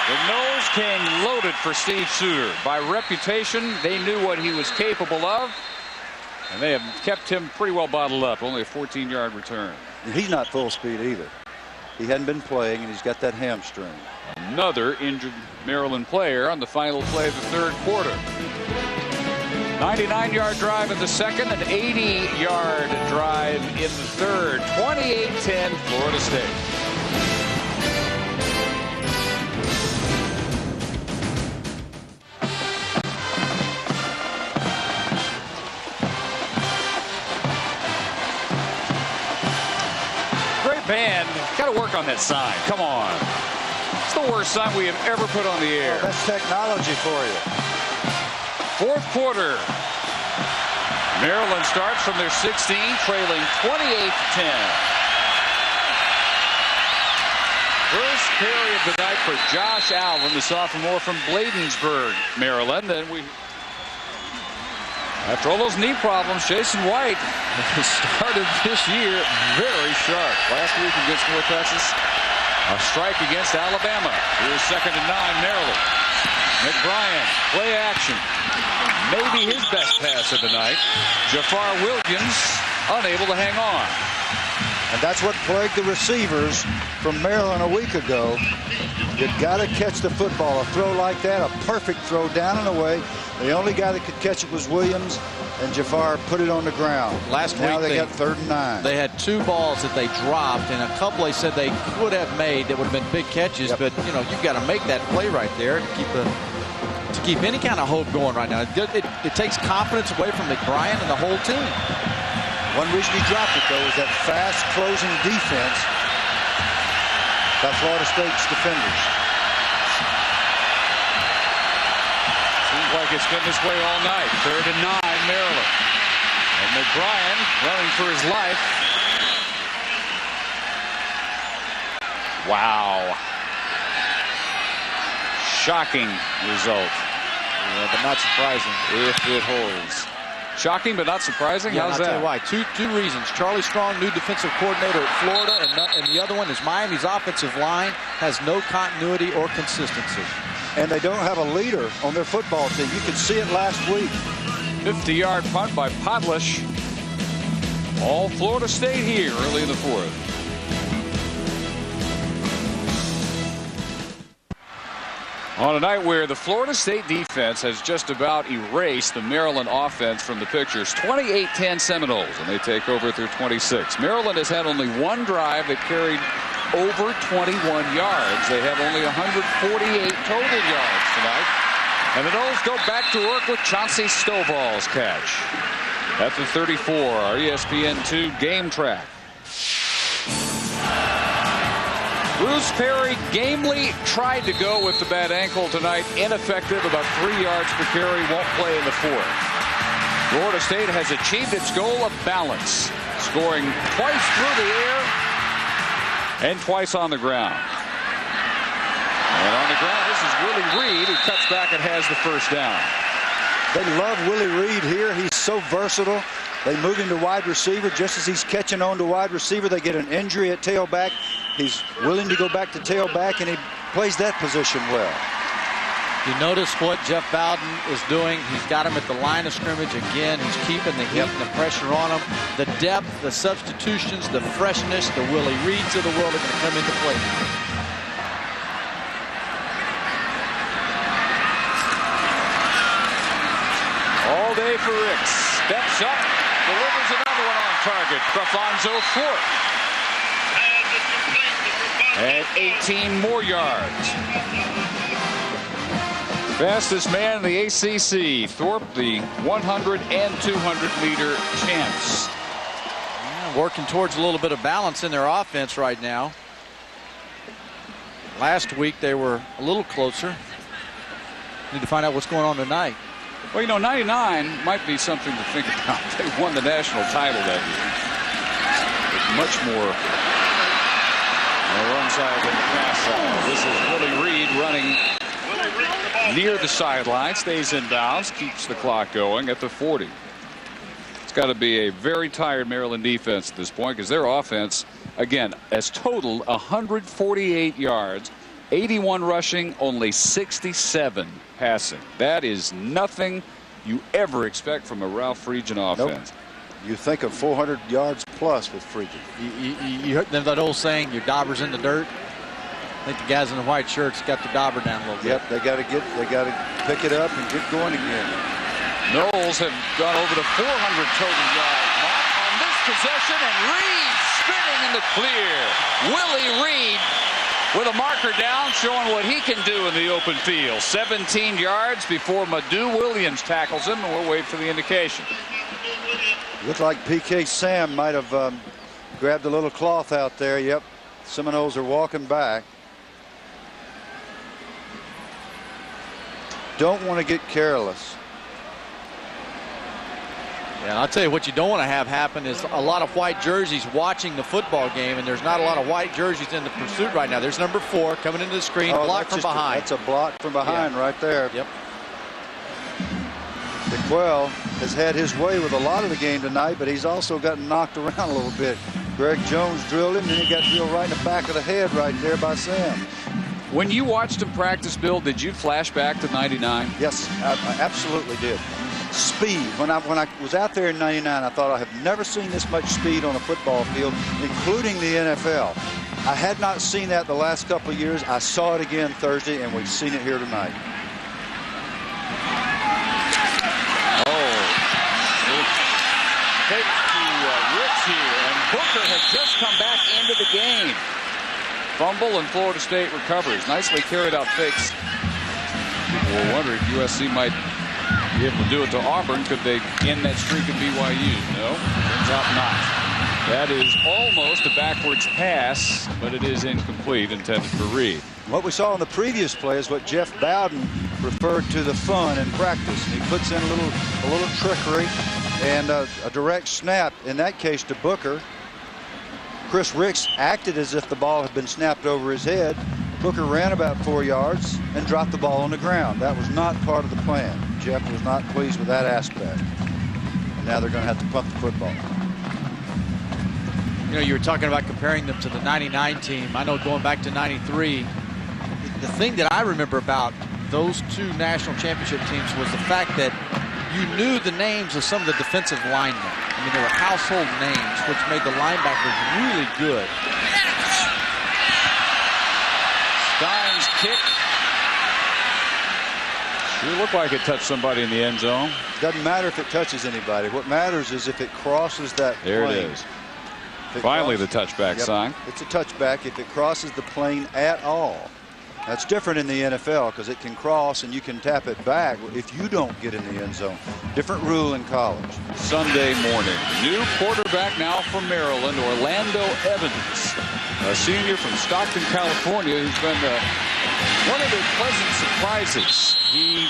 The nose came loaded for Steve Suter. By reputation, they knew what he was capable of, and they have kept him pretty well bottled up. Only a 14-yard return. And he's not full speed either. He hadn't been playing, and he's got that hamstring. Another injured Maryland player on the final play of the third quarter. 99-yard drive in the second, an 80-yard drive in the third. 28-10 Florida State. Band, got to work on that sign. Come on. It's the worst sign we have ever put on the air. That's technology for you. Fourth quarter. Maryland starts from their 16, trailing 28-10. First carry of the night for Josh Allen, the sophomore from Bladensburg, Maryland. And after all those knee problems, Jason White started this year very sharp. Last week against North Texas, a strike against Alabama. Here's 2nd and 9, Maryland. McBrien, play action. Maybe his best pass of the night. Jafar Williams unable to hang on. And that's what plagued the receivers from Maryland a week ago. You've got to catch the football. A throw like that, a perfect throw down and away. The only guy that could catch it was Williams, and Jafar put it on the ground. Last now week they got 3rd and 9. They had 2 balls that they dropped, and a couple they said they could have made that would have been big catches. But you know, you've got to make that play right there to keep any kind of hope going right now. It takes confidence away from McBrien and the whole team. One reason he dropped it, though, is that fast closing defense by Florida State's defenders. Seems like it's been this way all night. 3rd and 9, Maryland. And McBrien running for his life. Wow. Shocking result. Yeah, but not surprising if it holds. Shocking, but not surprising? Yeah, How's I'll that? tell you why. Two reasons. Charlie Strong, new defensive coordinator at Florida, and the other one is Miami's offensive line has no continuity or consistency. And they don't have a leader on their football team. You could see it last week. 50-yard punt by Podlish. All Florida State here early in the 4th. On a night where the Florida State defense has just about erased the Maryland offense from the pictures. 28-10 Seminoles, and they take over through 26. Maryland has had only one drive that carried over 21 yards. They have only 148 total yards tonight. And the Noles go back to work with Chauncey Stovall's catch. At the 34, our ESPN2 game track. Bruce Perry gamely tried to go with the bad ankle tonight. Ineffective, about 3 yards per carry, won't play in the 4th. Florida State has achieved its goal of balance, scoring twice through the air and twice on the ground. And on the ground, this is Willie Reed, who cuts back and has the 1st down. They love Willie Reed here. He's so versatile. They move him to wide receiver. Just as he's catching on to wide receiver, they get an injury at tailback. He's willing to go back to tailback, and he plays that position well. You notice what Jeff Bowden is doing. He's got him at the line of scrimmage again. He's keeping the heat and the pressure on him. The depth, the substitutions, the freshness, the Willie Reeds of the world are going to come into play. All day for Ricks. Steps up, delivers another one on target. Profonzo Thorpe. And 18 more yards. Fastest man in the ACC. Thorpe, the 100 and 200-meter champs. Yeah, working towards a little bit of balance in their offense right now. Last week they were a little closer. Need to find out what's going on tonight. Well, you know, 99 might be something to think about. They won the national title that year. With much more on the run side than the pass side. This is Willie Reed running near the sideline, stays in bounds, keeps the clock going at the 40. It's got to be a very tired Maryland defense at this point, because their offense, again, has totaled 148 yards, 81 rushing, only 67 passing. That is nothing you ever expect from a Ralph Friedgen offense. Nope. You think of 400 yards plus with Friedgen. You heard that old saying, your dauber's in the dirt? I think the guys in the white shirts got the dauber down a little bit. Yep, they got to pick it up and get going again. Noles have gone over the 400 total yard mark on this possession, and Reed spinning in the clear. Willie Reed with a marker down, showing what he can do in the open field. 17 yards before Madu Williams tackles him, and we'll wait for the indication. Looked like PK Sam might have grabbed a little cloth out there. Yep, Seminoles are walking back. Don't want to get careless. Yeah, I'll tell you what you don't want to have happen is a lot of white jerseys watching the football game, and there's not a lot of white jerseys in the pursuit right now. There's number 4 coming into the screen, blocked from behind. That's a block from behind right there. Yep. DeQuell has had his way with a lot of the game tonight, but he's also gotten knocked around a little bit. Greg Jones drilled him, and he got drilled right in the back of the head right there by Sam. When you watched him practice, Bill, did you flash back to '99? Yes, I absolutely did. Speed. When I was out there in '99, I thought I have never seen this much speed on a football field, including the NFL. I had not seen that the last couple of years. I saw it again Thursday, and we've seen it here tonight. Take to Ricks here, and Booker has just come back into the game. Fumble, and Florida State recovers. Nicely carried out fakes. People will wonder if USC might be able to do it to Auburn. Could they end that streak at BYU? No, turns out not. That is almost a backwards pass, but it is incomplete, intended for Reed. What we saw in the previous play is what Jeff Bowden referred to the fun in practice. He puts in a little trickery and a direct snap, in that case to Booker. Chris Ricks acted as if the ball had been snapped over his head. Booker ran about 4 yards and dropped the ball on the ground. That was not part of the plan. Jeff was not pleased with that aspect. And now they're going to have to punt the football. You know, you were talking about comparing them to the '99 team. I know going back to '93, the thing that I remember about those two national championship teams was the fact that you knew the names of some of the defensive linemen. I mean, they were household names, which made the linebackers really good. Stein's kick. Sure looked like it touched somebody in the end zone. Doesn't matter if it touches anybody. What matters is if it crosses that there plane. It is. Finally, the touchback sign. It's a touchback if it crosses the plane at all. That's different in the NFL because it can cross and you can tap it back if you don't get in the end zone. Different rule in college. Sunday morning. New quarterback now from Maryland, Orlando Evans, a senior from Stockton, California, who's been one of the pleasant surprises. He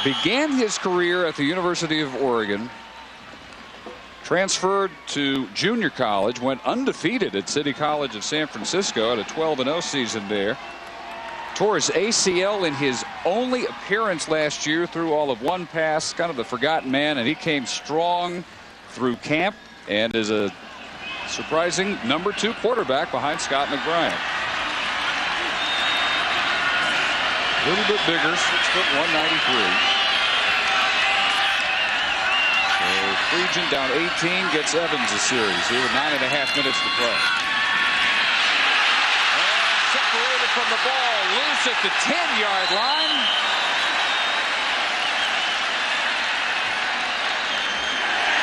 began his career at the University of Oregon, transferred to junior college, went undefeated at City College of San Francisco, had a 12-0 season there. Tore his ACL in his only appearance last year, threw all of one pass, kind of the forgotten man, and he came strong through camp and is a surprising number 2 quarterback behind Scott McBride. A little bit bigger, 6'1", 193. Region down 18, gets Evans a series here with 9.5 minutes to play. And separated from the ball, loose at the 10-yard line.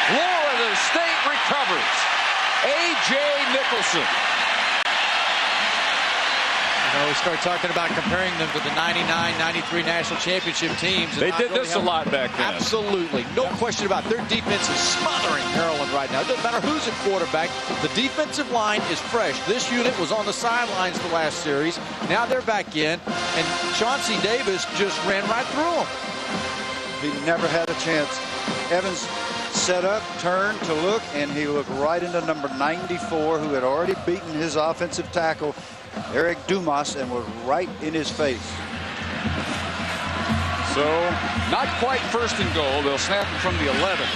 Florida State recovers. A.J. Nicholson. You know, we start talking about comparing them to the '99, '93 national championship teams. They did this a lot back then. Absolutely. No question about it. Their defense is smothering Maryland right now. It doesn't matter who's at quarterback. The defensive line is fresh. This unit was on the sidelines the last series. Now they're back in, and Chauncey Davis just ran right through them. He never had a chance. Evans set up, turned to look, and he looked right into number 94, who had already beaten his offensive tackle, Eric Dumas, and was right in his face. So, not quite first and goal. They'll snap it from the 11th.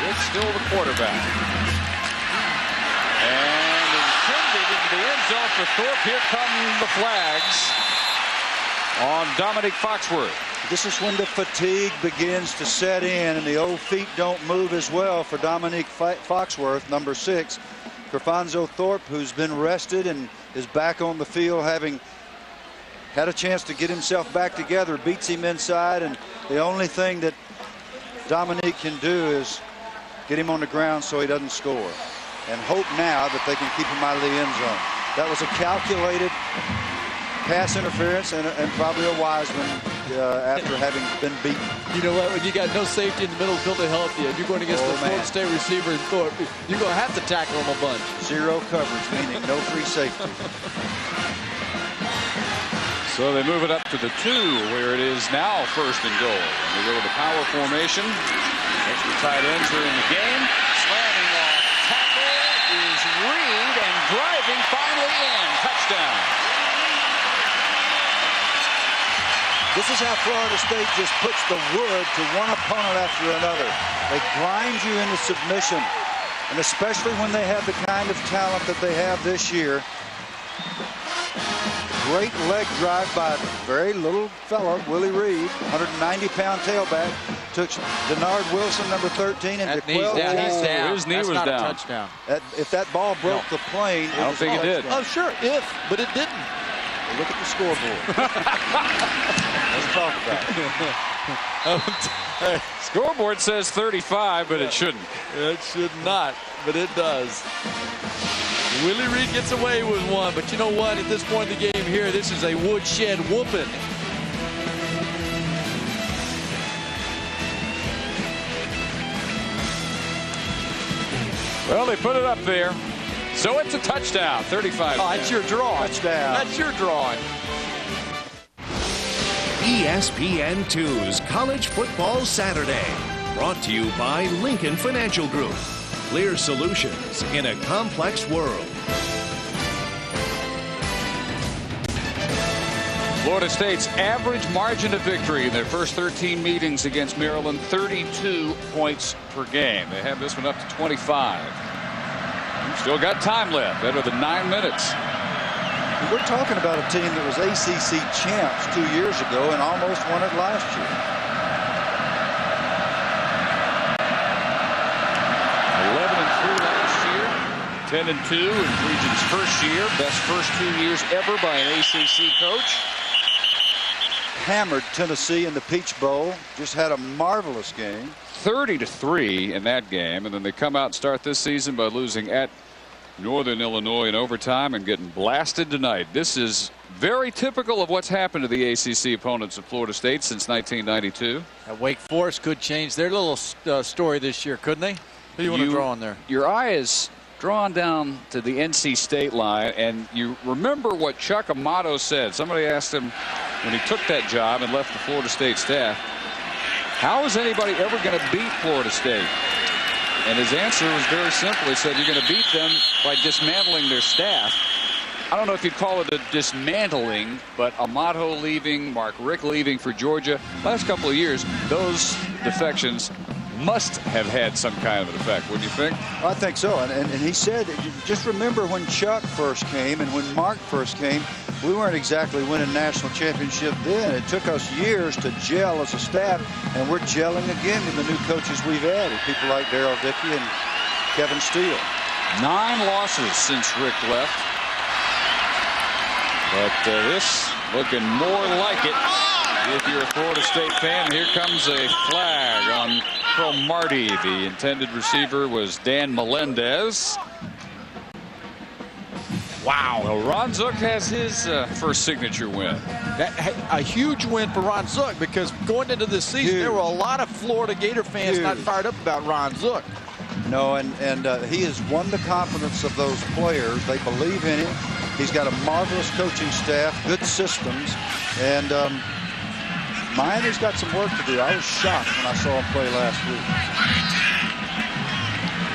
It's still the quarterback. And intended into the end zone for Thorpe. Here come the flags on Dominic Foxworth. This is when the fatigue begins to set in, and the old feet don't move as well for Dominic Foxworth, number 6. Kerfonso Thorpe, who's been rested and is back on the field, having had a chance to get himself back together, beats him inside, and the only thing that Dominic can do is get him on the ground so he doesn't score, and hope now that they can keep him out of the end zone. That was a calculated pass interference and probably a wise one after having been beaten. You know what? When you got no safety in the middle of the field to help you, and you're going against the Florida State receiver in Thorpe, you're going to have to tackle him a bunch. Zero coverage, meaning no free safety. So they move it up to the 2, where it is now first and goal. And they go with the power formation. Extra tight ends are in the game. Slamming off tackle is Reed, and driving finally in. Touchdown. This is how Florida State just puts the wood to one opponent after another. They grind you into submission. And especially when they have the kind of talent that they have this year. Great leg drive by a very little fella, Willie Reed, 190-pound tailback. Took Denard Wilson, number 13, and His knee was not down. A touchdown. If that ball broke the plane, I don't think it did. Oh, sure, but it didn't. Well, look at the scoreboard. Let's talk about it. Scoreboard says 35, but it shouldn't. It should not, but it does. Willie Reed gets away with one, but you know what? At this point in the game here, this is a woodshed whooping. Well, they put it up there. So it's a touchdown, 35. Oh, that's your draw. Touchdown. That's your drawing. ESPN2's College Football Saturday. Brought to you by Lincoln Financial Group. Clear solutions in a complex world. Florida State's average margin of victory in their first 13 meetings against Maryland, 32 points per game. They have this one up to 25. Still got time left, better than 9 minutes. We're talking about a team that was ACC champs 2 years ago and almost won it last year. 11-3 last year, 10-2 in Region's first year, best first 2 years ever by an ACC coach. Hammered Tennessee in the Peach Bowl. Just had a marvelous game. 30-3 in that game, and then they come out and start this season by losing at Northern Illinois in overtime and getting blasted tonight. This is very typical of what's happened to the ACC opponents of Florida State since 1992. Wake Forest could change their little story this year, couldn't they? Who do you want to draw on there? Your eye is drawn down to the NC State line, and you remember what Chuck Amato said. Somebody asked him when he took that job and left the Florida State staff, how is anybody ever going to beat Florida State? And his answer was very simple. He said, you're going to beat them by dismantling their staff. I don't know if you'd call it a dismantling, but Amato leaving, Mark Richt leaving for Georgia, last couple of years, those defections must have had some kind of an effect, wouldn't you think? I think so. And he said, just remember when Chuck first came and when Mark first came, we weren't exactly winning national championship then. It took us years to gel as a staff, and we're gelling again with the new coaches we've added, people like Darryl Dickey and Kevin Steele. 9 losses since Rick left. But this looking more like it. If you're a Florida State fan, here comes a flag on Cromartie. The intended receiver was Dan Melendez. Wow. Well, Ron Zook has his first signature win. A huge win for Ron Zook, because going into this season, there were a lot of Florida Gator fans not fired up about Ron Zook. No, and he has won the confidence of those players. They believe in him. He's got a marvelous coaching staff, good systems, and Miami's got some work to do. I was shocked when I saw him play last week.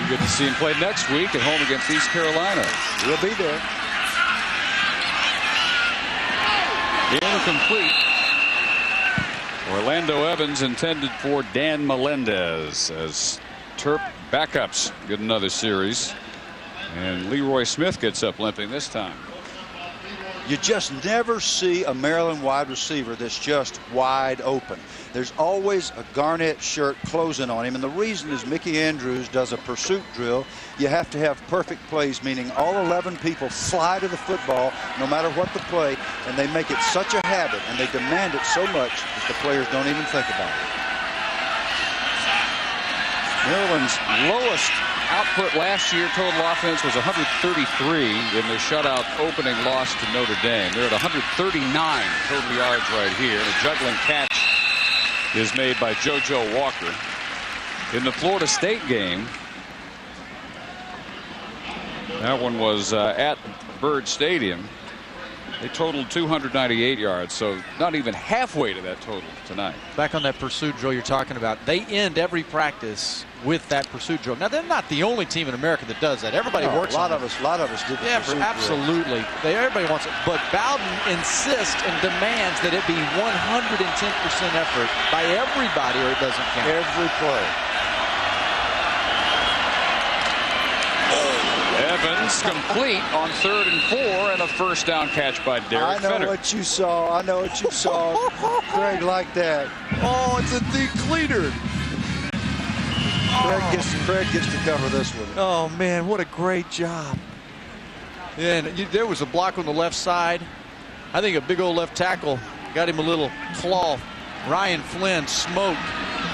You get to see him play next week at home against East Carolina. He'll be there. Incomplete. Orlando Evans intended for Dan Melendez as Terp backups get another series. And Leroy Smith gets up limping this time. You just never see a Maryland wide receiver that's just wide open. There's always a Garnett shirt closing on him, and the reason is Mickey Andrews does a pursuit drill. You have to have perfect plays, meaning all 11 people fly to the football no matter what the play, and they make it such a habit and they demand it so much that the players don't even think about it. Maryland's lowest output last year, total offense, was 133 in their shutout opening loss to Notre Dame. They're at 139 total yards right here. A juggling catch is made by JoJo Walker. In the Florida State game, that one was at Byrd Stadium. They totaled 298 yards, so not even halfway to that total tonight. Back on that pursuit drill you're talking about, they end every practice with that pursuit drill. Now, they're not the only team in America that does that. Everybody works on it. A lot of us did the pursuit absolutely. Everybody wants it. But Bowden insists and demands that it be 110% effort by everybody or it doesn't count. Every play. It's complete on 3rd and 4, and a first down catch by Derek I know Fenner. what you saw. I know what you saw. Craig like that. Oh, it's a decleater. Craig gets to cover this one. Oh, man, what a great job. And there was a block on the left side. I think a big old left tackle got him a little claw. Ryan Flynn smoked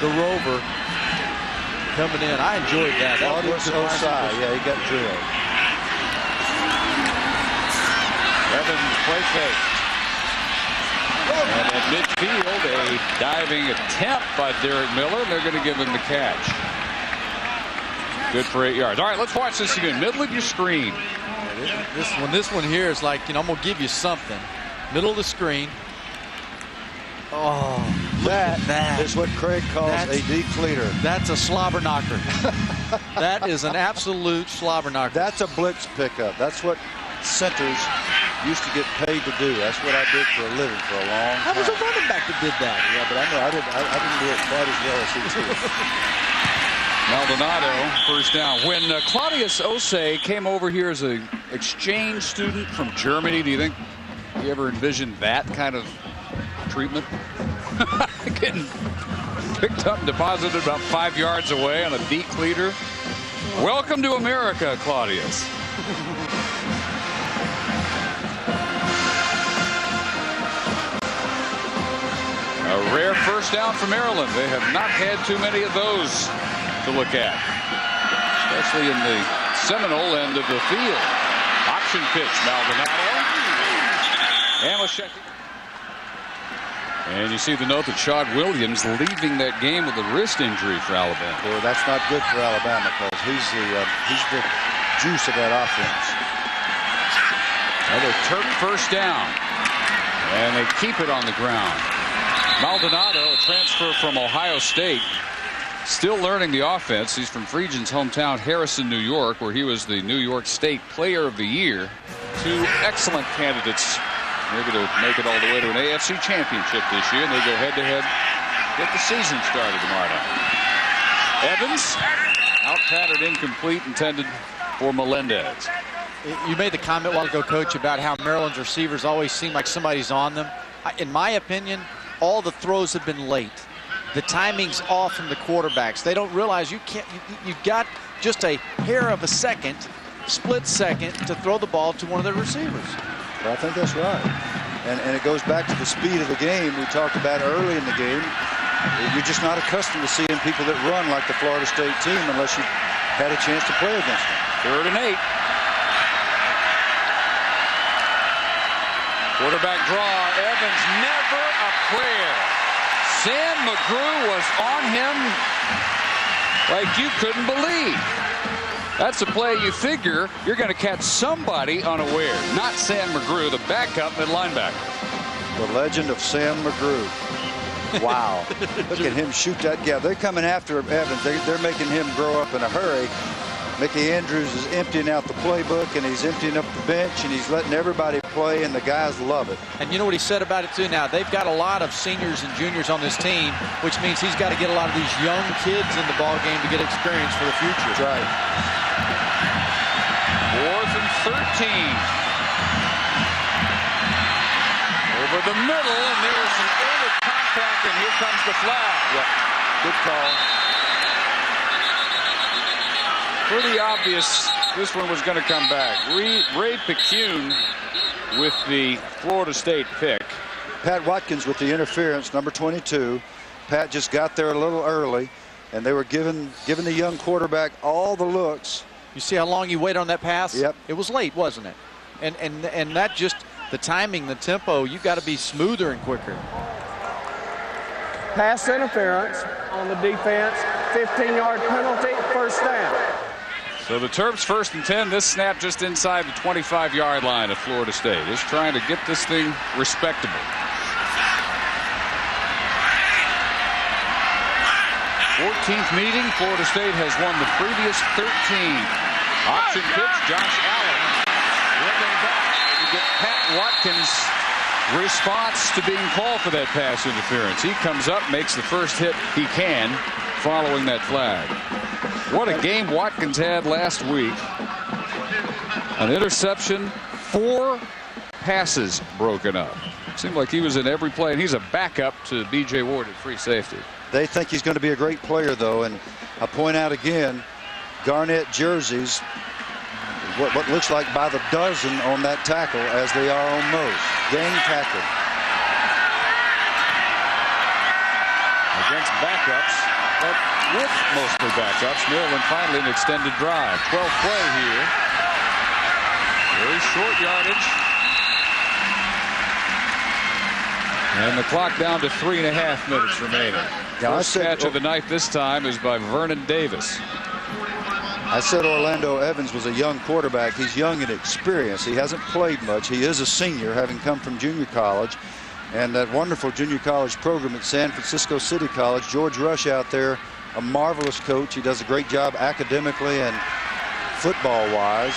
the Rover coming in. I enjoyed that. That was Osai. Yeah, he got drilled. Evans play fake. And at midfield, a diving attempt by Derek Miller. They're going to give him the catch. Good for 8 yards. All right, let's watch this again. Middle of your screen. This one here is like, I'm going to give you something. Middle of the screen. Oh, That is what Craig calls a decleater. That's a slobber knocker. That is an absolute slobber knocker. That's a blitz pickup. That's what centers used to get paid to do. That's what I did for a living for a long time. I was a running back that did that. Yeah, but I know I didn't do it quite as well as he did. Maldonado, first down. When Claudius Osei came over here as an exchange student from Germany, do you think he ever envisioned that kind of treatment? Getting picked up and deposited about 5 yards away on a decleater. Welcome to America, Claudius. A rare first down for Maryland. They have not had too many of those to look at, especially in the Seminole end of the field. Option pitch, Maldonado. And and you see the note that Shawn Williams leaving that game with a wrist injury for Alabama. Boy, that's not good for Alabama because he's the juice of that offense. Another Terp first down, and they keep it on the ground. Maldonado, a transfer from Ohio State, still learning the offense. He's from Friedgen's hometown, Harrison, New York, where he was the New York State Player of the Year. Two excellent candidates, maybe to make it all the way to an AFC championship this year, and they go head-to-head, get the season started tomorrow night. Evans, out-pattered, incomplete, intended for Melendez. You made the comment a while ago, Coach, about how Maryland's receivers always seem like somebody's on them. In my opinion, all the throws have been late. The timing's off from the quarterbacks. They don't realize you've got just a hair of a second, split second, to throw the ball to one of their receivers. Well, I think that's right. And it goes back to the speed of the game we talked about early in the game. You're just not accustomed to seeing people that run like the Florida State team unless you've had a chance to play against them. 3rd and 8. Quarterback draw. Evans, never a prayer. Sam McGrew was on him like you couldn't believe. That's a play you figure you're going to catch somebody unaware. Not Sam McGrew, the backup mid linebacker. The legend of Sam McGrew. Wow. Look at him shoot that guy. They're coming after Evans. They're making him grow up in a hurry. Mickey Andrews is emptying out the playbook, and he's emptying up the bench, and he's letting everybody play, and the guys love it. And you know what he said about it, too? Now, they've got a lot of seniors and juniors on this team, which means he's got to get a lot of these young kids in the ball game to get experience for the future. That's right. 4th and 13. Over the middle, and there's some early contact, and here comes the flag. Yeah, good call. Pretty obvious this one was going to come back. Ray Picune with the Florida State pick. Pat Watkins with the interference, number 22. Pat just got there a little early, and they were giving the young quarterback all the looks. You see how long he waited on that pass? Yep. It was late, wasn't it? And that just, the timing, the tempo, you've got to be smoother and quicker. Pass interference on the defense, 15-yard penalty, first down. So the Terps 1st and 10. This snap just inside the 25-yard line of Florida State. Just trying to get this thing respectable. 14th meeting. Florida State has won the previous 13. Option pitch. Josh Allen running back to get Pat Watkins' response to being called for that pass interference. He comes up, makes the first hit he can following that flag. What a game Watkins had last week. An interception, 4 passes broken up. Seemed like he was in every play, and he's a backup to B.J. Ward at free safety. They think he's going to be a great player, though, and I point out again, Garnett jerseys, what looks like by the dozen on that tackle, as they are on most. Gang tackle. Against backups, but with mostly backups, Maryland finally an extended drive. 12th play here. Very short yardage. And the clock down to 3.5 minutes remaining. Yeah, First catch of the night this time is by Vernon Davis. I said Orlando Evans was a young quarterback. He's young in experience. He hasn't played much. He is a senior, having come from junior college. And that wonderful junior college program at San Francisco City College. George Rush out there, a marvelous coach. He does a great job academically and football-wise.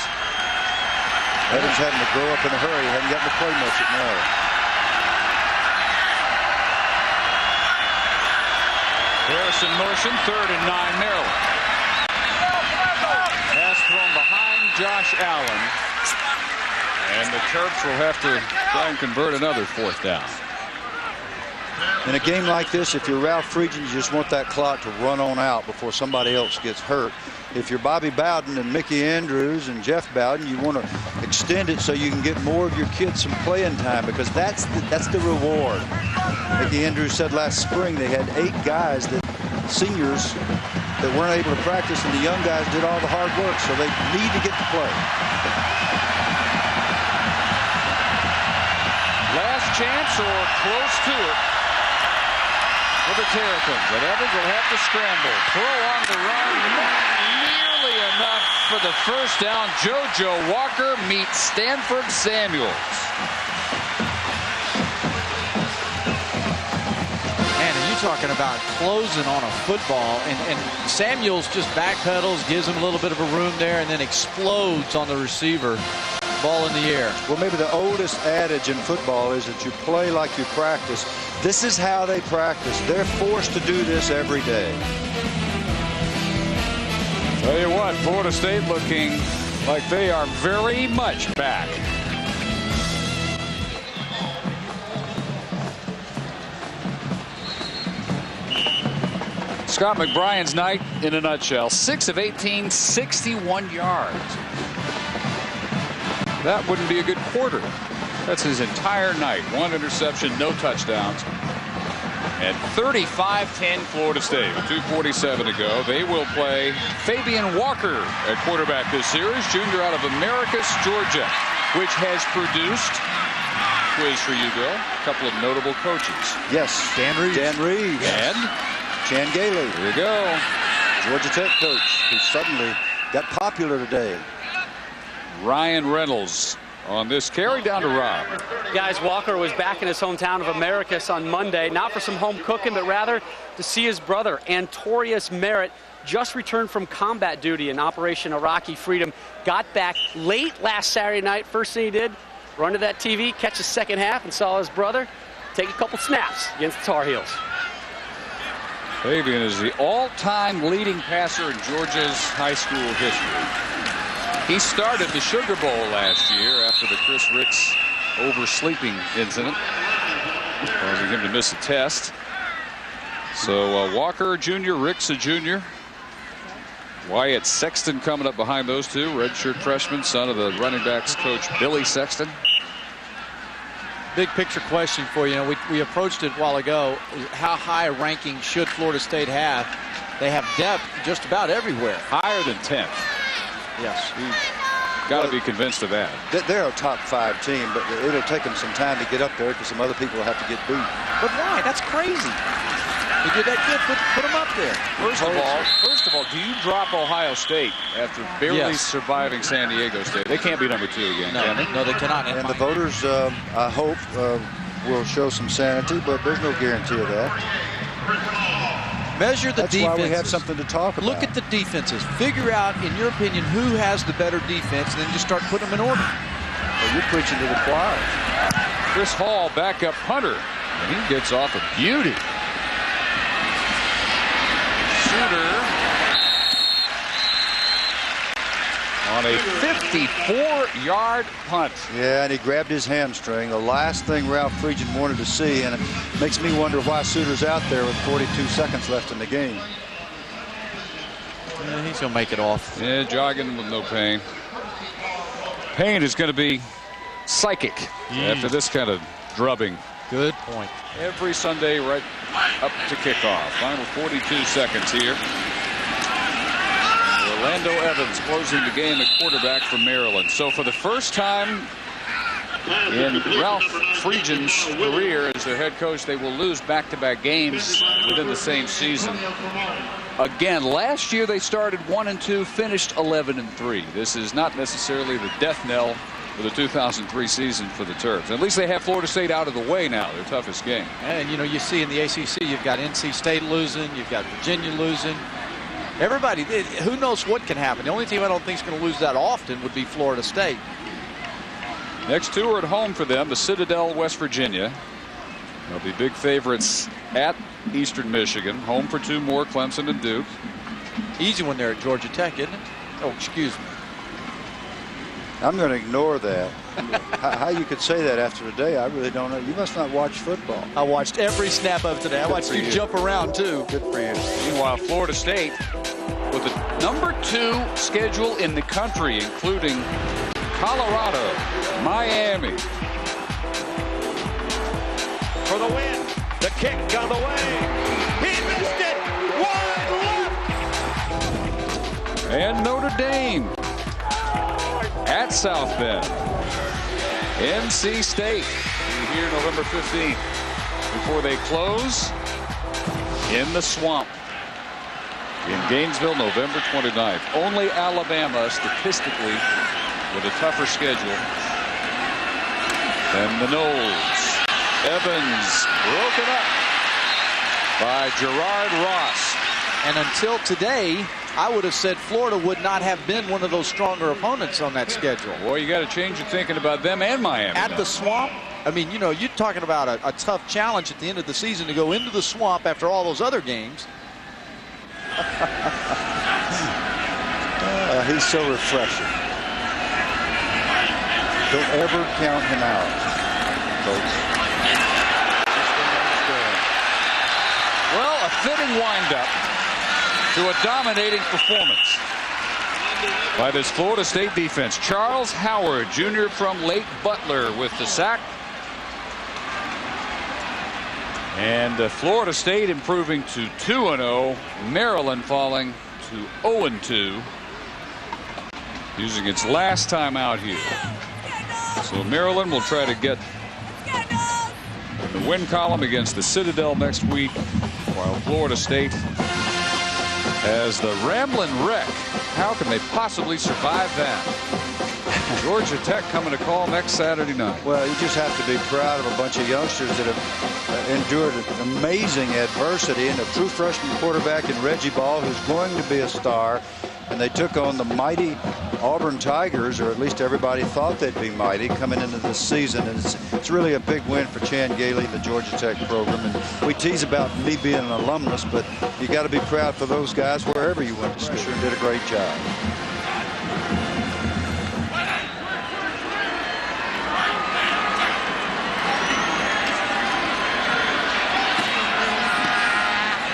Evans having to grow up in a hurry. He hadn't gotten to play much at Maryland. Harrison motion, 3rd and 9 Maryland. Pass thrown behind Josh Allen. And the Terps will have to try and convert another 4th down. In a game like this, if you're Ralph Friedgen, you just want that clock to run on out before somebody else gets hurt. If you're Bobby Bowden and Mickey Andrews and Jeff Bowden, you want to extend it so you can get more of your kids some playing time, because that's the reward. Mickey Andrews said last spring they had 8 guys, seniors, that weren't able to practice, and the young guys did all the hard work, so they need to get to play. Last chance or close to it for the Terrapins. And Evans will have to scramble. Throw on the run. Not nearly enough for the first down. JoJo Walker meets Stanford Samuels. Talking about closing on a football, and Samuels just backpedals, gives him a little bit of a room there, and then explodes on the receiver. Ball in the air. Well, maybe the oldest adage in football is that you play like you practice. This is how they practice. They're forced to do this every day. Tell you what, Florida State looking like they are very much back. Scott McBrien's night in a nutshell. 6 of 18, 61 yards. That wouldn't be a good quarter. That's his entire night. 1 interception, no touchdowns. And 35-10 Florida State with 2:47 to go. They will play Fabian Walker at quarterback this series. Junior out of Americus, Georgia, which has produced, quiz for you, Bill, a couple of notable coaches. Yes. Dan Reeves. Dan Reeves. And Chan Gailey. here we go. Georgia Tech coach who suddenly got popular today. Ryan Reynolds on this carry down to Rob. Guys, Walker was back in his hometown of Americus on Monday, not for some home cooking, but rather to see his brother, Antorius Merritt, just returned from combat duty in Operation Iraqi Freedom. Got back late last Saturday night. First thing he did, run to that TV, catch the second half, and saw his brother take a couple snaps against the Tar Heels. Fabian is the all-time leading passer in Georgia's high school history. He started the Sugar Bowl last year after the Chris Ricks oversleeping incident, causing him to miss a test. So Walker, junior, Ricks, a junior. Wyatt Sexton coming up behind those two, redshirt freshman, son of the running backs coach Billy Sexton. Big picture question for you. We approached it a while ago. How high a ranking should Florida State have? They have depth just about everywhere. Higher than 10th. Yes. You've got to be convinced of that. They're a top 5 team, but it'll take them some time to get up there because some other people will have to get beat. But why? That's crazy. He did that good. Put him up there. First of all, do you drop Ohio State after barely surviving San Diego State? They can't be number 2 again, can they? No, they cannot. And the voters, I hope, will show some sanity, but there's no guarantee of that. Measure the That's defenses. why we have something to talk about. Look at the defenses. Figure out, in your opinion, who has the better defense, and then just start putting them in order. Well, you're preaching to the choir. Chris Hall, backup punter, and he gets off a beauty. Shooter on a 64-yard punt. Yeah, and he grabbed his hamstring. The last thing Ralph Friedgen wanted to see, and it makes me wonder why Suter's out there with 42 seconds left in the game. Yeah, he's going to make it off. Yeah, jogging with no pain. Pain is going to be psychic after this kind of drubbing. Good point. Every Sunday right up to kickoff. Final 42 seconds here. Orlando Evans closing the game at quarterback for Maryland. So for the first time in Ralph Friedgen's career as their head coach, they will lose back-to-back games within the same season. Again, last year they started 1-2, finished 11-3. This is not necessarily the death knell for the 2003 season for the Terps. At least they have Florida State out of the way now, their toughest game. And, you know, you see in the ACC, you've got NC State losing, you've got Virginia losing. Everybody, who knows what can happen. The only team I don't think is going to lose that often would be Florida State. Next two are at home for them, the Citadel, West Virginia. They'll be big favorites at Eastern Michigan. Home for two more, Clemson and Duke. Easy when they're at Georgia Tech, isn't it? Oh, excuse me. I'm going to ignore that. How you could say that after today, I really don't know. You must not watch football. I watched every snap of today. I watched you jump around, too. Good for you. Meanwhile, Florida State with the #2 schedule in the country, including Colorado, Miami. For the win. The kick on the way. He missed it. Wide left. And Notre Dame at South Bend. NC State here November 15th before they close in the Swamp in Gainesville November 29th. Only Alabama statistically with a tougher schedule than the Noles. Evans broken up by Gerard Ross. And until today, I would have said Florida would not have been one of those stronger opponents on that schedule. Boy, you got to change your thinking about them and Miami. At the Swamp, I mean, you know, you're talking about a tough challenge at the end of the season to go into the Swamp after all those other games. He's so refreshing. Don't ever count him out, folks. Well, a fitting windup to a dominating performance by this Florida State defense. Charles Howard, junior from Lake Butler, with the sack. And Florida State improving to 2-0. Maryland falling to 0-2. Using its last time out here. So Maryland will try to get the win column against the Citadel next week, while Florida State has the Ramblin' Wreck. How can they possibly survive that? Georgia Tech coming to call next Saturday night. Well, you just have to be proud of a bunch of youngsters that have endured amazing adversity, and a true freshman quarterback in Reggie Ball, who's going to be a star. And they took on the mighty Auburn Tigers, or at least everybody thought they'd be mighty coming into this season. And it's really a big win for Chan Gailey, the Georgia Tech program. And we tease about me being an alumnus, but you got to be proud for those guys wherever you went to school. Sure did a great job.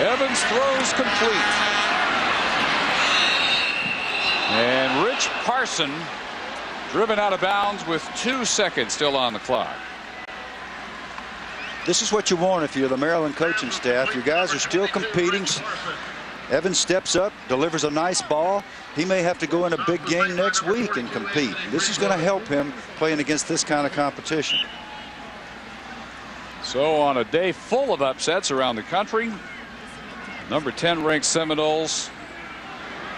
Evans throws complete. And Rich Parson driven out of bounds with 2 seconds still on the clock. This is what you want if you're the Maryland coaching staff. Your guys are still competing. Evans steps up, delivers a nice ball. He may have to go in a big game next week and compete. This is going to help him playing against this kind of competition. So on a day full of upsets around the country, number 10 ranked Seminoles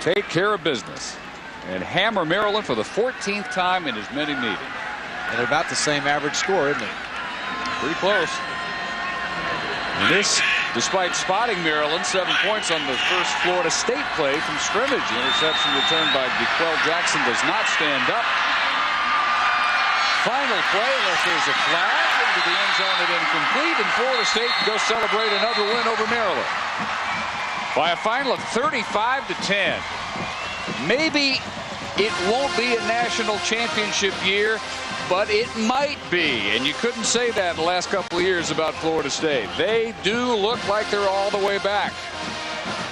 take care of business and hammer Maryland for the 14th time in as many meetings. And they're about the same average score, isn't it? Pretty close. And this, despite spotting Maryland 7 points on the first Florida State play from scrimmage. The interception returned by DeQuell Jackson does not stand up. Final play, unless there's a flag, into the end zone and incomplete, and Florida State can go celebrate another win over Maryland by a final of 35-10. Maybe It won't be a national championship year, but it might be. And you couldn't say that the last couple of years about Florida State. They do look like they're all the way back.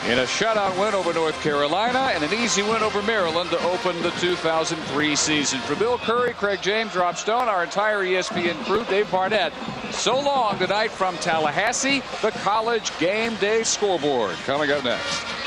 In a shutout win over North Carolina and an easy win over Maryland to open the 2003 season. For Bill Curry, Craig James, Rob Stone, our entire ESPN crew, Dave Barnett. So long tonight from Tallahassee, the College Game Day Scoreboard. Coming up next.